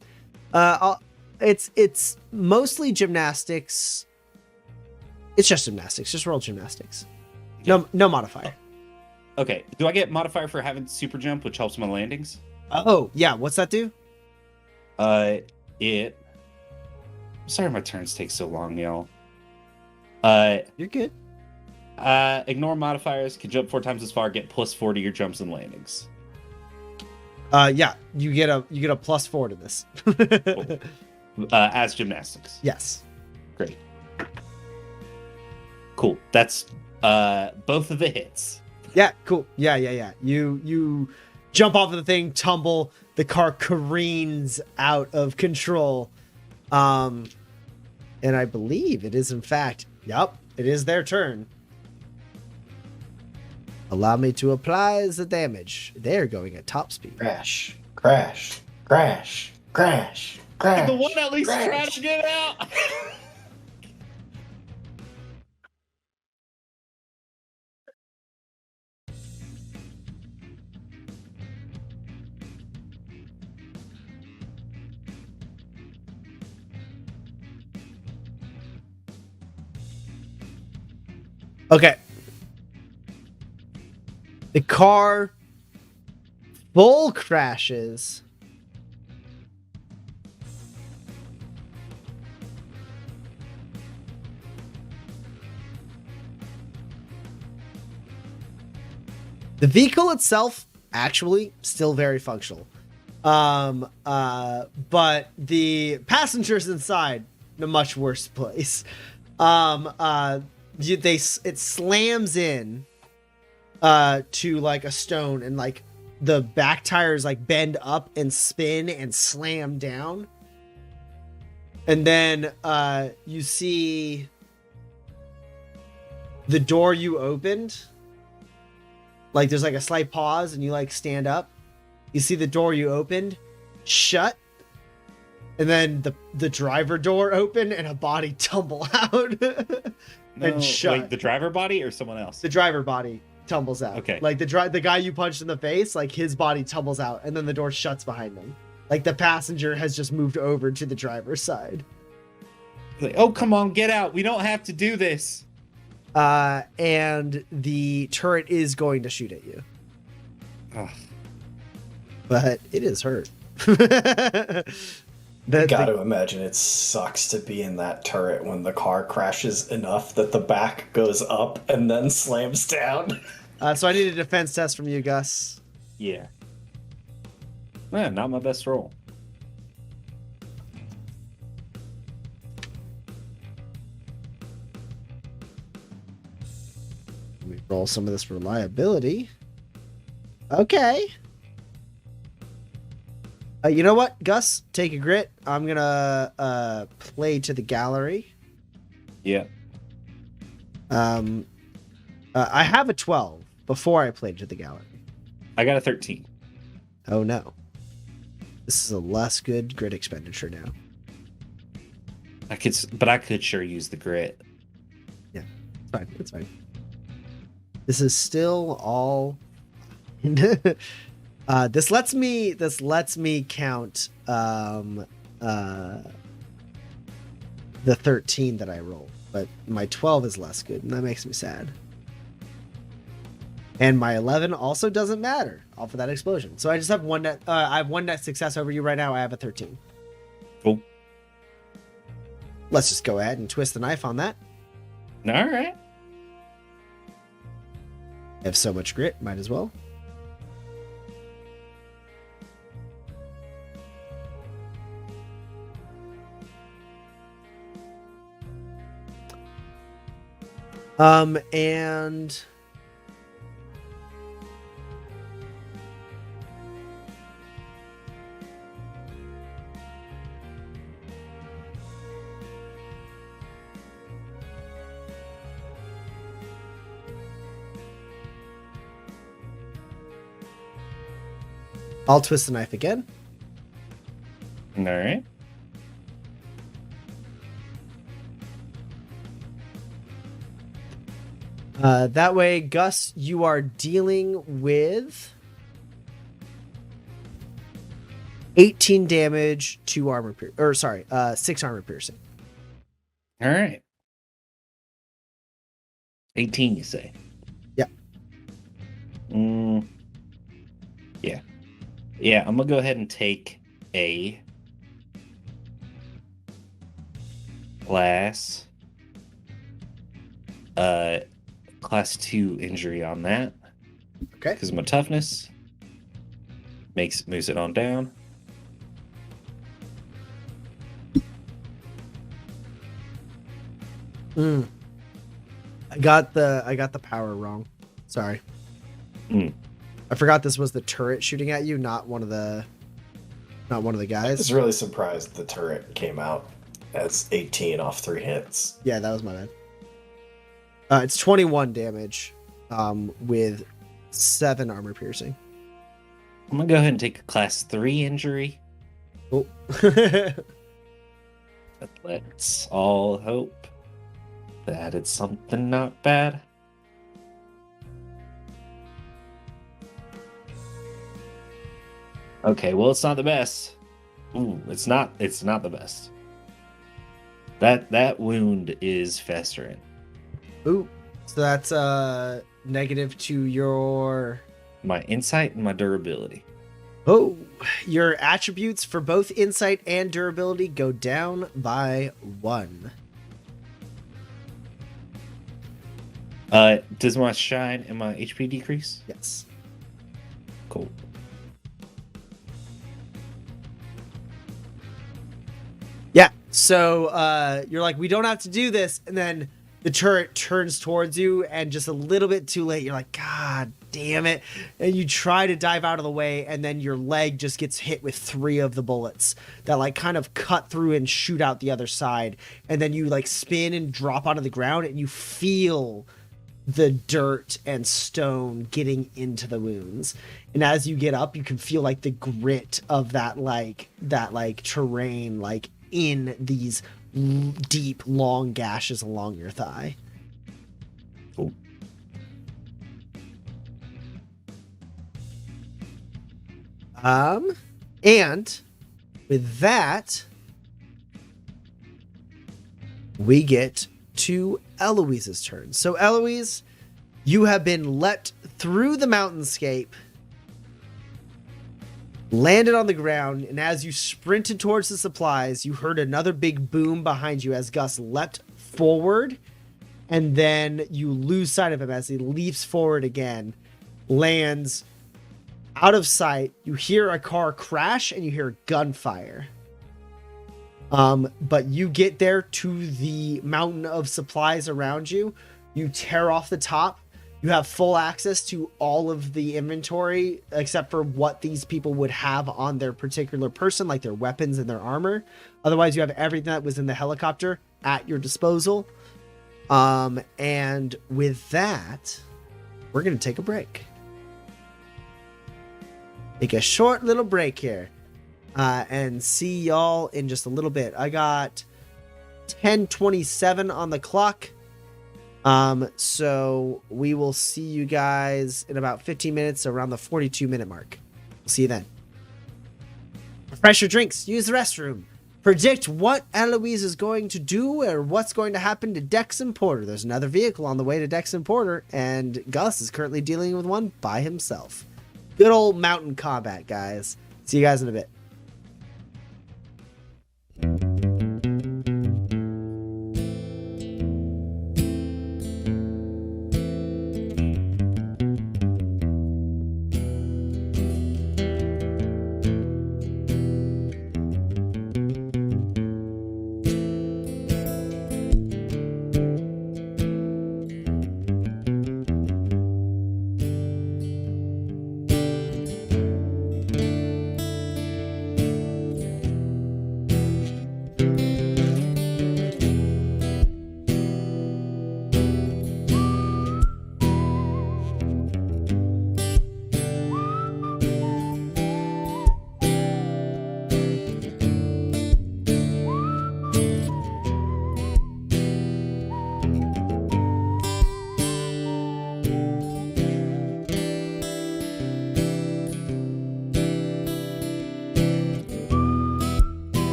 S1: It's mostly gymnastics. It's just gymnastics. Just roll gymnastics. No modifier.
S4: Okay. Do I get modifier for having super jump, which helps my landings?
S1: Oh yeah. What's that do?
S4: It. Sorry, my turns take so long, y'all.
S1: You're good.
S4: Ignore modifiers. Can jump 4 times as far. Get +4 to your jumps and landings.
S1: Yeah. You get a +4 to this.
S4: Cool. As gymnastics.
S1: Yes.
S4: Great. Cool. That's both of the hits.
S1: Yeah, cool. Yeah. You jump off of the thing, tumble, the car careens out of control. And I believe it is in fact, it is their turn. Allow me to apply the damage. They're going at top speed.
S5: Crash, crash, crash, crash, crash.
S4: The one at least
S5: crash.
S4: trying to get out.
S1: Okay. The car full crashes. The vehicle itself actually still very functional. But the passengers inside in a much worse place. It slams in to like a stone, and like the back tires like bend up and spin and slam down. And then you see the door you opened. Like there's like a slight pause and you like stand up. You see the door you opened shut. And then the driver door open and a body tumble out. And shut.
S4: Wait, the driver body or someone else?
S1: The driver body tumbles out.
S4: Okay.
S1: Like the guy you punched in the face, like his body tumbles out and then the door shuts behind him. Like the passenger has just moved over to the driver's side.
S4: Like, oh, come on, get out. We don't have to do this.
S1: And the turret is going to shoot at you.
S4: Ugh.
S1: But it is hurt.
S5: Gotta imagine it sucks to be in that turret when the car crashes enough that the back goes up and then slams down.
S1: So I need a defense test from you, Gus.
S4: Yeah. Man, not my best roll.
S1: Let me roll some of this reliability. Okay. You know what, Gus? Take a grit. I'm gonna play to the gallery.
S4: Yeah.
S1: I have a 12 before I played to the gallery.
S4: I got a 13.
S1: Oh no. This is a less good grit expenditure now.
S4: I could sure use the grit.
S1: Yeah, it's fine. It's fine. This is still all. This lets me count the 13 that I rolled, but my 12 is less good, and that makes me sad. And my 11 also doesn't matter off of that explosion. So I just have one net. I have one net success over you right now. I have a 13.
S4: Cool.
S1: Let's just go ahead and twist the knife on that.
S4: All right.
S1: I have so much grit, might as well. And I'll twist the knife again.
S4: All right.
S1: That way, Gus, you are dealing with 18 damage, 6 armor piercing.
S4: All right. 18, you say?
S1: Yeah.
S4: Yeah. Yeah, I'm gonna go ahead and take a class 2 injury on that.
S1: Okay.
S4: Because my toughness moves it on down.
S1: I got the power wrong. Sorry. I forgot this was the turret shooting at you, not one of the
S5: I
S1: guys.
S5: was really surprised the turret came out as 18 off 3 hits.
S1: Yeah, that was my bad. It's 21 damage, with 7 armor piercing.
S4: I'm gonna go ahead and take a class 3 injury.
S1: Oh.
S4: But let's all hope that it's something not bad. Okay, well, it's not the best. Ooh, it's not the best. That wound is festering.
S1: Ooh. So that's negative to your
S4: My insight and my durability.
S1: Oh, your attributes for both insight and durability go down by 1.
S4: Does my shine and my HP decrease?
S1: Yes.
S4: Cool.
S1: Yeah. So you're like, we don't have to do this, and then the turret turns towards you, and just a little bit too late, you're like, God damn it. And you try to dive out of the way, and then your leg just gets hit with 3 of the bullets that like kind of cut through and shoot out the other side. And then you like spin and drop onto the ground, and you feel the dirt and stone getting into the wounds. And as you get up, you can feel like the grit of that terrain, like in these deep, long gashes along your thigh.
S4: Cool.
S1: And with that, we get to Eloise's turn. So Eloise, you have been let through the mountainscape, landed on the ground, and as you sprinted towards the supplies, you heard another big boom behind you as Gus leapt forward, and then you lose sight of him as he leaps forward again, lands out of sight. You hear a car crash and you hear gunfire. But you get there to the mountain of supplies around you. You tear off the top. You have full access to all of the inventory except for what these people would have on their particular person, like their weapons and their armor. Otherwise, you have everything that was in the helicopter at your disposal. And with that, we're going to take a break. Take a short little break here. And see y'all in just a little bit. I got 10:27 on the clock. So we will see you guys in about 15 minutes, around the 42-minute mark. We'll see you then. Refresh your drinks. Use the restroom. Predict what Eloise is going to do or what's going to happen to Dex and Porter. There's another vehicle on the way to Dex and Porter, and Gus is currently dealing with one by himself. Good old mountain combat, guys. See you guys in a bit.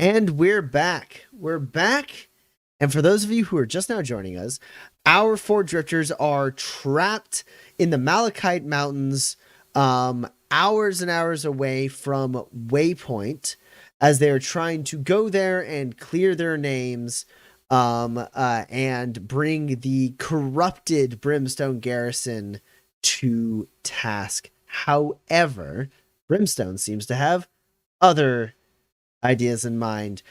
S1: And we're back. We're back. And for those of you who are just now joining us, our four drifters are trapped in the Malachite Mountains, hours and hours away from Waypoint, as they're trying to go there and clear their names, and bring the corrupted Brimstone Garrison to task. However, Brimstone seems to have other ideas in mind,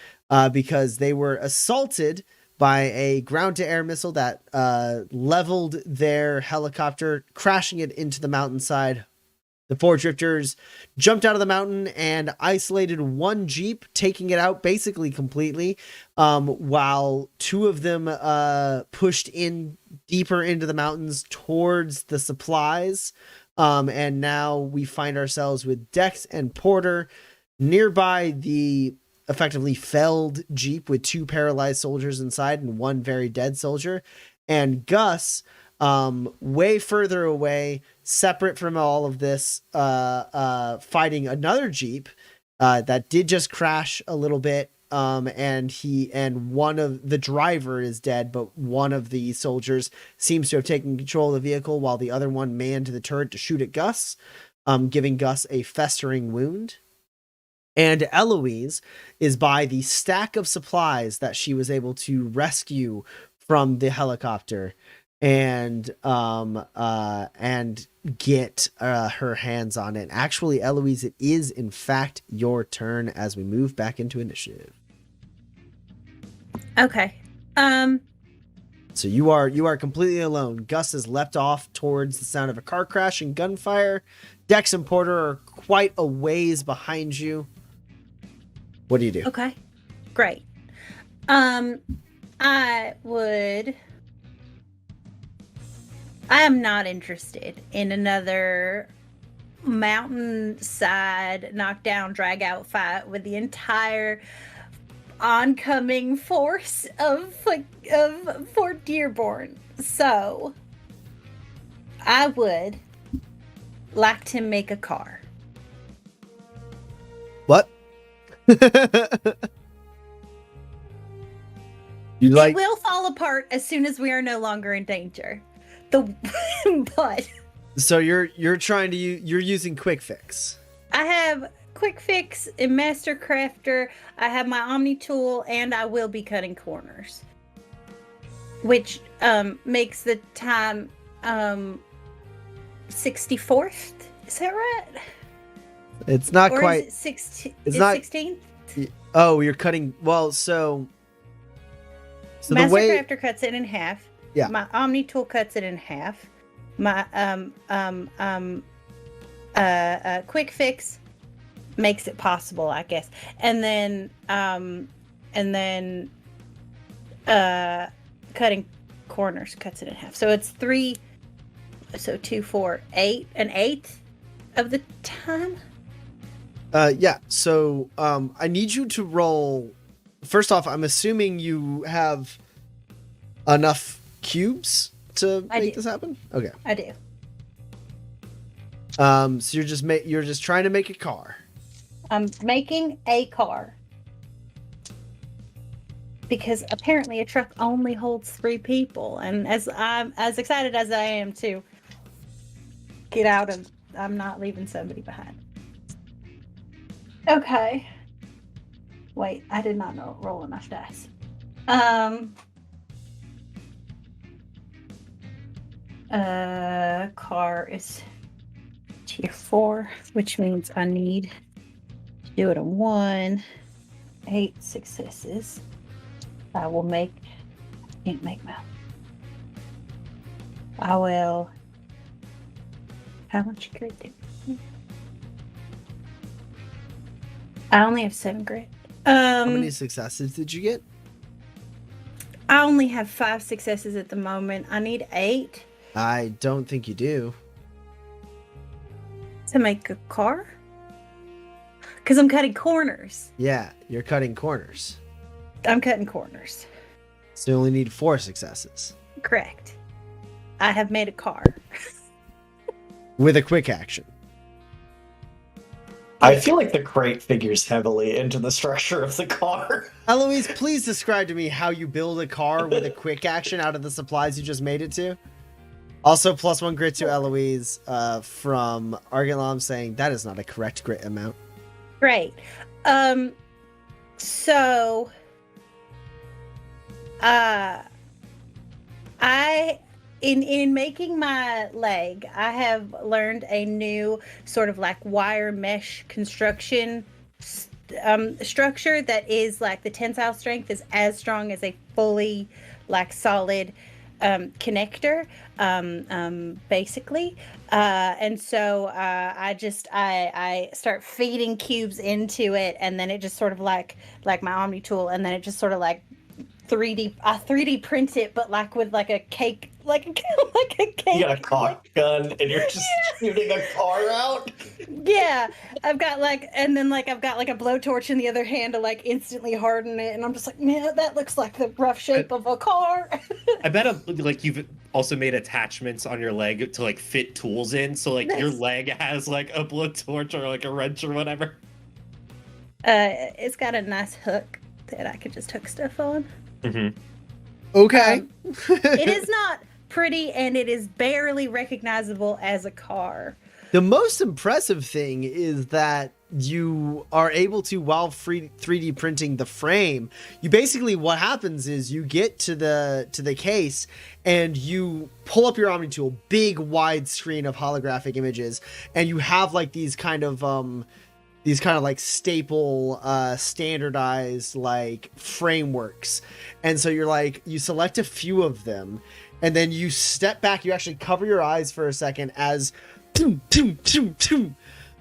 S1: because they were assaulted by a ground-to-air missile that leveled their helicopter, crashing it into the mountainside. The four drifters jumped out of the mountain and isolated one Jeep, taking it out basically completely, while two of them pushed in deeper into the mountains towards the supplies. And now we find ourselves with Dex and Porter nearby the effectively felled Jeep with two paralyzed soldiers inside and one very dead soldier, and Gus way further away, separate from all of this, fighting another Jeep that did just crash a little bit, and one of the driver is dead, but one of the soldiers seems to have taken control of the vehicle while the other one manned the turret to shoot at Gus, giving Gus a festering wound. And Eloise is by the stack of supplies that she was able to rescue from the helicopter and get her hands on it. Actually, Eloise, it is in fact your turn as we move back into initiative.
S3: Okay.
S1: So you are completely alone. Gus has leapt off towards the sound of a car crash and gunfire. Dex and Porter are quite a ways behind you. What do you do?
S3: Okay. Great. I am not interested in another mountainside knockdown drag out fight with the entire oncoming force of Fort Dearborn. So I would like to make a car.
S1: What? You like?
S3: It will fall apart as soon as we are no longer in danger. But
S1: So you're using Quick Fix.
S3: I have Quick Fix and Master Crafter. I have my Omni tool, and I will be cutting corners, which makes the time 64th. Is that right?
S1: It's not
S3: Or
S1: quite.
S3: Is it 16?
S1: It's
S3: is
S1: not-
S3: 16th?
S1: Oh, you're cutting. Well, so
S3: Master
S1: the way.
S3: Crafter cuts it in half.
S1: Yeah.
S3: My Omni tool cuts it in half. My Quick Fix makes it possible, I guess. And then cutting corners cuts it in half. So it's 3. So 2, 4, 8, an eighth of the time.
S1: Yeah. So I need you to roll. First off, I'm assuming you have enough cubes to
S3: I
S1: make
S3: do.
S1: this happen. Okay.
S3: I do.
S1: So you're just trying to make a car.
S3: I'm making a car. Because apparently a truck only holds 3 people. And as excited as I am to get out of, I'm not leaving somebody behind. Okay. Wait, I did not roll enough dice. Car is tier 4, which means I need to do it on 1. 8 successes. I will can't make math. I will. How much grit do I only have 7 grit.
S1: How many successes did you get?
S3: I only have 5 successes at the moment. I need 8
S1: I don't think you do.
S3: to make a car. Because I'm cutting corners.
S1: Yeah, you're cutting corners.
S3: I'm cutting corners.
S1: So you only need 4 successes
S3: Correct. I have made a car.
S1: with a quick action.
S5: I feel like the crate figures heavily into the structure of the car.
S1: Eloise, please describe to me how you build a car with a quick action out of the supplies you just made it to. Also, +1 grit to Eloise from Argalam saying that is not a correct grit amount.
S3: Great. So I in making my leg, I have learned a new sort of like wire mesh construction structure that is like the tensile strength is as strong as a fully like solid connector, basically. And so I start feeding cubes into it, and then it just sort of like my Omni tool, and then it just sort of like 3D print it, but like with like a cake, like a cake.
S5: You got a cock gun and you're just shooting a car out.
S3: Yeah, I've got like a blowtorch in the other hand to like instantly harden it, and I'm just like, man, that looks like the rough shape of a car.
S4: I bet like you've also made attachments on your leg to like fit tools in, so like your leg has like a blowtorch or like a wrench or whatever.
S3: It's got a nice hook that I could just hook stuff on.
S4: Mm-hmm.
S1: Okay.
S3: It is not pretty, and it is barely recognizable as a car.
S1: The most impressive thing is that you are able to, while 3D printing the frame, you basically, what happens is you get to the case and you pull up your Omni tool, big wide screen of holographic images, and you have like these kind of like staple standardized like frameworks. And so you select a few of them, and then you step back, you actually cover your eyes for a second as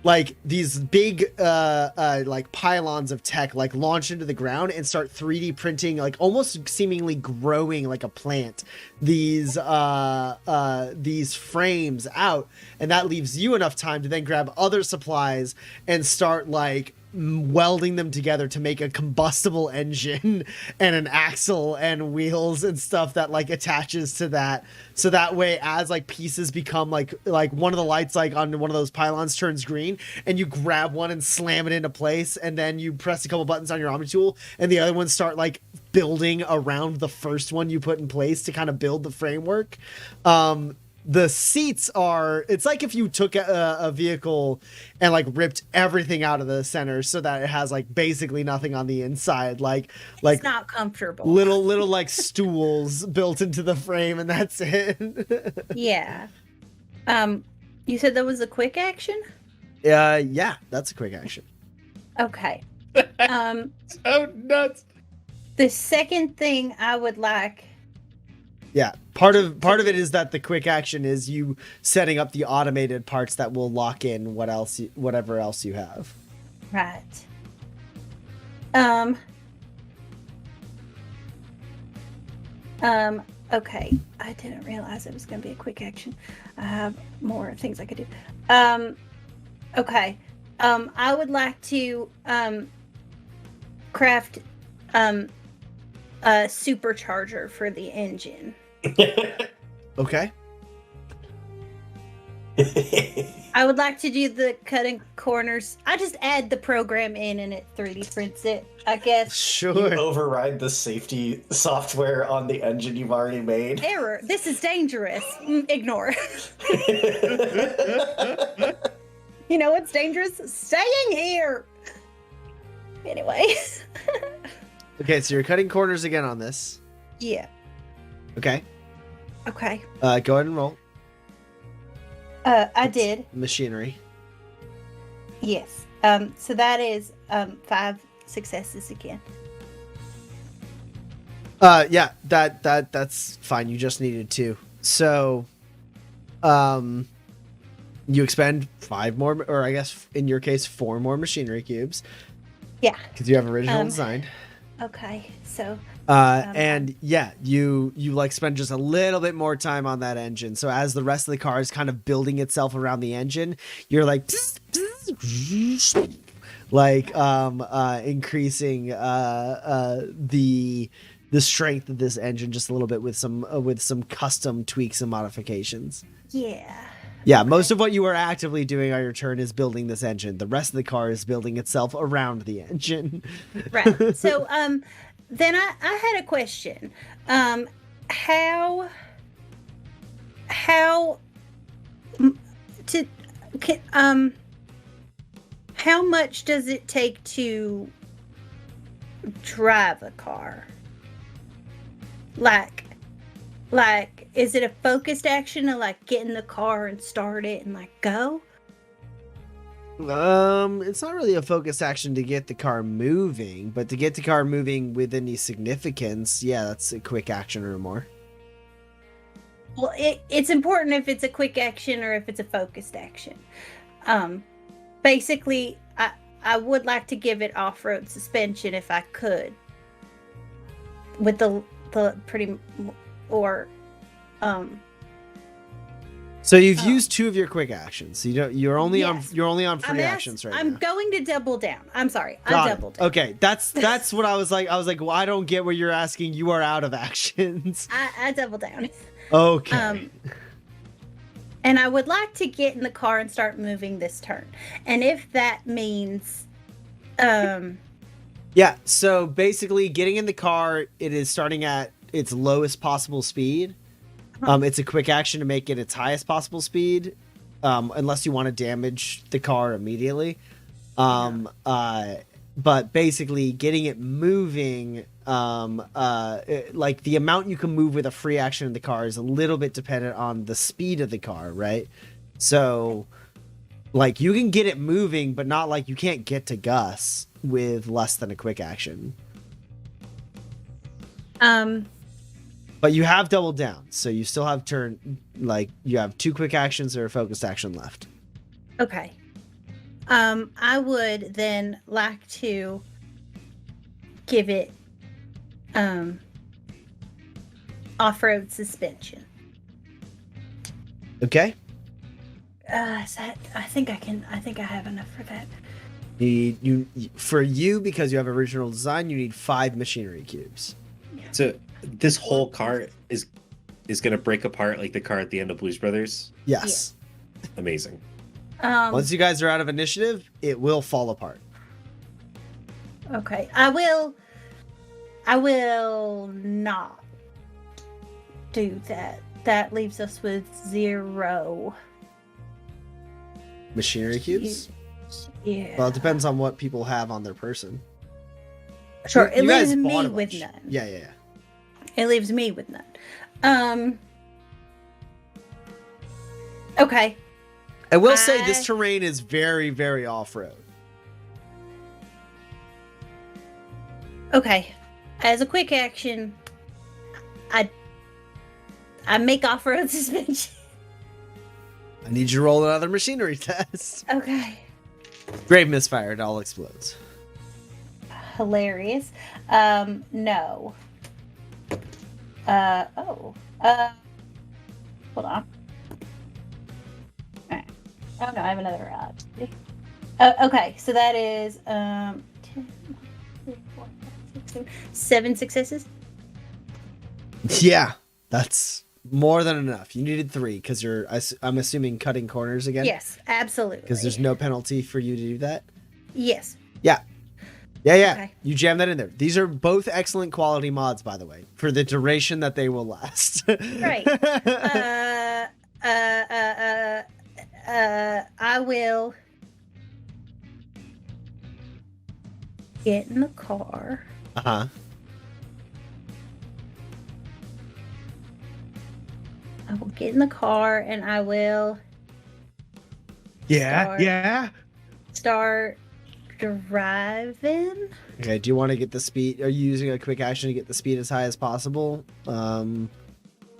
S1: like these big like pylons of tech like launch into the ground and start 3D printing, like almost seemingly growing like a plant, these frames out. And that leaves you enough time to then grab other supplies and start like welding them together to make a combustible engine and an axle and wheels and stuff that like attaches to that. So that way, as like pieces become like one of the lights like on one of those pylons turns green, and you grab one and slam it into place, and then you press a couple buttons on your Omni tool, and the other ones start like building around the first one you put in place to kind of build the framework. The seats are, it's like if you took a vehicle and like ripped everything out of the center so that it has like basically nothing on the inside, like
S3: It's not comfortable.
S1: little like stools built into the frame, and that's it.
S3: Yeah. You said that was a quick action?
S1: Yeah, that's a quick action.
S3: Okay.
S4: So nuts.
S3: The second thing I would like.
S1: Yeah, part of it is that the quick action is you setting up the automated parts that will lock in whatever else you have.
S3: Right. Okay. I didn't realize it was going to be a quick action. I have more things I could do. Okay. I would like to craft a supercharger for the engine.
S1: Okay.
S3: I would like to do the cutting corners. I just add the program in and it 3D prints it, I guess.
S1: Sure.
S5: You override the safety software on the engine you've already made.
S3: Error. This is dangerous. Ignore. You know what's dangerous? Staying here. Anyway.
S1: Okay, so you're cutting corners again on this.
S3: Yeah.
S1: Okay.
S3: Okay.
S1: Go ahead and roll.
S3: I did.
S1: Machinery.
S3: Yes. So that is 5 successes again.
S1: Yeah, that's fine. You just needed 2. So, you expend 5 more, or I guess in your case 4 more machinery cubes.
S3: Yeah.
S1: Because you have original design.
S3: Okay. So.
S1: And yeah, you like spend just a little bit more time on that engine. So as the rest of the car is kind of building itself around the engine, you're like increasing the strength of this engine just a little bit with some custom tweaks and modifications.
S3: Yeah.
S1: Yeah, most of what you are actively doing on your turn is building this engine. The rest of the car is building itself around the engine.
S3: Right. So, then I had a question. How m- to how much does it take to drive a car? Like, is it a focused action to like get in the car and start it and like go?
S1: It's not really a focus action to get the car moving, but to get the car moving with any significance, yeah, that's a quick action or more.
S3: Well, it's important if it's a quick action or if it's a focused action. Basically, I would like to give it off-road suspension if I could, with the pretty or
S1: So you've used 2 of your quick actions. So you're only
S3: Yes.
S1: on free actions right
S3: I'm
S1: now.
S3: going to double down. I'm sorry,
S1: Got
S3: I
S1: it.
S3: doubled down.
S1: Okay, that's what I was like. I was like, well, I don't get what you're asking. You are out of actions.
S3: I double down.
S1: Okay.
S3: And I would like to get in the car and start moving this turn. And if that means,
S1: Yeah, so basically getting in the car, it is starting at its lowest possible speed. It's a quick action to make it its highest possible speed, unless you want to damage the car immediately. But basically getting it moving, like the amount you can move with a free action in the car is a little bit dependent on the speed of the car, right? So like you can get it moving, but not like you can't get to Gus with less than a quick action. But you have doubled down, so you still have you have 2 quick actions or a focused action left.
S3: okay. I would then like to give it off-road suspension.
S1: Okay.
S3: Is that, I think I have enough for that.
S1: For you, because you have original design, you need 5 machinery cubes.
S4: So this whole car is going to break apart like the car at the end of Blues Brothers.
S1: Yes.
S4: Amazing.
S1: Once you guys are out of initiative, it will fall apart.
S3: Okay. I will not do that. That leaves us with 0
S1: Machinery cubes?
S3: Yeah.
S1: Well, it depends on what people have on their person.
S3: Sure.
S1: You
S3: It
S1: guys
S3: leaves me
S1: bought a
S3: with
S1: bunch.
S3: none.
S1: Yeah.
S3: It leaves me with none. Okay.
S1: I will say this terrain is very, very off-road.
S3: Okay. As a quick action, I make off-road suspension.
S1: I need you to roll another machinery test.
S3: Okay.
S1: Grave misfire, it all explodes.
S3: Hilarious. No. Hold on. Alright. Oh no, I have another okay, so that is 10, 3, 4, 5, 6, 7 successes.
S1: Yeah, that's more than enough. You needed 3 because I'm assuming cutting corners again.
S3: Yes, absolutely.
S1: Because there's no penalty for you to do that.
S3: Yes.
S1: Yeah.
S3: Okay.
S1: You jam that in there. These are both excellent quality mods, by the way, for the duration that they will last.
S3: Right. I will get in the car.
S1: Uh-huh.
S3: I will get in the car and I will start driving.
S1: Okay, do you want to get the speed? Are you using a quick action to get the speed as high as possible? And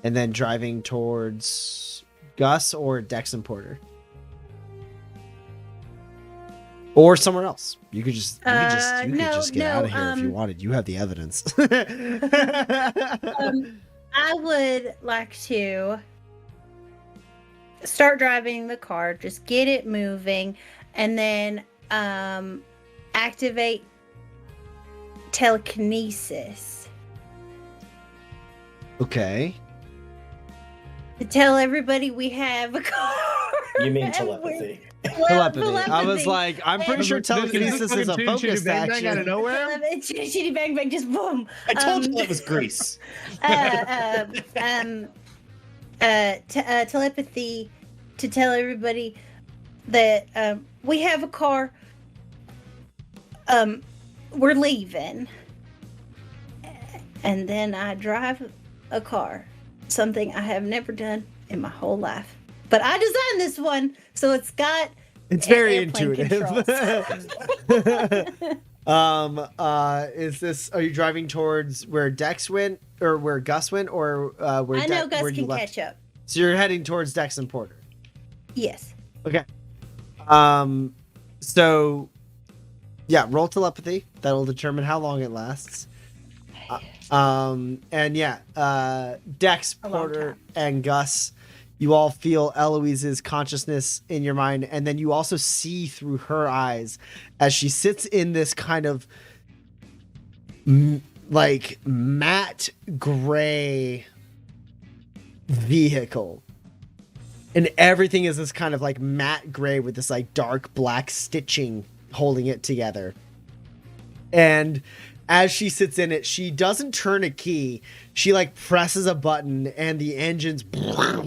S1: then driving towards Gus or Dex and Porter? Or somewhere else. You could just get out of here if you wanted. You have the evidence.
S3: I would like to start driving the car, just get it moving, and then activate telekinesis.
S1: Okay.
S3: To tell everybody we have a car.
S5: You mean
S3: And
S5: telepathy.
S1: Telepathy. I was like, I'm pretty
S2: This
S1: sure
S2: is fucking
S1: telekinesis is a
S2: chitty
S1: focused
S2: bang bang out of
S1: action.
S2: nowhere.
S3: Shitty bang bang, just boom.
S4: I told you that was Greece.
S3: Telepathy to tell everybody that we have a car. We're leaving, and then I drive a car, something I have never done in my whole life. But I designed this one, so it's got
S1: It's very
S3: airplane
S1: intuitive. Is this? Are you driving towards where Dex went, or where Gus went, or where?
S3: I know Gus
S1: where you
S3: can
S1: left?
S3: catch up.
S1: So you're heading towards Dex and Porter.
S3: Yes.
S1: Okay. So, yeah, roll telepathy. That'll determine how long it lasts. And yeah, Dex,
S3: A long
S1: Porter,
S3: time.
S1: and Gus, you all feel Eloise's consciousness in your mind, and then you also see through her eyes as she sits in this kind of like matte gray vehicle. And everything is this kind of like matte gray with this like dark black stitching holding it together. And as she sits in it, she doesn't turn a key. She like presses a button and the engines starts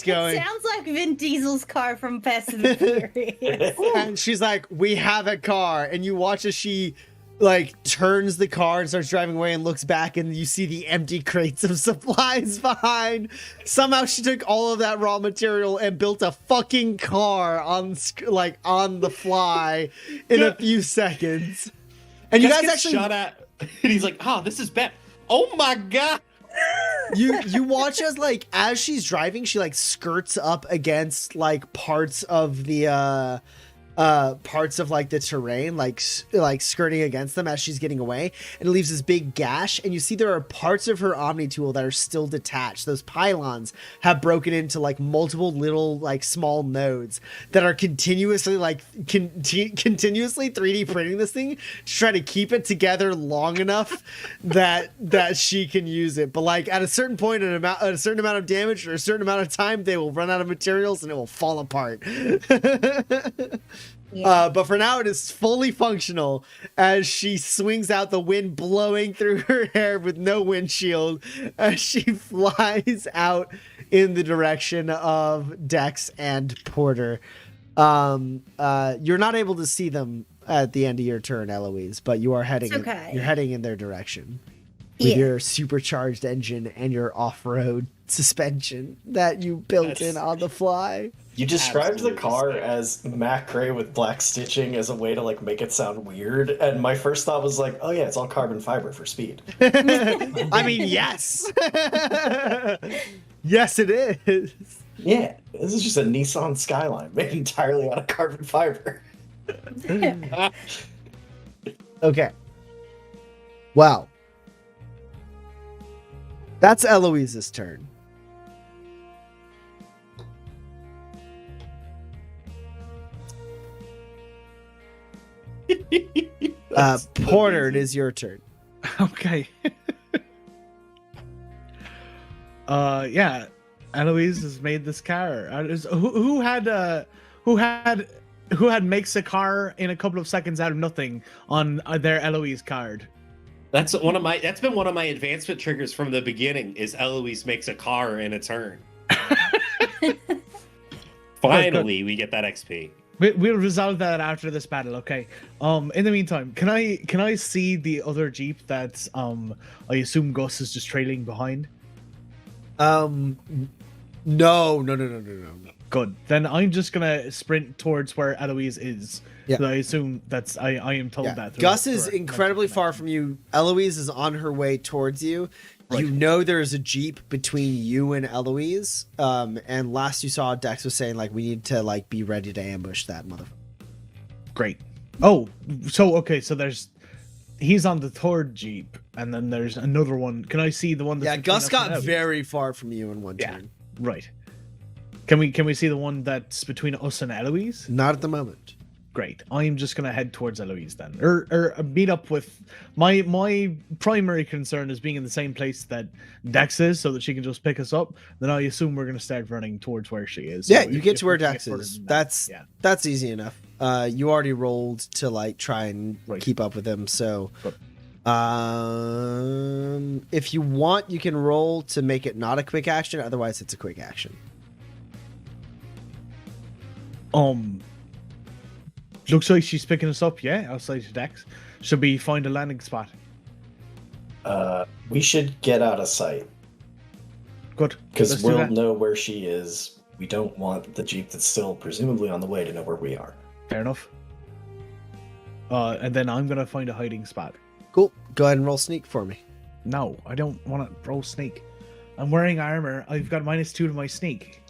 S1: going.
S3: It sounds like Vin Diesel's car from Fast and the Furious.
S1: And she's like, "We have a car." And you watch as she like turns the car and starts driving away and looks back, and you see the empty crates of supplies behind. Somehow she took all of that raw material and built a fucking car on the fly in a few seconds. And you
S4: Gus
S1: guys
S4: gets
S1: actually
S4: shot at, and he's like, "Oh, this is bad. Oh my god!"
S1: you watch as she's driving, she like skirts up against like parts of the parts of like the terrain, like skirting against them as she's getting away, and it leaves this big gash, and you see there are parts of her Omni tool that are still detached. Those pylons have broken into like multiple little like small nodes that are continuously continuously 3D printing this thing to try to keep it together long enough that she can use it. But like at a certain point, a certain amount of damage or a certain amount of time, they will run out of materials and it will fall apart.
S3: Yeah.
S1: But for now, it is fully functional as she swings out, the wind blowing through her hair with no windshield, as she flies out in the direction of Dex and Porter. You're not able to see them at the end of your turn, Eloise, but you are heading.
S3: It's okay.
S1: You're heading in their direction with your supercharged engine and your off-road suspension that you built in on the fly.
S5: You described
S4: Absolutely
S5: the car
S4: sick.
S5: as matte gray with black stitching as a way to like make it sound weird, and my first thought was like, oh yeah, it's all carbon fiber for speed.
S1: I mean, yes. Yes, it is.
S5: Yeah, this is just a Nissan Skyline made entirely out of carbon fiber.
S1: Okay. Wow. That's Eloise's turn. Porter, it is your turn.
S2: Okay. Yeah, Eloise has made this car. Who had makes a car in a couple of seconds out of nothing on their Eloise card?
S4: That's been one of my advancement triggers from the beginning. Is Eloise makes a car in a turn. Finally, we get that XP.
S2: We'll resolve that after this battle, okay? In the meantime, can I see the other Jeep that I assume Gus is just trailing behind?
S1: No.
S2: Good. Then I'm just gonna sprint towards where Eloise is.
S1: Yeah.
S2: So I assume that's I am told
S1: Yeah.
S2: that.
S1: Gus is incredibly far from you. Eloise is on her way towards you.
S2: Right.
S1: You know there's a Jeep between you and Eloise. And last you saw, Dex was saying like we need to like be ready to ambush that motherfucker.
S2: Great. Oh, so okay, so he's on the third Jeep, and then there's another one. Can I see the one that's
S1: Yeah,
S2: between
S1: Gus
S2: us
S1: got
S2: and Eloise?
S1: very far from you in one
S2: Yeah.
S1: turn.
S2: Right. Can we see the one that's between us and Eloise?
S1: Not at the moment.
S2: Great. I'm just gonna head towards Eloise then, or meet up with my primary concern is being in the same place that Dex is, so that she can just pick us up. Then I assume we're gonna start running towards where she is.
S1: Yeah,
S2: So
S1: you get
S2: if
S1: to where
S2: we can
S1: Dex
S2: get further
S1: is.
S2: than that,
S1: That's easy enough. You already rolled to like try and
S2: Right.
S1: keep up with him, so
S2: Good.
S1: if you want, you can roll to make it not a quick action. Otherwise, it's a quick action.
S2: Looks like she's picking us up. Yeah, outside of Dex. Should we find a landing spot?
S5: We should get out of sight
S2: Good.
S5: because
S2: Let's do
S5: we'll
S2: that.
S5: know where she is. We don't want the jeep that's still presumably on the way to know where we are.
S2: Fair enough. And then I'm gonna find a hiding spot.
S1: Cool. Go ahead and roll sneak for me.
S2: No, I don't want to roll sneak. I'm wearing armor. I've got -2 to my sneak.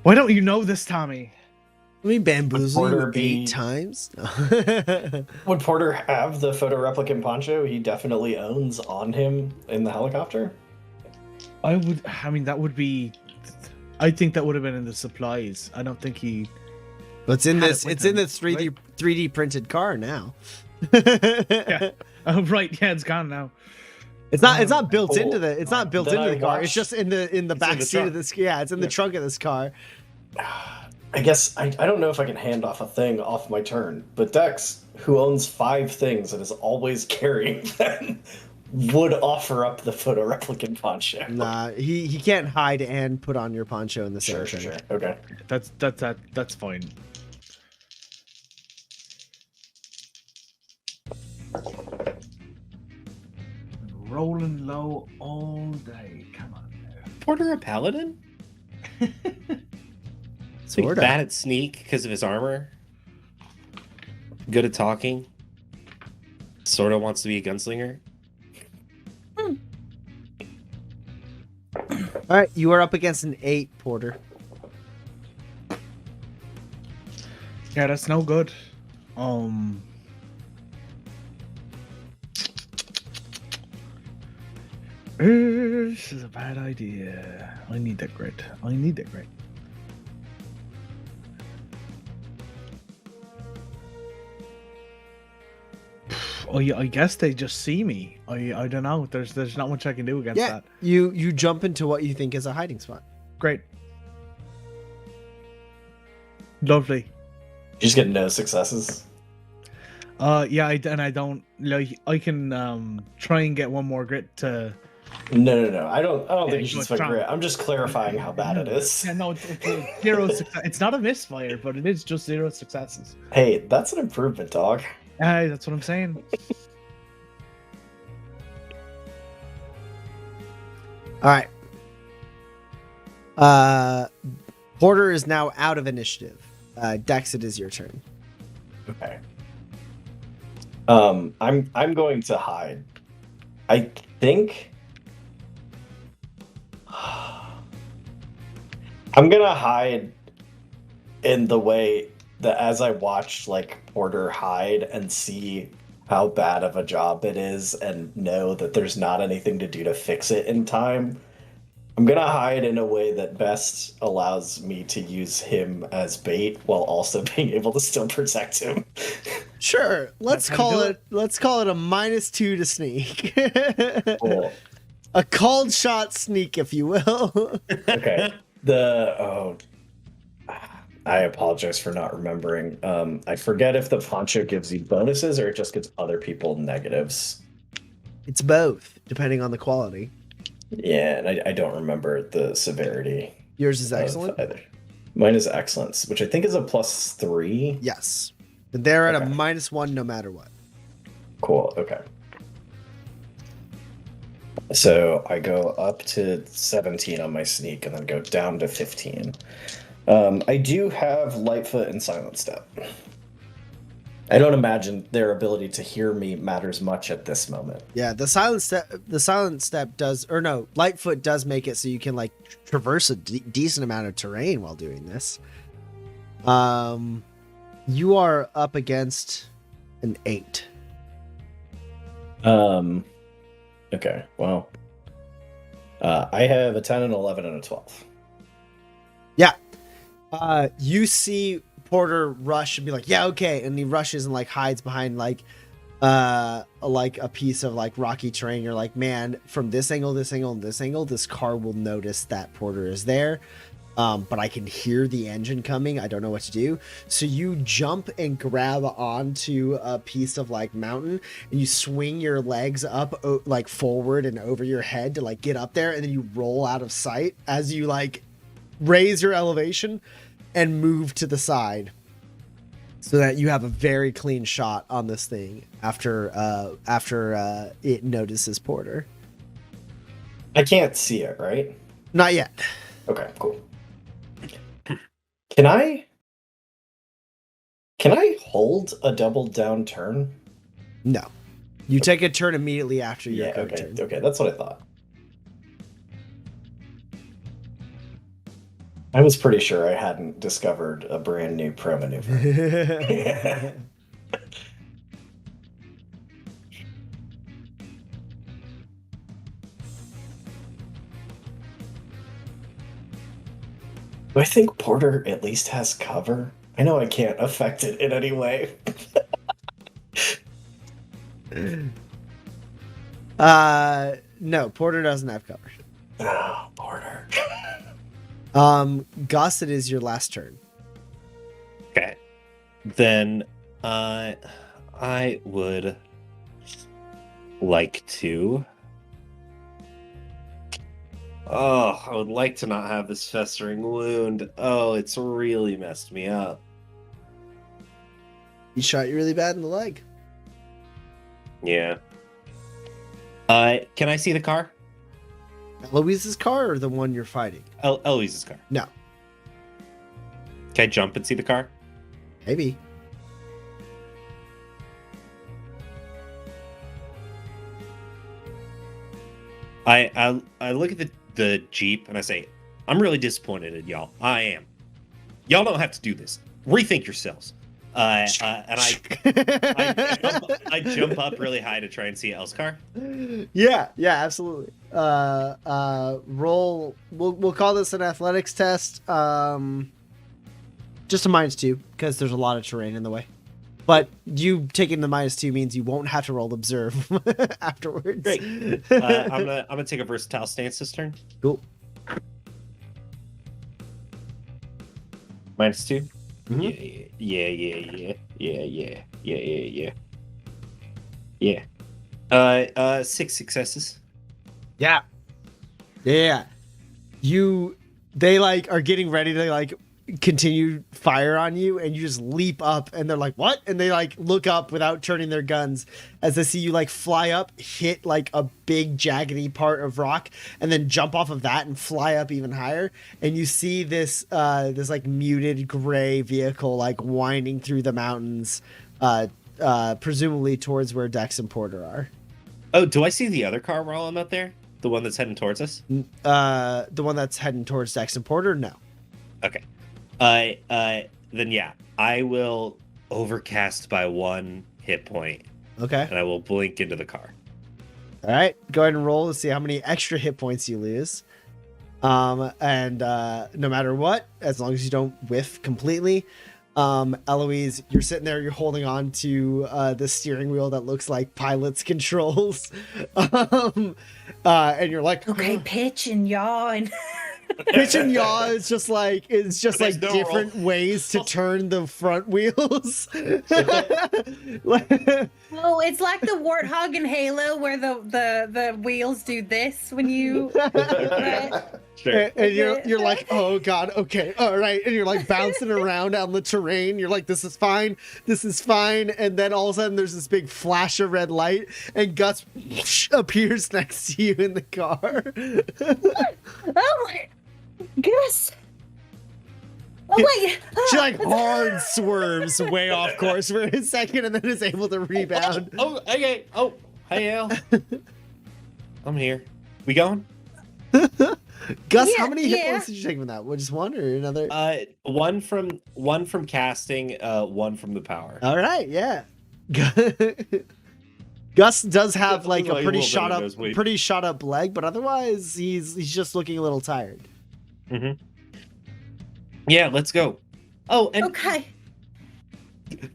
S2: Why don't you know this, Tommy?
S1: Let me bamboozle
S5: Would
S1: you
S5: Porter be-
S1: 8 times.
S5: Would Porter have the photo replicant poncho he definitely owns on him in the helicopter?
S2: I mean, that would be. I think that would have been in the supplies. I don't think he.
S1: It's in
S2: Had
S1: this.
S2: it with
S1: It's in
S2: him,
S1: this 3D
S2: right?
S1: 3D printed car now.
S2: Yeah. Oh right, yeah, it's gone now.
S1: It's not. It's not built
S5: Cool.
S1: into the. It's not built
S5: Then
S1: into
S5: I
S1: the car. It's
S5: watched-
S1: just in the back
S4: in the
S1: seat of
S4: trunk.
S1: this. Yeah, it's in the trunk of this car.
S5: I guess I don't know if I can hand off a thing off my turn, but Dex, who owns 5 things and is always carrying them, would offer up the photo replicant poncho.
S1: Nah, he can't hide and put on your poncho in the same
S5: Sure.
S1: thing.
S5: Okay.
S2: That's fine. Rolling low all day. Come on.
S4: Porter a paladin? Like
S1: Sorta.
S4: bad at sneak because of his armor. Good at talking. Sort of wants to be a gunslinger.
S1: All right, you are up against an 8, Porter.
S2: Yeah, that's no good. This is a bad idea. I need that grit. Oh, yeah, I guess they just see me. I don't know. There's not much I can do against
S1: Yeah,
S2: that.
S1: you jump into what you think is a hiding spot.
S2: Great. Lovely.
S5: You just get no successes.
S2: Yeah, I don't like. I can try and get one more grit to.
S5: No. I don't think
S2: Yeah,
S5: you should
S2: it's
S5: spend
S2: wrong.
S5: grit. I'm just clarifying how bad it is.
S2: Yeah, no, it's a 0 success. It's not a misfire, but it is just 0 successes.
S5: Hey, that's an improvement, dog.
S2: Hey, that's what I'm saying.
S1: All right. Porter is now out of initiative. Dex, it is your turn.
S5: Okay. I'm going to hide. I think I'm gonna hide in the way that as I watch like Porter hide and see how bad of a job it is and know that there's not anything to do to fix it in time. I'm gonna hide in a way that best allows me to use him as bait while also being able to still protect him.
S1: Sure. Let's
S2: That's how to
S1: call
S2: do
S1: it. Let's call it a -2 to sneak.
S5: Cool.
S1: A called shot sneak, if you will.
S5: Okay. I apologize for not remembering. I forget if the poncho gives you bonuses or it just gives other people negatives.
S1: It's both, depending on the quality.
S5: Yeah, and I don't remember the severity.
S1: Yours is
S5: of
S1: excellent.
S5: either. Mine is excellence, which I think is a +3.
S1: Yes. They're at a
S5: Okay.
S1: -1 no matter what.
S5: Cool. Okay. So I go up to 17 on my sneak and then go down to 15. I do have Lightfoot and Silent Step. I don't imagine their ability to hear me matters much at this moment.
S1: Yeah, the silent step does, or no, Lightfoot does make it so you can like traverse a decent amount of terrain while doing this. You are up against an 8.
S5: Okay, well, I have a 10, an 11, and a 12.
S1: Yeah. You see Porter rush and be like, yeah, okay, and he rushes and like hides behind like a piece of like rocky terrain. You're like, man, from this angle, this angle, and this angle, this car will notice that Porter is there. But I can hear the engine coming. I don't know what to do. So you jump and grab onto a piece of like mountain, and you swing your legs up like forward and over your head to like get up there, and then you roll out of sight as you like raise your elevation and move to the side, so that you have a very clean shot on this thing after it notices Porter.
S5: I can't see it, right?
S1: Not yet.
S5: Okay, cool. Can I hold a double down turn?
S1: No. You take a turn immediately after your quick
S5: okay.
S1: turn.
S5: Okay, that's what I thought. I was pretty sure I hadn't discovered a brand new pro maneuver. Do I think Porter at least has cover? I know I can't affect it in any way.
S1: No, Porter doesn't have cover.
S5: Oh, Porter.
S1: Gus, it is your last turn.
S4: Okay. Then I would like to. Oh, I would like to not have this festering wound. Oh, it's really messed me up.
S1: He shot you really bad in the leg.
S4: Yeah. Can I see the car?
S1: Eloise's car or the one you're fighting?
S4: Eloise's car.
S1: No.
S4: Can I jump and see the car?
S1: Maybe.
S4: I look at the Jeep and I say, I'm really disappointed in y'all. I am. Y'all don't have to do this. Rethink yourselves. And I jump up really high to try and see Elle's car.
S1: Yeah, absolutely. Roll. We'll call this an athletics test. Just a -2 because there's a lot of terrain in the way. But you taking the -2 means you won't have to roll observe afterwards.
S4: Great. I'm gonna take a versatile stance this turn.
S1: Cool.
S4: -2.
S1: Mhm.
S4: Yeah. 6 successes.
S1: Yeah. They like are getting ready to like continue fire on you, and you just leap up and they're like, what? And they like look up without turning their guns as they see you like fly up, hit like a big jaggedy part of rock, and then jump off of that and fly up even higher. And you see this like muted gray vehicle like winding through the mountains, presumably towards where Dex and Porter are.
S4: Oh, do I see the other car while I'm up there? The one that's heading towards us?
S1: The one that's heading towards Dex and Porter? No.
S4: Okay. Then yeah, I will overcast by 1 hit point,
S1: Okay.
S4: and I will blink into the car.
S1: All right. Go ahead and roll to see how many extra hit points you lose. And no matter what, as long as you don't whiff completely, Eloise, you're sitting there, you're holding on to the steering wheel that looks like pilot's controls. And you're like,
S3: Okay, pitch and yaw and
S1: pitch and yaw is just like
S4: There's no
S1: different ways to turn the front wheels.
S3: oh, it's like the warthog in Halo where the wheels do this when you
S4: Sure.
S1: And you're like, oh god, okay, all right, and you're like bouncing around on the terrain. You're like, this is fine, and then all of a sudden there's this big flash of red light, and Gus appears next to you in the car.
S3: Oh my Gus. Oh wait.
S1: She like hard swerves way off course for a second, and then is able to rebound.
S4: Oh, okay. Oh, hey, Al. I'm here. We going?
S1: Gus,
S3: Yeah,
S1: how many hit
S3: yeah.
S1: points did you take from that? Just one or another?
S4: One from casting, one from the power.
S1: All right, yeah. Gus does have
S4: Yeah,
S1: like a
S4: like a
S1: pretty
S4: little bit of nosebleed.
S1: shot up leg, but otherwise he's just looking a little tired.
S4: Mm-hmm. Yeah, let's go. Oh, and
S3: Okay.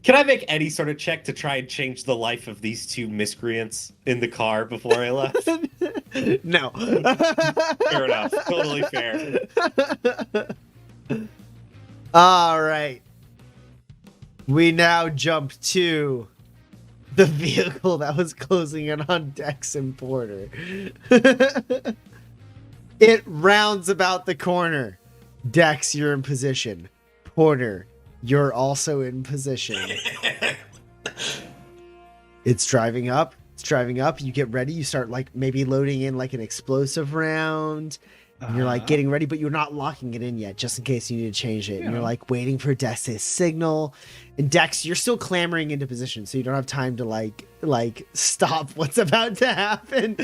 S4: Can I make any sort of check to try and change the life of these two miscreants in the car before I left?
S1: No.
S4: Fair enough. Totally fair.
S1: All right. We now jump to the vehicle that was closing in on Dex and Porter. It rounds about the corner. Dex, you're in position. Porter, you're also in position. It's driving up. It's driving up. You get ready. You start like maybe loading in like an explosive round. And you're like getting ready, but you're not locking it in yet, just in case you need to change it. And you're like waiting for Dex's signal. And Dex, you're still clambering into position, so you don't have time to like stop what's about to happen.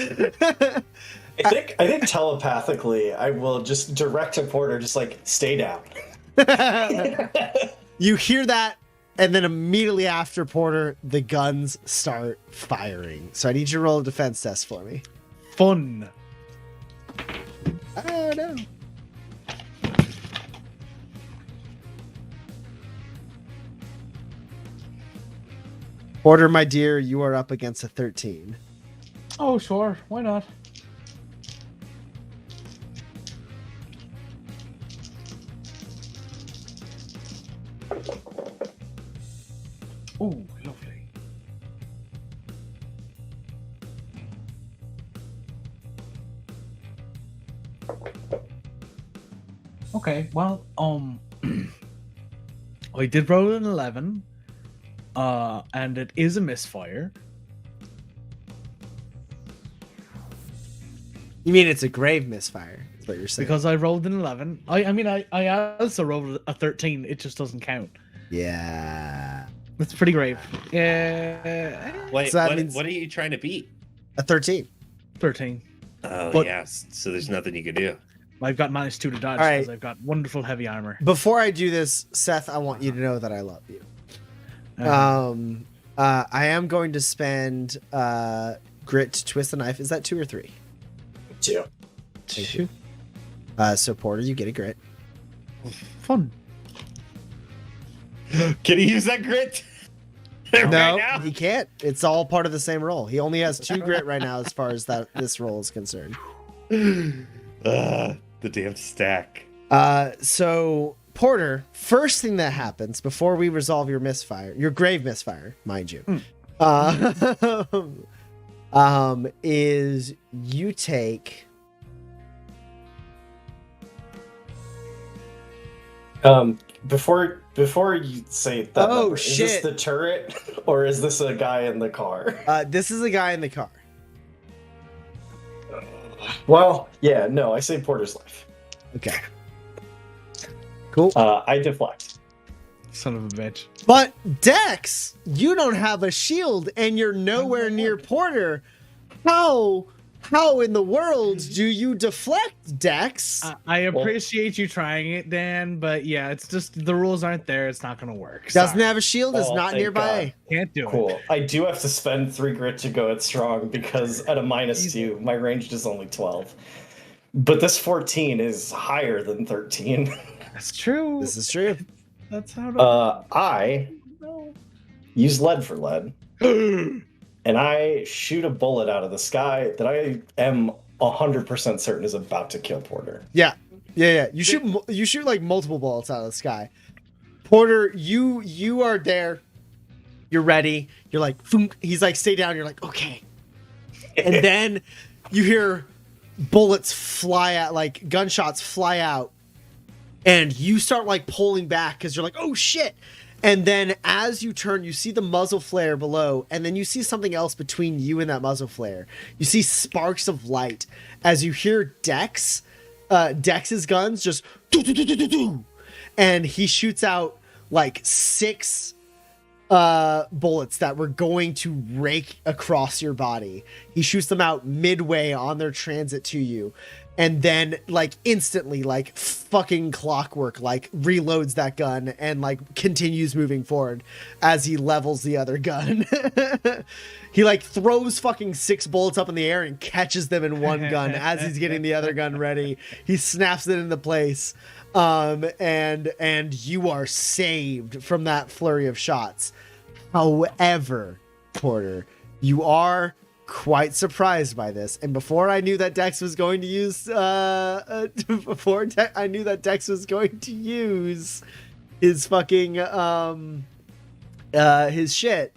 S5: I think telepathically, I will just direct to Porter, just like stay down.
S1: You hear that, and then immediately after Porter, the guns start firing. So I need you to roll a defense test for me.
S2: Fun.
S1: Oh no. Porter, my dear, you are up against a 13.
S2: Oh, sure. Why not? Oh, lovely. Okay, well, I did roll an 11, and it is a misfire.
S1: You mean it's a grave misfire? Is what you're saying?
S2: Because I rolled an 11. I mean, I also rolled a 13. It just doesn't count.
S1: Yeah.
S2: It's pretty grave. Yeah.
S4: Wait,
S1: So that means-
S4: what are you trying to beat?
S1: A 13.
S2: 13.
S4: Oh,
S2: But-
S4: yes. So there's nothing you can do.
S2: I've got -2 to dodge
S1: All right.
S2: because I've got wonderful heavy armor.
S1: Before I do this, Seth, I want you to know that I love you. I am going to spend grit to twist the knife. Is that 2 or 3?
S5: 2.
S1: Thank you. So Porter, you get a grit.
S2: Fun.
S4: Can he use that grit?
S1: No,
S4: Right now?
S1: he can't. It's all part of the same roll. He only has 2 grit right now, as far as this roll is concerned.
S4: The damn stack.
S1: So Porter, first thing that happens before we resolve your misfire, your grave misfire, mind you, is you take.
S5: Before you say that,
S1: Oh,
S5: number, is this
S1: shit.
S5: the turret or is this a guy in the car?
S1: This is a guy in the car.
S5: Well, yeah, no, I say Porter's life.
S1: Okay. Cool.
S5: I deflect.
S2: Son of a bitch.
S1: But Dex, you don't have a shield and you're nowhere near Porter. How in the world do you deflect, Dex?
S2: I appreciate you trying it, Dan, but yeah, it's just the rules aren't there. It's not going to work.
S1: Doesn't
S2: Sorry.
S1: have a shield, is
S5: Oh,
S1: not
S5: thank
S1: nearby.
S5: God.
S2: Can't do it.
S5: Cool. I do have to spend 3 grit to go at strong because at a -2, my ranged is only 12. But this 14 is higher than 13.
S2: That's true.
S1: This is true.
S2: That's how to
S5: I
S2: know.
S5: use lead for lead. And I shoot a bullet out of the sky that I am 100% certain is about to kill Porter.
S1: Yeah. You shoot like multiple bullets out of the sky. Porter, you are there. You're ready. You're like, thunk. He's like, stay down. You're like, okay. And then you hear bullets fly out, like gunshots fly out, and you start like pulling back because you're like, oh shit. And then as you turn, you see the muzzle flare below, and then you see something else between you and that muzzle flare. You see sparks of light as you hear Dex's guns just do, and he shoots out like 6 bullets that were going to rake across your body. He shoots them out midway on their transit to you, and then like instantly, like fucking clockwork, like reloads that gun and like continues moving forward as he levels the other gun. He like throws fucking 6 bullets up in the air and catches them in one gun as he's getting the other gun ready. He snaps it into place. And you are saved from that flurry of shots. However, Porter, you are quite surprised by this. And before I knew that Dex was going to use his fucking his shit,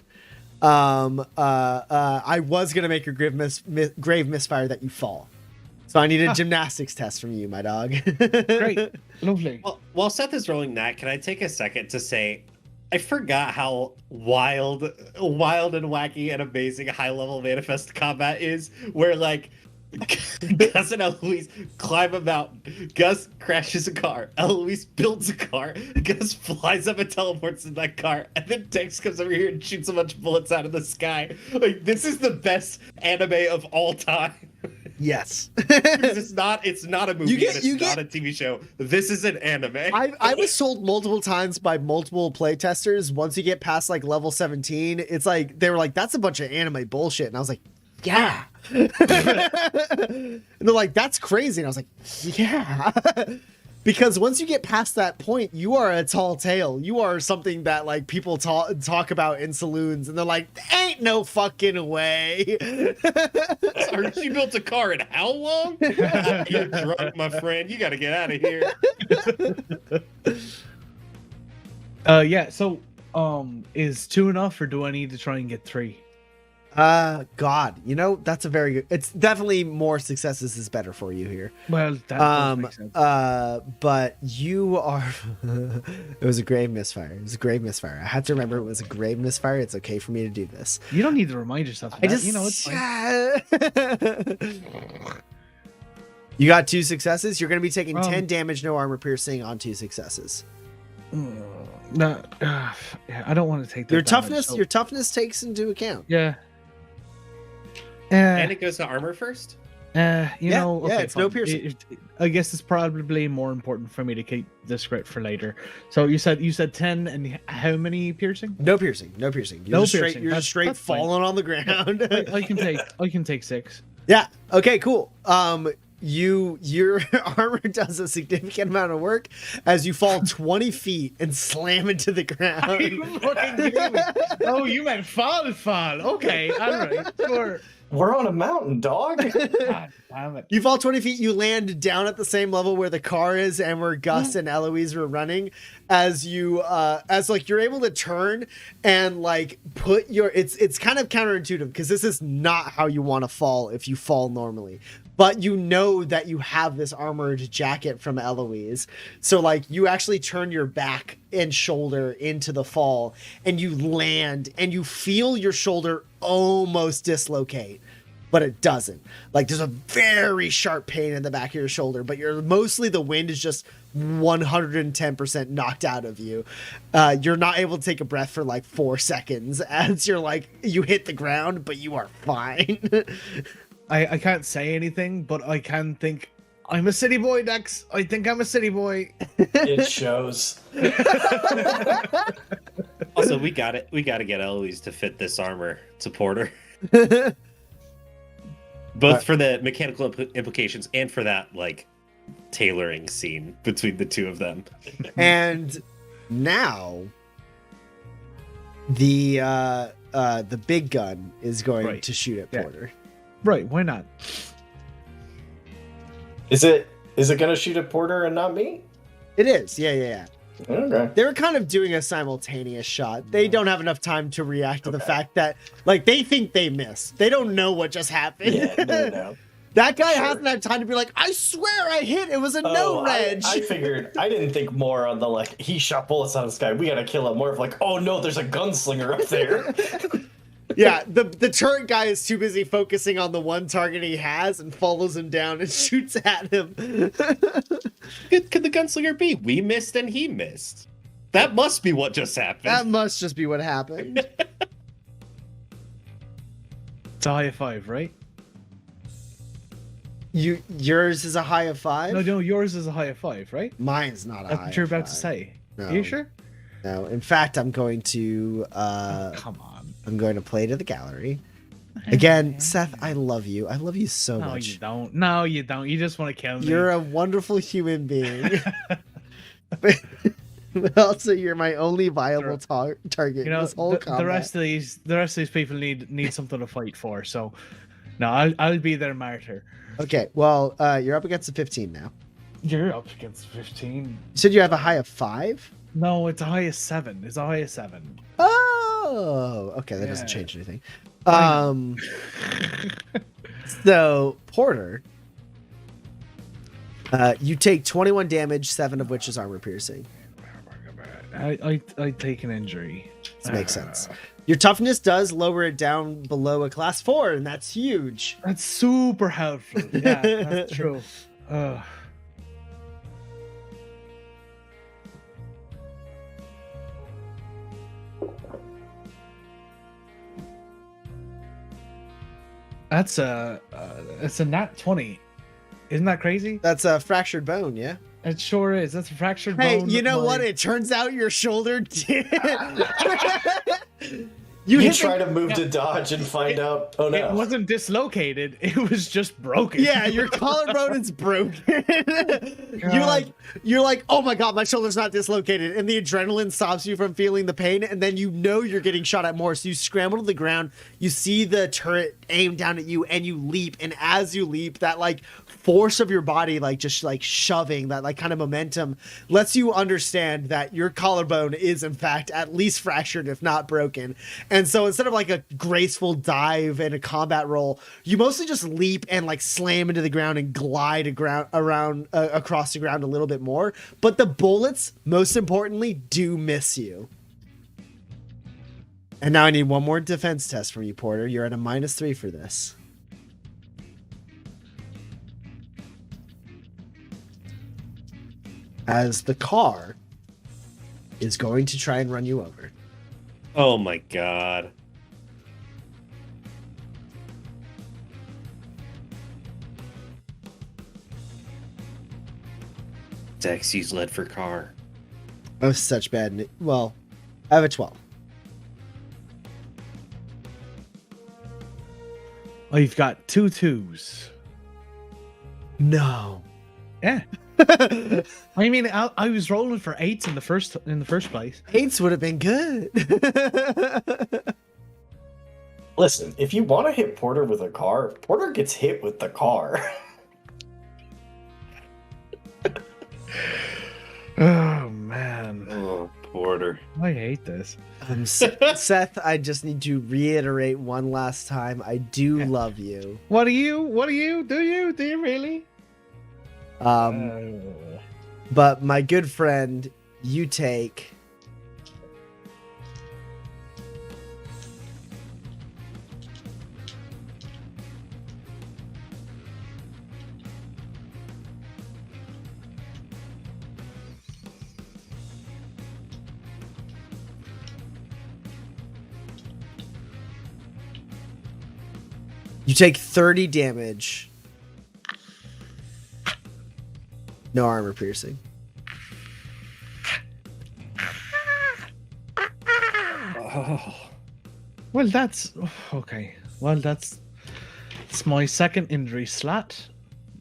S1: I was gonna make a grave misfire that you fall. So I need a gymnastics test from you, my dog.
S2: Great. Lovely.
S4: Well, while Seth is rolling that, can I take a second to say I forgot how wild and wacky and amazing high-level manifest combat is, where like Gus and Eloise climb a mountain, Gus crashes a car, Eloise builds a car, Gus flies up and teleports in that car, and then Dex comes over here and shoots a bunch of bullets out of the sky. Like, this is the best anime of all time.
S1: Yes.
S4: it's not a movie, not a TV show. This is an anime.
S1: I was told multiple times by multiple playtesters, once you get past like level 17, it's like they were like, that's a bunch of anime bullshit. And I was like, yeah. And they're like, that's crazy. And I was like, yeah. Because once you get past that point, you are a tall tale. You are something that like people talk about in saloons, and they're like, ain't no fucking way.
S4: Sorry, she built a car in how long? You're drunk, my friend. You got to get out of here.
S2: Yeah. So, is 2 enough, or do I need to try and get 3?
S1: God, you know, that's a very good. It's definitely more successes is better for you here.
S2: Well, that does make sense.
S1: But you are. It was a grave misfire. It was a grave misfire. I had to remember it was a grave misfire. It's okay for me to do this.
S2: You don't need to remind yourself. Of
S1: I
S2: that.
S1: just,
S2: you know, it's fine.
S1: You got 2 successes. You're going to be taking 10 damage, no armor piercing on 2 successes.
S2: No, yeah, I don't want to take that.
S1: Your toughness takes into account.
S2: Yeah.
S4: And it goes to armor first?
S2: Okay,
S1: it's no piercing.
S2: I guess it's probably more important for me to keep this crit for later. So you said 10, and how many piercing?
S1: No piercing. You're just straight falling on the ground.
S2: I can take 6.
S1: Yeah. Okay, cool. Your armor does a significant amount of work as you fall 20 feet and slam into the ground.
S2: Are you fucking kidding me? Oh, you meant fall. Okay, all right, sure.
S5: We're on a mountain, dog.
S2: God damn it.
S1: You fall 20 feet, you land down at the same level where the car is and where Gus and Eloise were running, as you you're able to turn and like put your it's kind of counterintuitive because this is not how you want to fall if you fall normally. But you know that you have this armored jacket from Eloise. So like you actually turn your back and shoulder into the fall and you land and you feel your shoulder almost dislocate, but it doesn't. Like there's a very sharp pain in the back of your shoulder, but mostly the wind is just 110% knocked out of you. You're not able to take a breath for like 4 seconds as you hit the ground, but you are fine.
S2: I can't say anything, but I can think I'm a city boy, Dex. I think I'm a city boy.
S5: It shows.
S4: Also, we got to get Eloise to fit this armor to Porter. Both for the mechanical implications and for that like tailoring scene between the two of them.
S1: And now the big gun is going to shoot at Porter.
S2: Right, why not?
S5: Is it gonna shoot at Porter and not me?
S1: It is, yeah.
S5: Okay.
S1: They were kind of doing a simultaneous shot. They don't have enough time to react to the fact that, like, they think they missed. They don't know what just happened.
S5: Yeah, no.
S1: That guy hasn't had time to be like, I swear I hit. It was a no reg.
S5: I figured, I didn't think more on the, like, he shot bullets out of the sky. We gotta kill him. More of like, oh no, there's a gunslinger up there.
S1: Yeah, the turret guy is too busy focusing on the one target he has and follows him down and shoots at him.
S4: Could the gunslinger be? We missed and he missed. That must be what just happened.
S1: That must just be what happened.
S2: It's a high of 5, right?
S1: Yours is a high of 5?
S2: No, yours is a high of 5, right?
S1: Mine's not a
S2: That's
S1: high
S2: what you're
S1: of
S2: about
S1: 5.
S2: to say.
S1: No.
S2: Are you sure?
S1: No. In fact, I'm going to
S2: come on.
S1: I'm going to play to the gallery. Again, Seth, I love you. I love you so
S2: No,
S1: much.
S2: you don't. No, you don't. You just want to kill me.
S1: You're a wonderful human being. But also, you're my only viable target
S2: You know,
S1: in this whole
S2: the
S1: combat.
S2: rest of these people need something to fight for. So, no, I'll be their martyr.
S1: Okay, well, you're up against a 15 now.
S2: You're up against 15.
S1: You said you have a high of 5?
S2: No, it's a high of 7. It's a high of 7.
S1: Oh, okay, that doesn't
S2: Yeah.
S1: change anything.
S2: I know.
S1: So Porter, you take 21 damage, 7 of which is armor piercing.
S2: I take an injury.
S1: This makes sense. Your toughness does lower it down below a class 4, and that's huge.
S2: That's super helpful. Yeah, that's true. That's it's a nat 20. Isn't that crazy?
S1: That's a fractured bone, yeah?
S2: It sure is. That's a fractured
S1: Hey,
S2: bone.
S1: you know
S2: My-
S1: what? It turns out your shoulder did.
S5: You
S1: hit
S5: try
S1: the-
S5: to move to dodge and find out. Oh
S2: It
S5: no!
S2: wasn't dislocated. It was just broken.
S1: Yeah, your collarbone is broken. You're like, oh my god, my shoulder's not dislocated, and the adrenaline stops you from feeling the pain, and then you know you're getting shot at more. So you scramble to the ground, you see the turret aim down at you, and you leap. And as you leap, that like force of your body, like just like shoving, that like kind of momentum, lets you understand that your collarbone is in fact at least fractured, if not broken. And so instead of like a graceful dive and a combat roll, you mostly just leap and like slam into the ground and glide around across the ground a little bit more. But the bullets, most importantly, do miss you. And now I need one more defense test from you, Porter. You're at a -3 for this. As the car is going to try and run you over.
S4: Oh my god. Dex use lead for car.
S1: Oh, such bad. Well, I have a 12.
S2: Oh, you've got 2 2s.
S1: No.
S2: Yeah. I mean, I was rolling for 8s in the first place.
S1: 8s would have been good.
S5: Listen, if you want to hit Porter with a car, Porter gets hit with the car.
S2: Oh man,
S4: Oh, Porter.
S2: I hate this.
S1: Seth, I just need to reiterate one last time. I do love you.
S2: What do you? Do you really?
S1: But my good friend, you take you take 30 damage. No armor piercing.
S2: Oh. Well, that's okay. Well, that's it's my second injury slat.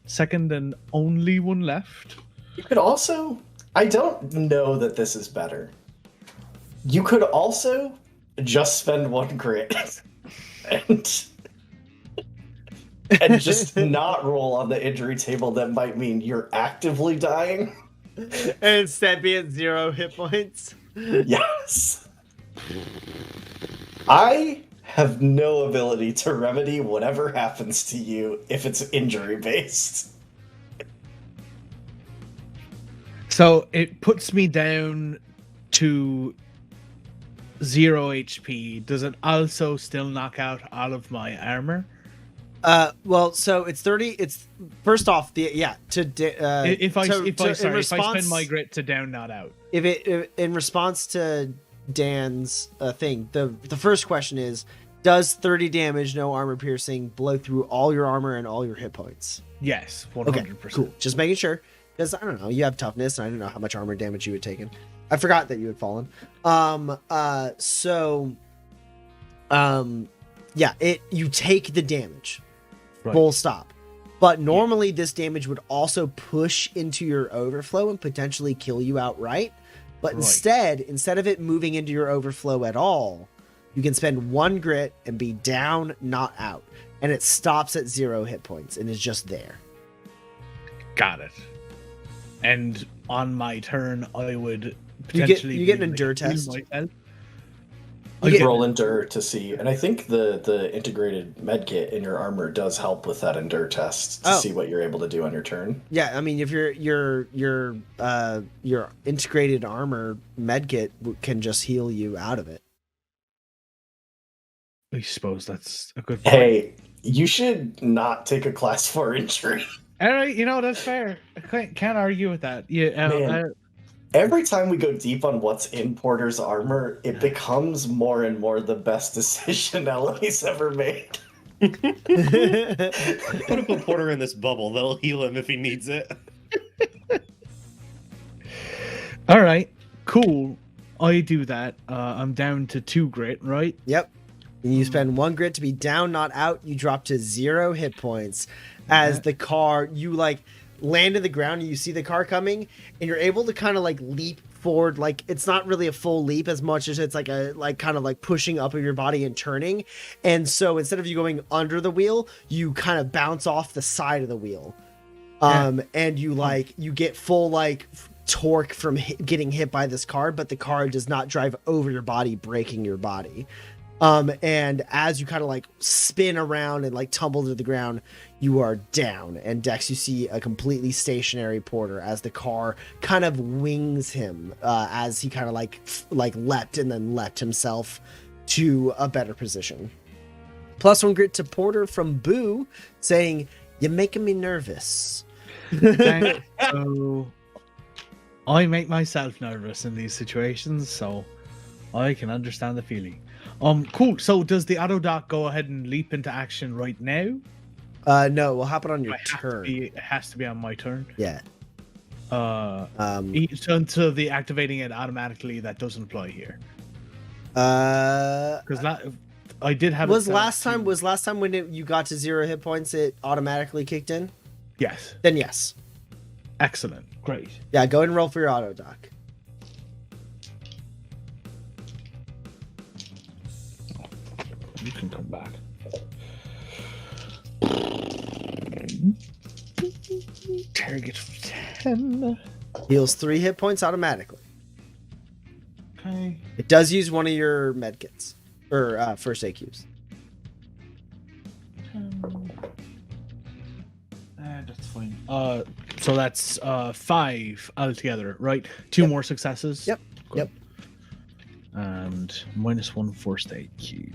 S2: Second and only one left.
S5: You could also, I don't know that this is better. You could also just spend 1 grit and just not roll on the injury table. That might mean you're actively dying.
S1: And instead be at 0 hit points.
S5: Yes. I have no ability to remedy whatever happens to you if it's injury based.
S2: So it puts me down to 0 HP. Does it also still knock out all of my armor?
S1: Well, so it's 30. It's first off
S2: If I spend my grit to down, not out.
S1: if in response to Dan's thing, the first question is, does 30 damage, no armor piercing, blow through all your armor and all your hit points?
S2: Yes, 100%.
S1: Okay, cool. Just making sure, because I don't know, you have toughness, and I didn't know how much armor damage you had taken. I forgot that you had fallen. Yeah, you take the damage.
S2: Right.
S1: Full stop. But normally this damage would also push into your overflow and potentially kill you outright. But instead of it moving into your overflow at all, you can spend 1 grit and be down, not out. And it stops at 0 hit points and is just there.
S2: Got it. And on my turn, I would
S1: You
S2: potentially
S1: get an endure test.
S2: myself.
S5: You roll endure to see, and I think the integrated medkit in your armor does help with that endure test to see what you're able to do on your turn.
S1: Yeah, I mean, if your integrated armor medkit can just heal you out of it.
S2: I suppose that's a good point.
S5: Hey, you should not take a class 4 injury.
S2: All right, that's fair. I can't argue with that. Yeah,
S5: Man. Every time we go deep on what's in Porter's armor, it becomes more and more the best decision Eloise ever made.
S4: I'm gonna put Porter in this bubble. That'll heal him if he needs it.
S2: all right, cool. I do that. I'm down to 2 grit, right?
S1: Yep. And you spend 1 grit to be down, not out. You drop to 0 hit points as the car, you land in the ground and you see the car coming and you're able to kind of leap forward. It's not really a full leap as much as it's kind of pushing up of your body and turning. And so instead of you going under the wheel, you kind of bounce off the side of the wheel. And you you get full torque from getting hit by this car, but the car does not drive over your body, breaking your body. And as you kind of spin around and tumble to the ground, you are down. And Dex, you see a completely stationary Porter as the car kind of wings him as he kind of leapt and then leapt himself to a better position. +1 grit to Porter from Boo, saying, "You're making me nervous."
S2: So I make myself nervous in these situations, so I can understand the feeling. Cool. So does the auto dock go ahead and leap into action right now?
S1: No, we'll happen on your turn.
S2: It has to be on my turn.
S1: Yeah.
S2: So until the activating it automatically, that doesn't apply here. Because I did have.
S1: Was last time when you got to 0 hit points, it automatically kicked in?
S2: Yes.
S1: Then yes.
S2: Excellent. Great.
S1: Yeah, go ahead and roll for your auto dock.
S2: You can come back. Target 10.
S1: Heals 3 hit points automatically.
S2: Okay.
S1: It does use one of your medkits or first aid cubes.
S2: That's fine. So that's 5 altogether, right? 2 more successes.
S1: Yep.
S2: Good.
S1: Yep.
S2: And -1 first aid cube.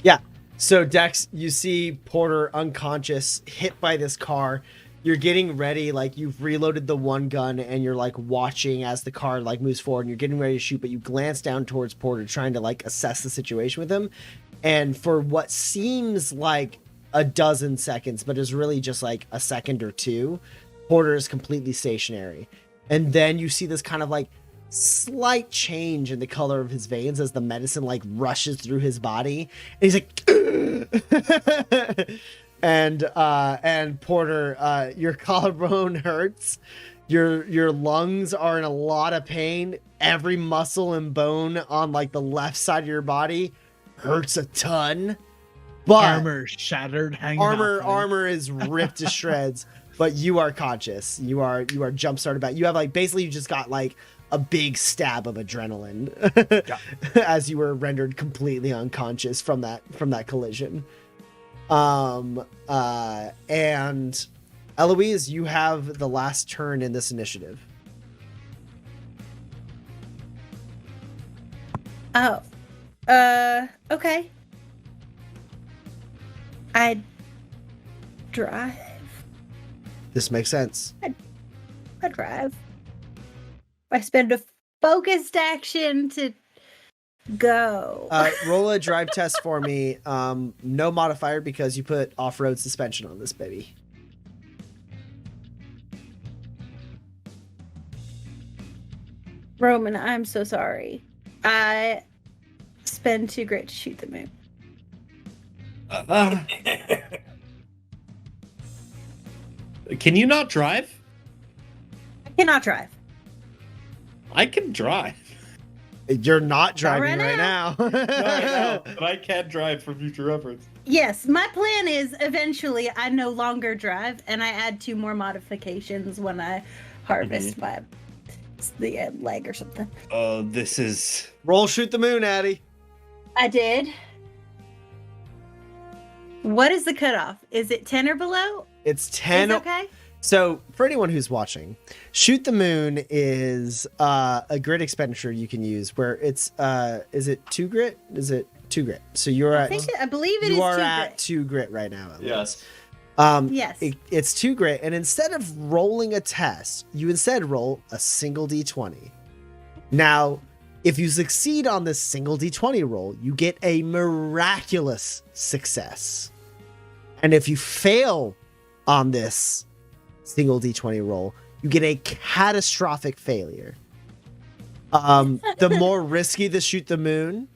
S1: Yeah. So Dex, you see Porter unconscious, hit by this car. You're getting ready, you've reloaded the one gun and you're watching as the car moves forward and you're getting ready to shoot, but you glance down towards Porter trying to assess the situation with him. And for what seems like a dozen seconds, but is really just a second or two, Porter is completely stationary. And then you see this kind of slight change in the color of his veins as the medicine rushes through his body. And he's and Porter, your collarbone hurts. Your lungs are in a lot of pain. Every muscle and bone on the left side of your body hurts a ton. But
S2: armor shattered, hanging
S1: armor is ripped to shreds. But you are conscious. You are jump started back. You have basically you just got a big stab of adrenaline as you were rendered completely unconscious from that collision. And Eloise, you have the last turn in this initiative.
S3: Oh. Okay. I'd drive.
S1: This makes sense.
S3: I drive. I spend a focused action to go.
S1: Roll a drive test for me. No modifier because you put off-road suspension on this baby.
S3: Roman, I'm so sorry. I spend 2 grit to shoot the moon.
S4: Can you not drive?
S3: I cannot drive.
S4: I can drive.
S1: You're not driving
S3: right
S1: right now.
S4: No, I know, but I can drive for future reference.
S3: Yes, my plan is eventually I no longer drive, and I add 2 more modifications when I harvest my the leg or something.
S4: Oh, this is...
S1: Roll shoot the moon, Addie.
S3: I did. What is the cutoff? Is it 10 or below?
S1: It's 10.
S3: Is okay?
S1: So, for anyone who's watching, Shoot the Moon is a grit expenditure you can use where it's, is it 2 grit? Is it 2 grit? So you're
S3: I believe it is 2
S1: you are
S3: grit.
S1: at 2 grit right now.
S4: Yes.
S3: Yes.
S1: It's 2 grit, and instead of rolling a test, you instead roll a single d20. Now, if you succeed on this single d20 roll, you get a miraculous success. And if you fail on this single d20 roll, you get a catastrophic failure. The more risky the Shoot the Moon,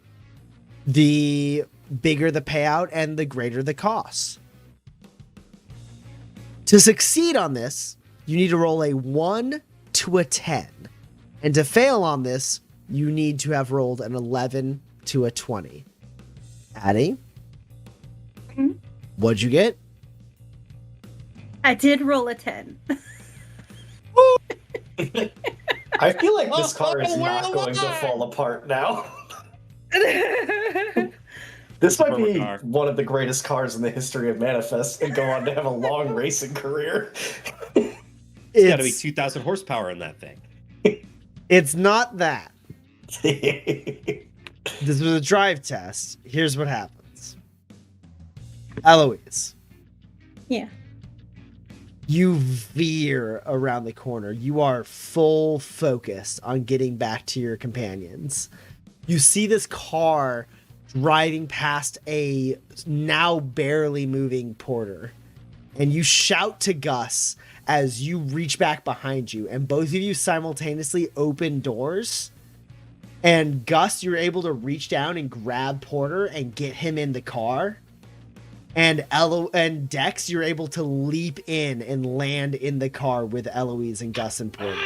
S1: the bigger the payout and the greater the cost. To succeed on this, you need to roll a 1 to a 10. And to fail on this, you need to have rolled an 11 to a 20. Addie?
S3: Mhm.
S1: What'd you get?
S3: I did roll a 10.
S5: I feel like this car is
S4: we're
S5: not going to
S4: alive.
S5: fall apart now. This might
S4: Perfect
S5: be
S4: car.
S5: one of the greatest cars in the history of Manifest and go on to have a long racing career.
S4: It's got to be 2,000 horsepower in that thing.
S1: It's not that. This was a drive test. Here's what happens. Eloise.
S3: Yeah.
S1: You veer around the corner. You are full focused on getting back to your companions. You see this car driving past a now barely moving porter. And you shout to Gus as you reach back behind you. And both of you simultaneously open doors. And Gus, you're able to reach down and grab Porter and get him in the car. And Dex, you're able to leap in and land in the car with Eloise and Gus and Porter.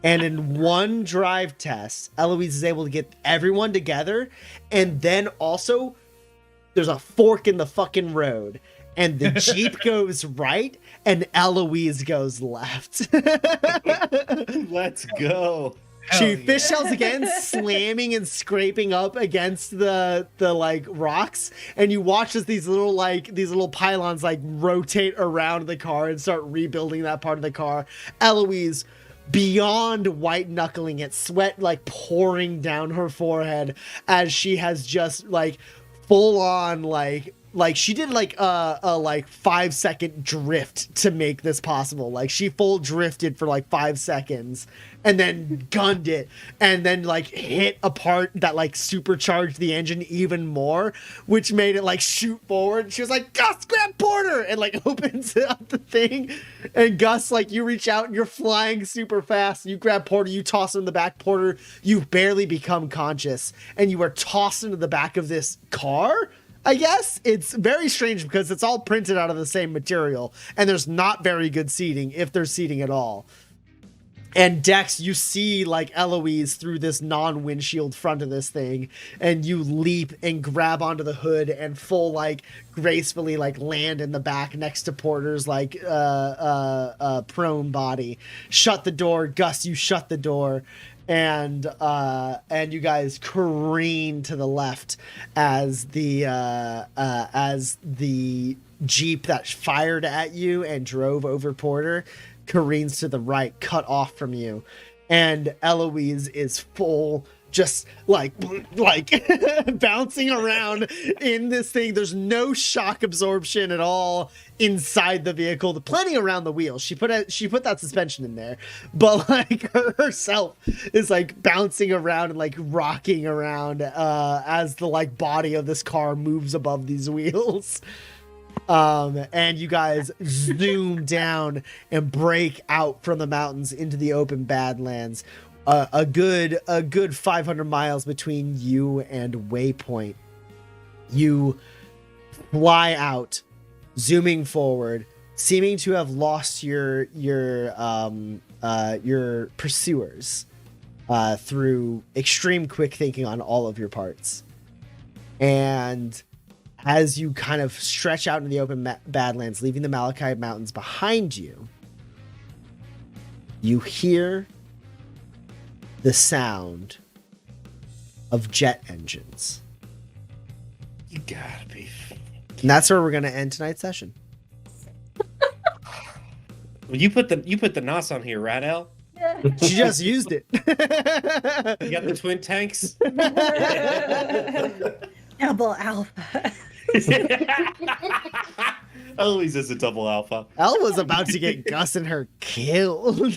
S1: And in one drive test, Eloise is able to get everyone together. And then also, there's a fork in the fucking road. And the Jeep goes right, and Eloise goes left.
S4: Let's go.
S1: She fishtails again, slamming and scraping up against the like rocks, and you watch as these little pylons like rotate around the car and start rebuilding that part of the car. Eloise, beyond white knuckling it, sweat like pouring down her forehead as she has just like full on like she did like a 5-second drift to make this possible. Like she full drifted for like 5 seconds and then gunned it and then like hit a part that like supercharged the engine even more, which made it like shoot forward. She was like, Gus, grab Porter, and like opens up the thing. And Gus, like you reach out and you're flying super fast. You grab Porter, you toss him in the back. Porter, you've barely become conscious and you are tossed into the back of this car. I guess it's very strange because it's all printed out of the same material and there's not very good seating, if there's seating at all. And Dex, you see like Eloise through this non-windshield front of this thing, and you leap and grab onto the hood and full like gracefully like land in the back next to Porter's like prone body. Shut the door, Gus. You shut the door. And you guys careen to the left as the Jeep that fired at you and drove over Porter careens to the right, cut off from you, and Eloise is full just like bouncing around in this thing. There's no shock absorption at all inside the vehicle. Plenty around the wheels. She put that suspension in there, but like herself is like bouncing around and like rocking around as the like body of this car moves above these wheels. And you guys zoom down and break out from the mountains into the open Badlands. a good 500 miles between you and Waypoint. You fly out, zooming forward, seeming to have lost your pursuers through extreme quick thinking on all of your parts. And as you kind of stretch out into the open Badlands, leaving the Malachite Mountains behind you, you hear the sound of jet engines.
S4: You gotta be.
S1: And that's where we're going to end tonight's session.
S4: Well, you put the NOS on here, right, El?
S1: She just used it.
S4: You got the twin tanks.
S3: Double alpha.
S4: Always is a double alpha.
S1: Elle was about to get Gus and her killed.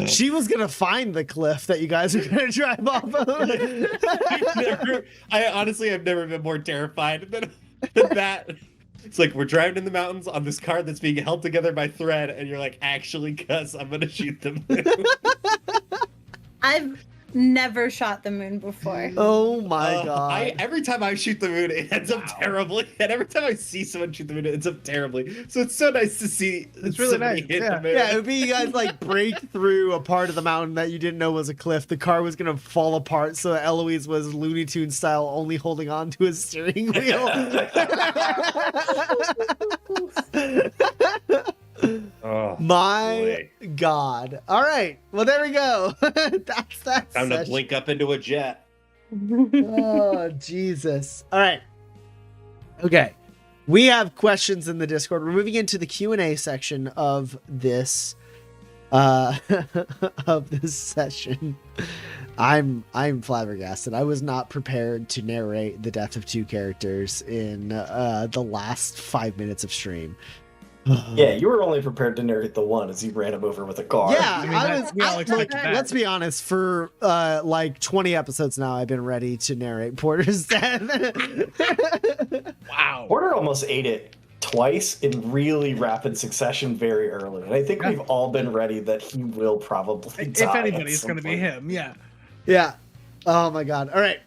S1: She was gonna find the cliff that you guys are gonna drive off of.
S4: I've never been more terrified than that. It's like we're driving in the mountains on this car that's being held together by thread, and you're like, actually, Gus, I'm gonna shoot the moon.
S3: I've never shot the moon before.
S1: Oh my god.
S4: Every time I shoot the moon, it ends up terribly. And every time I see someone shoot the moon, it ends up terribly. So it's so nice to see
S2: It's really
S4: somebody
S2: nice,
S4: hit
S2: yeah.
S4: the moon.
S1: Yeah, it would be you guys like break through a part of the mountain that you didn't know was a cliff. The car was gonna fall apart, so Eloise was Looney Tunes style, only holding on to his steering wheel.
S4: Oh,
S1: My
S4: boy.
S1: god. All right. Well, there we go. That's that.
S4: Time to
S1: session.
S4: blink up into a jet.
S1: Oh, Jesus. All right. Okay. We have questions in the Discord. We're moving into the Q&A section of this of this session. I'm flabbergasted. I was not prepared to narrate the death of two characters in the last 5 minutes of stream.
S5: Yeah, you were only prepared to narrate the one as you ran him over with a car.
S1: Yeah,
S2: I mean, we all expected that.
S1: let's be honest, for like 20 episodes now, I've been ready to narrate Porter's death.
S2: Wow.
S5: Porter almost ate it twice in really rapid succession very early. And I think
S2: Yeah.
S5: we've all been ready that he will probably die.
S2: If anybody,
S5: at
S2: it's
S5: some
S2: going to be
S5: point.
S2: him. Yeah.
S1: Yeah. Oh my god. All right.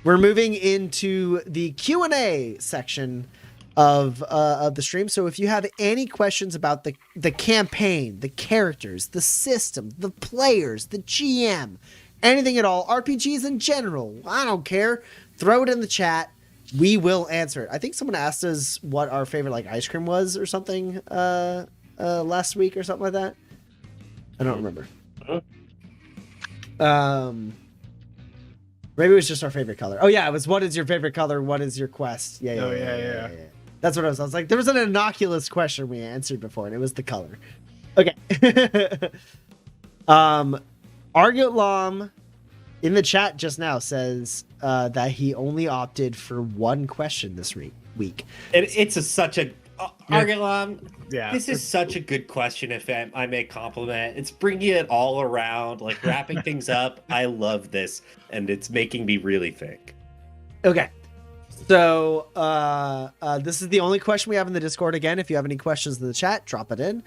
S1: We're moving into the Q&A section of the stream. So if you have any questions about the campaign, the characters, the system, the players, the GM, anything at all, RPGs in general, I don't care, throw it in the chat. We will answer it. I think someone asked us what our favorite like ice cream was or something last week or something like that. I don't remember. Maybe it was just our favorite color. Oh yeah, it was what is your favorite color? What is your quest? Yeah. That's what I was like, there was an innocuous question we answered before, and it was the color. Okay. Argut Lom in the chat just now says that he only opted for one question this week.
S4: It's such a Argalam.
S2: Yeah.
S4: This is such a good question. If I may compliment, it's bringing it all around, like wrapping things up. I love this, and it's making me really think.
S1: Okay. So this is the only question we have in the Discord. Again, if you have any questions in the chat, drop it in.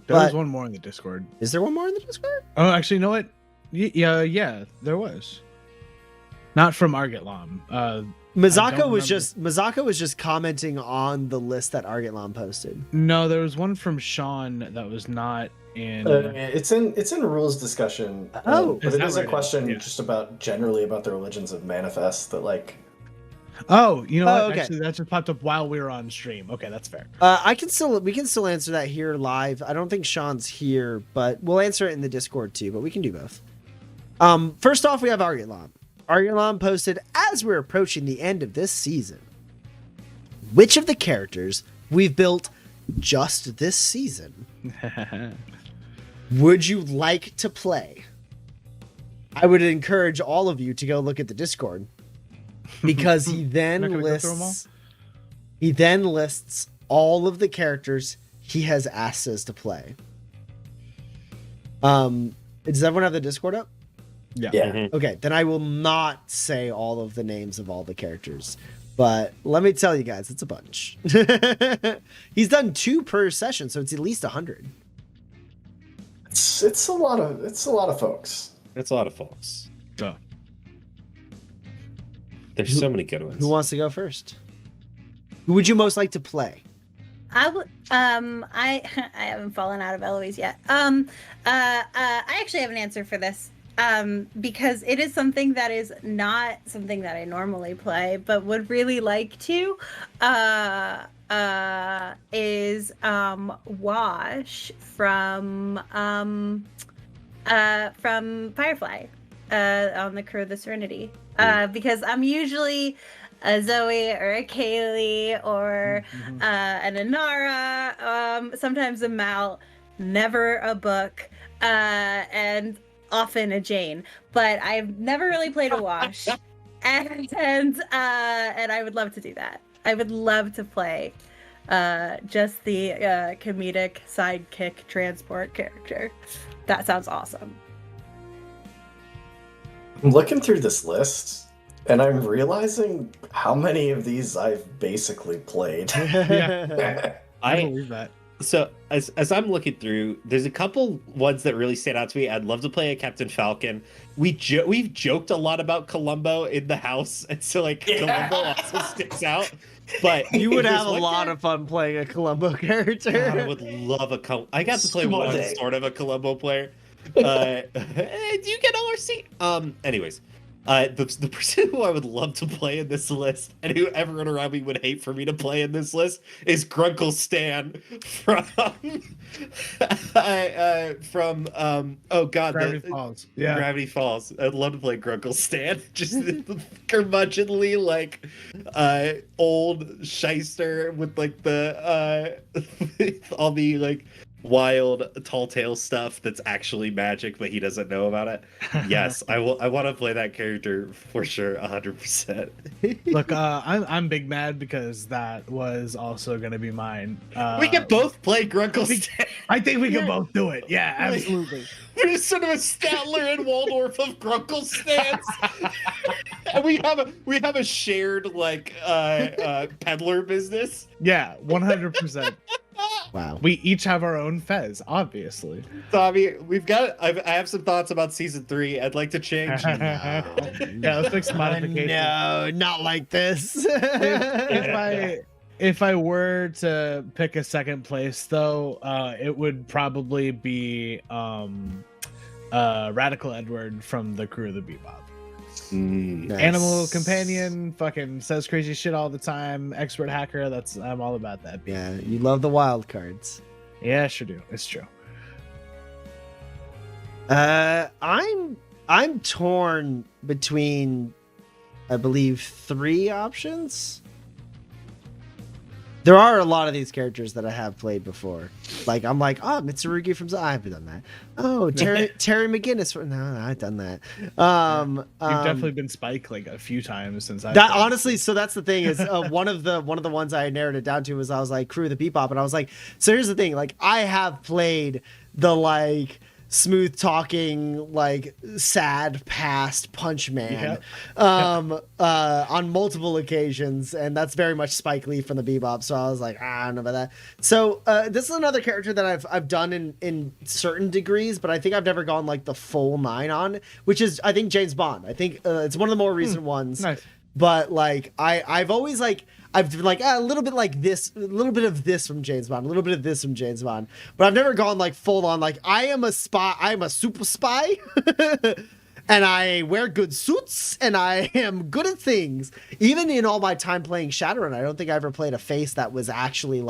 S2: There was
S1: But-
S2: one more in the Discord.
S1: Is there one more in the Discord?
S2: Oh, actually, you know what? Yeah, there was. Not from Argitlam.
S1: Mazaka was just commenting on the list that Argitlam posted.
S2: No, there was one from Sean that was not in.
S5: It's in rules discussion.
S1: Oh.
S5: But
S2: Is
S5: it
S2: that
S5: is a
S2: right?
S5: question
S2: Yeah.
S5: just generally about the religions of Manifest that like.
S2: Oh, you know
S1: Oh,
S2: what?
S1: okay.
S2: Actually, that just popped up while we were on stream. Okay, that's fair.
S1: We can still answer that here live. I don't think Sean's here, but we'll answer it in the Discord too. But we can do both. First off, we have Argitlam. Argitlam posted, as we're approaching the end of this season, which of the characters we've built just this season would you like to play? I would encourage all of you to go look at the Discord, because he then
S2: Not gonna go through 'em all?
S1: lists all of the characters he has asked us to play. Does everyone have the Discord up?
S2: Yeah.
S5: Yeah.
S1: Okay, then I will not say all of the names of all the characters. But let me tell you guys, it's a bunch. He's done 2 per session, so it's at least 100.
S5: It's a lot of folks.
S4: It's a lot of folks.
S2: So,
S4: There's so many good ones.
S1: Who wants to go first? Who would you most like to play?
S3: I would. I haven't fallen out of Eloise yet. I actually have an answer for this. Because it is something that is not something that I normally play, but would really like to. Is Wash from Firefly, on the crew of the Serenity. Because I'm usually a Zoe or a Kaylee or an Inara, sometimes a Mal, never a Book, and often a Jane. But I've never really played a Wash, and I would love to do that. I would love to play just the comedic sidekick transport character. That sounds awesome.
S5: I'm looking through this list, and I'm realizing how many of these I've basically played.
S2: I believe that.
S4: So as I'm looking through, there's a couple ones that really stand out to me. I'd love to play a Captain Falcon. We've joked a lot a Columbo in the house, and so Columbo also sticks out. But
S1: You would have a lot of fun playing a Columbo character.
S4: God, I would love I got to play one sort of a Columbo player. Do you get ORC? Anyways, the person who I would love to play in this list, and who everyone around me would hate for me to play in this list, is Grunkle Stan from oh god,
S2: Gravity Falls. Yeah.
S4: Gravity Falls. I'd love to play Grunkle Stan. Just the curmudgeonly, old shyster with the all the wild tall tale stuff that's actually magic, but he doesn't know about it. Yes, I want to play that character for sure, 100%.
S2: Look, I'm big mad because that was also going to be mine.
S4: We can both play Grunkle Stan.
S2: I think we can both do it. Yeah, absolutely.
S4: We're just sort of a Statler and Waldorf of Grunkle Stans. And we have a shared peddler business.
S2: Yeah, 100%.
S1: Wow.
S2: We each have our own Fez, obviously.
S4: Tommy, I have some thoughts about season 3. I'd like to change.
S2: Yeah, let's make some modifications.
S1: No, not like this.
S2: If I were to pick a second place, though, it would probably be Radical Edward from the crew of the Bebop.
S1: Nice.
S2: Animal companion, fucking says crazy shit all the time. Expert hacker. I'm all about that.
S1: Yeah, you love the wild cards.
S2: Yeah, I sure do. It's true.
S1: I'm torn between, I believe, 3 options. There are a lot of these characters that I have played before. I'm Mitsurugi from I haven't done that. Oh, Terry McGinnis. No, I've done that.
S2: You've definitely been Spike a few times since
S1: that. Honestly, so that's the thing is one of the ones I narrowed it down to was I was like Crew of the Bebop, and I was like, so here's the thing, I have played the smooth talking, sad past Punch Man on multiple occasions, and that's very much Spike Lee from the Bebop. So I was like, I don't know about that. So this is another character that I've done in certain degrees, but I think I've never gone the full 9 on, which is I think James Bond. I think it's one of the more recent ones.
S2: Nice.
S1: But I've always I've been a little bit this, a little bit of this from James Bond, a little bit of this from James Bond, but I've never gone full on I am a spy, I am a super spy, and I wear good suits, and I am good at things. Even in all my time playing Shadowrun, I don't think I ever played a face that was actually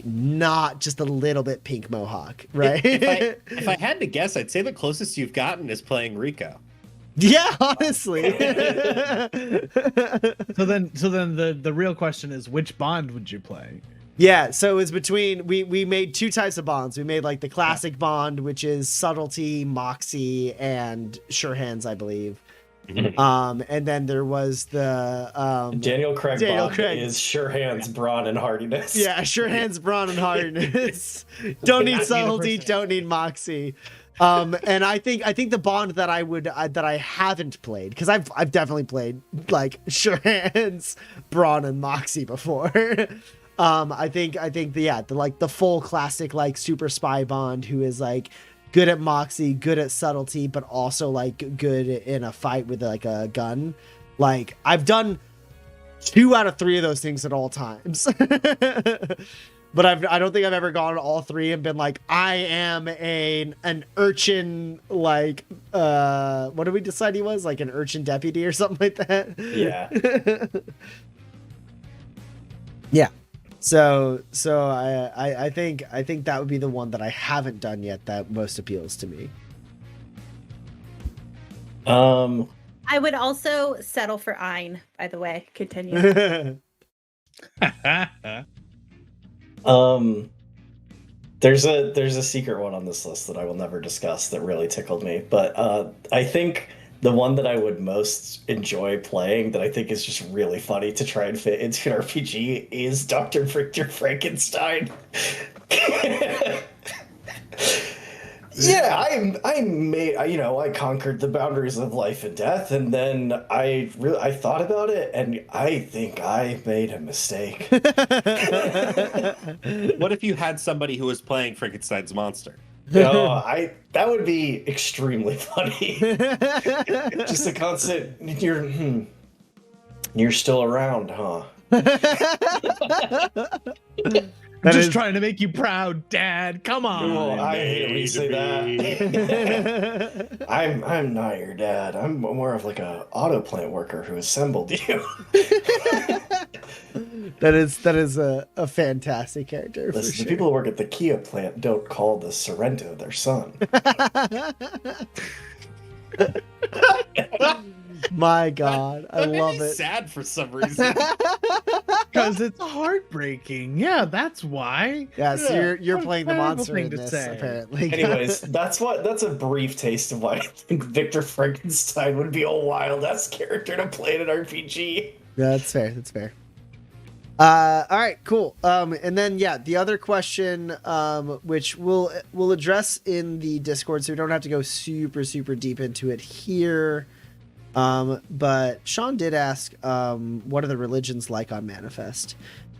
S1: not just a little bit pink mohawk, right?
S4: If I had to guess, I'd say the closest you've gotten is playing Rico.
S1: Yeah, honestly.
S2: So then the real question is, which Bond would you play?
S1: Yeah, so it's between we made 2 types of Bonds. We made the classic Bond, which is subtlety, moxie, and sure hands, I believe. And then there was the
S5: Daniel Craig Bond is sure hands, brawn, and hardiness.
S1: Yeah, sure hands, brawn, and hardiness. Don't need subtlety, don't need moxie. And I think the Bond that I haven't played, because I've definitely played sure hands, brawn, and moxie before. I think the full classic like super spy Bond who is like good at moxie, good at subtlety, but also like good in a fight with like a gun. Like I've done 2 out of 3 of those things at all times. But I don't think I've ever gone all 3 and been like, I am an urchin, like, what did we decide he was? Like an urchin deputy or something like that?
S5: Yeah.
S1: Yeah. So I think that would be the one that I haven't done yet that most appeals to me.
S3: I would also settle for Ein, by the way. Continue.
S5: There's a secret one on this list that I will never discuss that really tickled me, but I think the one that I would most enjoy playing that I think is just really funny to try and fit into an RPG is Dr. Victor Frankenstein. Yeah, I conquered the boundaries of life and death, and then I thought about it, and I think I made a mistake.
S4: What if you had somebody who was playing Frankenstein's monster?
S5: That would be extremely funny. Just a constant, you're still around, huh?
S2: I'm just trying to make you proud, Dad. Come on.
S5: Oh, I hate it when you say that. I'm not your dad. I'm more of like a auto plant worker who assembled you.
S1: That is a fantastic character.
S5: Listen,
S1: for sure.
S5: the people who work at the Kia plant don't call the Sorrento their son.
S1: My God, I
S4: That made
S1: love
S4: me
S1: it.
S4: sad for some reason.
S2: Because it's heartbreaking. Yeah, that's why.
S1: Yeah, so you're
S2: What a
S1: playing the
S2: terrible
S1: monster
S2: thing
S1: in
S2: to
S1: this,
S2: say.
S1: apparently.
S5: Anyways, that's a brief taste of why I think Victor Frankenstein would be a wild ass character to play in an RPG.
S1: Yeah, that's fair. That's fair. All right, cool. And then the other question, which we'll address in the Discord, so we don't have to go super deep into it here. But Sean did ask, what are the religions like on Manifest?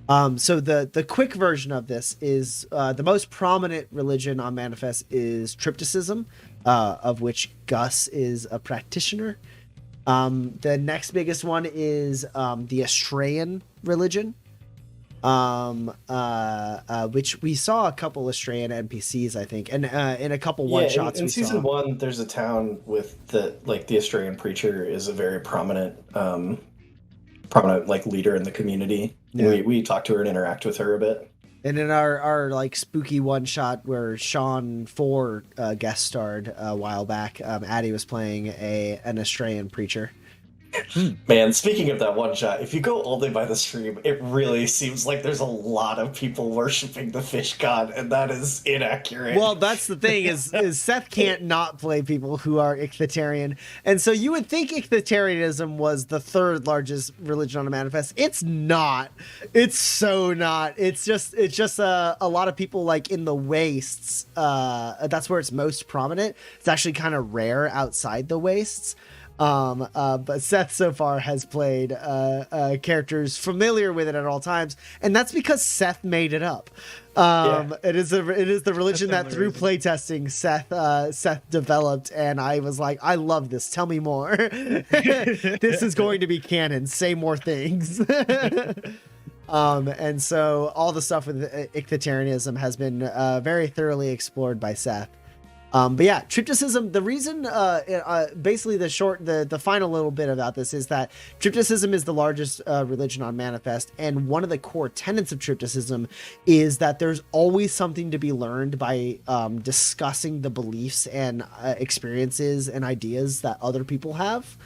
S1: So the quick version of this is the most prominent religion on Manifest is Triptycism, of which Gus is a practitioner. The next biggest one is the Astraean religion, which we saw a couple Astraean NPCs, I think, and in a couple one shots.
S5: In season 1, there's a town with the Astraean preacher is a very prominent like leader in the community.
S1: Yeah.
S5: We talk to her and interact with her a bit.
S1: And in our like spooky one shot where Sean 4 guest starred a while back, Addie was playing an Astraean preacher.
S5: Man, speaking of that one shot, if you go all day by the stream, it really seems like there's a lot of people worshiping the fish god, and that is inaccurate.
S1: Well, that's the thing is Seth can't not play people who are Icthitarian, and so you would think Icthitarianism was the 3rd largest religion on the Manifest. It's not. It's so not. It's just a lot of people like in the wastes. That's where it's most prominent. It's actually kind of rare outside the wastes. But Seth so far has played characters familiar with it at all times, and that's because Seth made it up. It is the religion that through playtesting Seth developed, and I was like, I love this. Tell me more. This is going to be canon. Say more things. And so all the stuff with Icthitarianism has been very thoroughly explored by Seth. But yeah, Triptycism, the reason, basically the final little bit about this is that Triptycism is the largest religion on Manifest, and one of the core tenets of Triptycism is that there's always something to be learned by discussing the beliefs and experiences and ideas that other people have.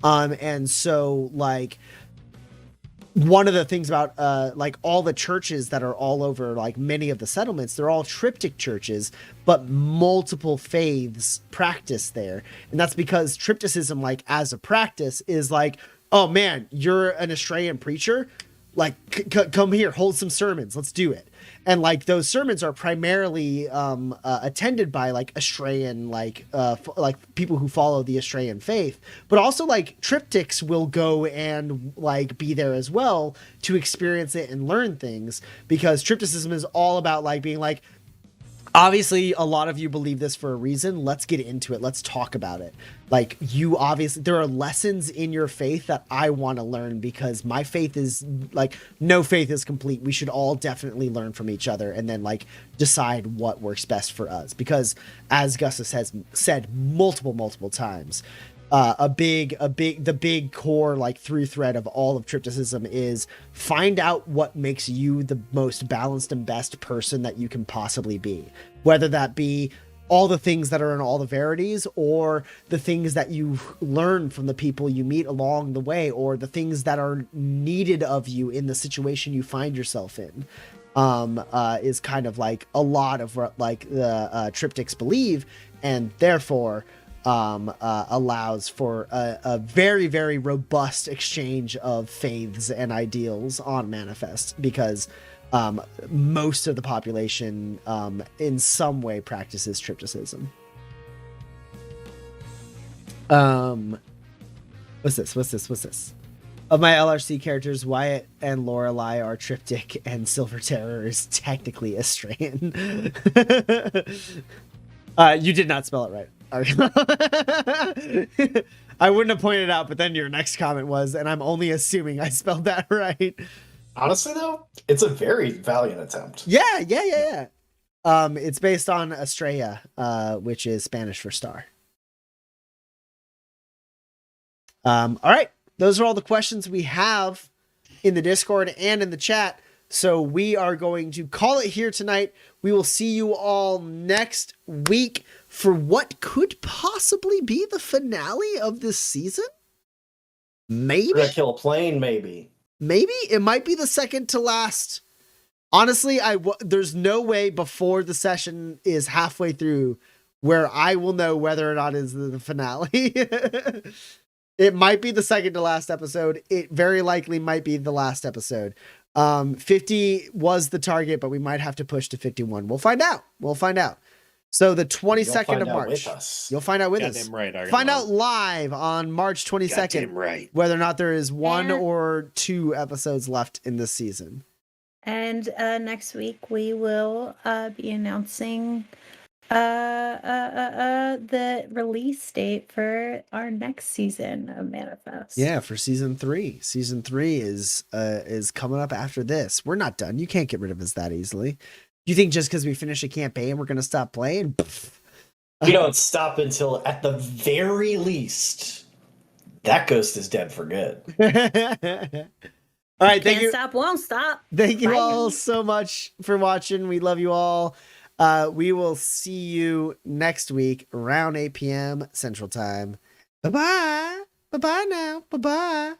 S1: And so, like, one of the things about like all the churches that are all over like many of the settlements, they're all triptych churches, but multiple faiths practice there. And that's because Triptycism, like as a practice, is like, oh man, you're an Astraean preacher, like come here, hold some sermons, let's do it. And like those sermons are primarily attended by like Astraean, like people who follow the Astraean faith, but also like triptychs will go and like be there as well to experience it and learn things, because triptycism is all about like being like, obviously a lot of you believe this for a reason, let's get into it, let's talk about it. Like, you obviously, there are lessons in your faith that I want to learn, because my faith is like, no faith is complete, we should all definitely learn from each other and then like decide what works best for us. Because as Gustus has said multiple times, the big core like through thread of all of triptycism is find out what makes you the most balanced and best person that you can possibly be, whether that be all the things that are in all the verities, or the things that you learn from the people you meet along the way, or the things that are needed of you in the situation you find yourself in. Is kind of like a lot of what like the triptychs believe, and therefore allows for a very, very robust exchange of faiths and ideals on Manifest, because most of the population in some way practices triptycism. What's this? Of my LRC characters, Wyatt and Lorelei are triptych, and Silver Terror is technically Astraean. You did not spell it right. I wouldn't have pointed out, but then your next comment was, and I'm only assuming I spelled that right.
S5: Honestly, though, it's a very valiant attempt.
S1: Yeah. It's based on Estrella, which is Spanish for star. All right. Those are all the questions we have in the Discord and in the chat. So we are going to call it here tonight. We will see you all next week for what could possibly be the finale of this season. Maybe.
S5: We're gonna kill a plane, maybe.
S1: Maybe it might be the second to last. Honestly, there's no way before the session is halfway through where I will know whether or not it is the finale. It might be the second to last episode. It very likely might be the last episode. 50 was the target, but we might have to push to 51. We'll find out. So the 22nd of March. You'll find out with us.
S4: Right,
S1: find out live on March 22nd
S4: right.
S1: whether or not there is one or two episodes left in this season.
S3: And next week we will be announcing the release date for our next season of Manifest.
S1: Yeah, for season 3. Season 3 is coming up after this. We're not done. You can't get rid of us that easily. You think just because we finish a campaign we're gonna stop playing?
S5: We don't stop until, at the very least, that ghost is dead for good.
S1: All right, thank you.
S3: Stop, won't stop.
S1: Thank you
S3: Bye.
S1: all so much for watching. We love you all. We will see you next week around 8 p.m. Central Time. Bye-bye. Bye-bye now. Bye-bye.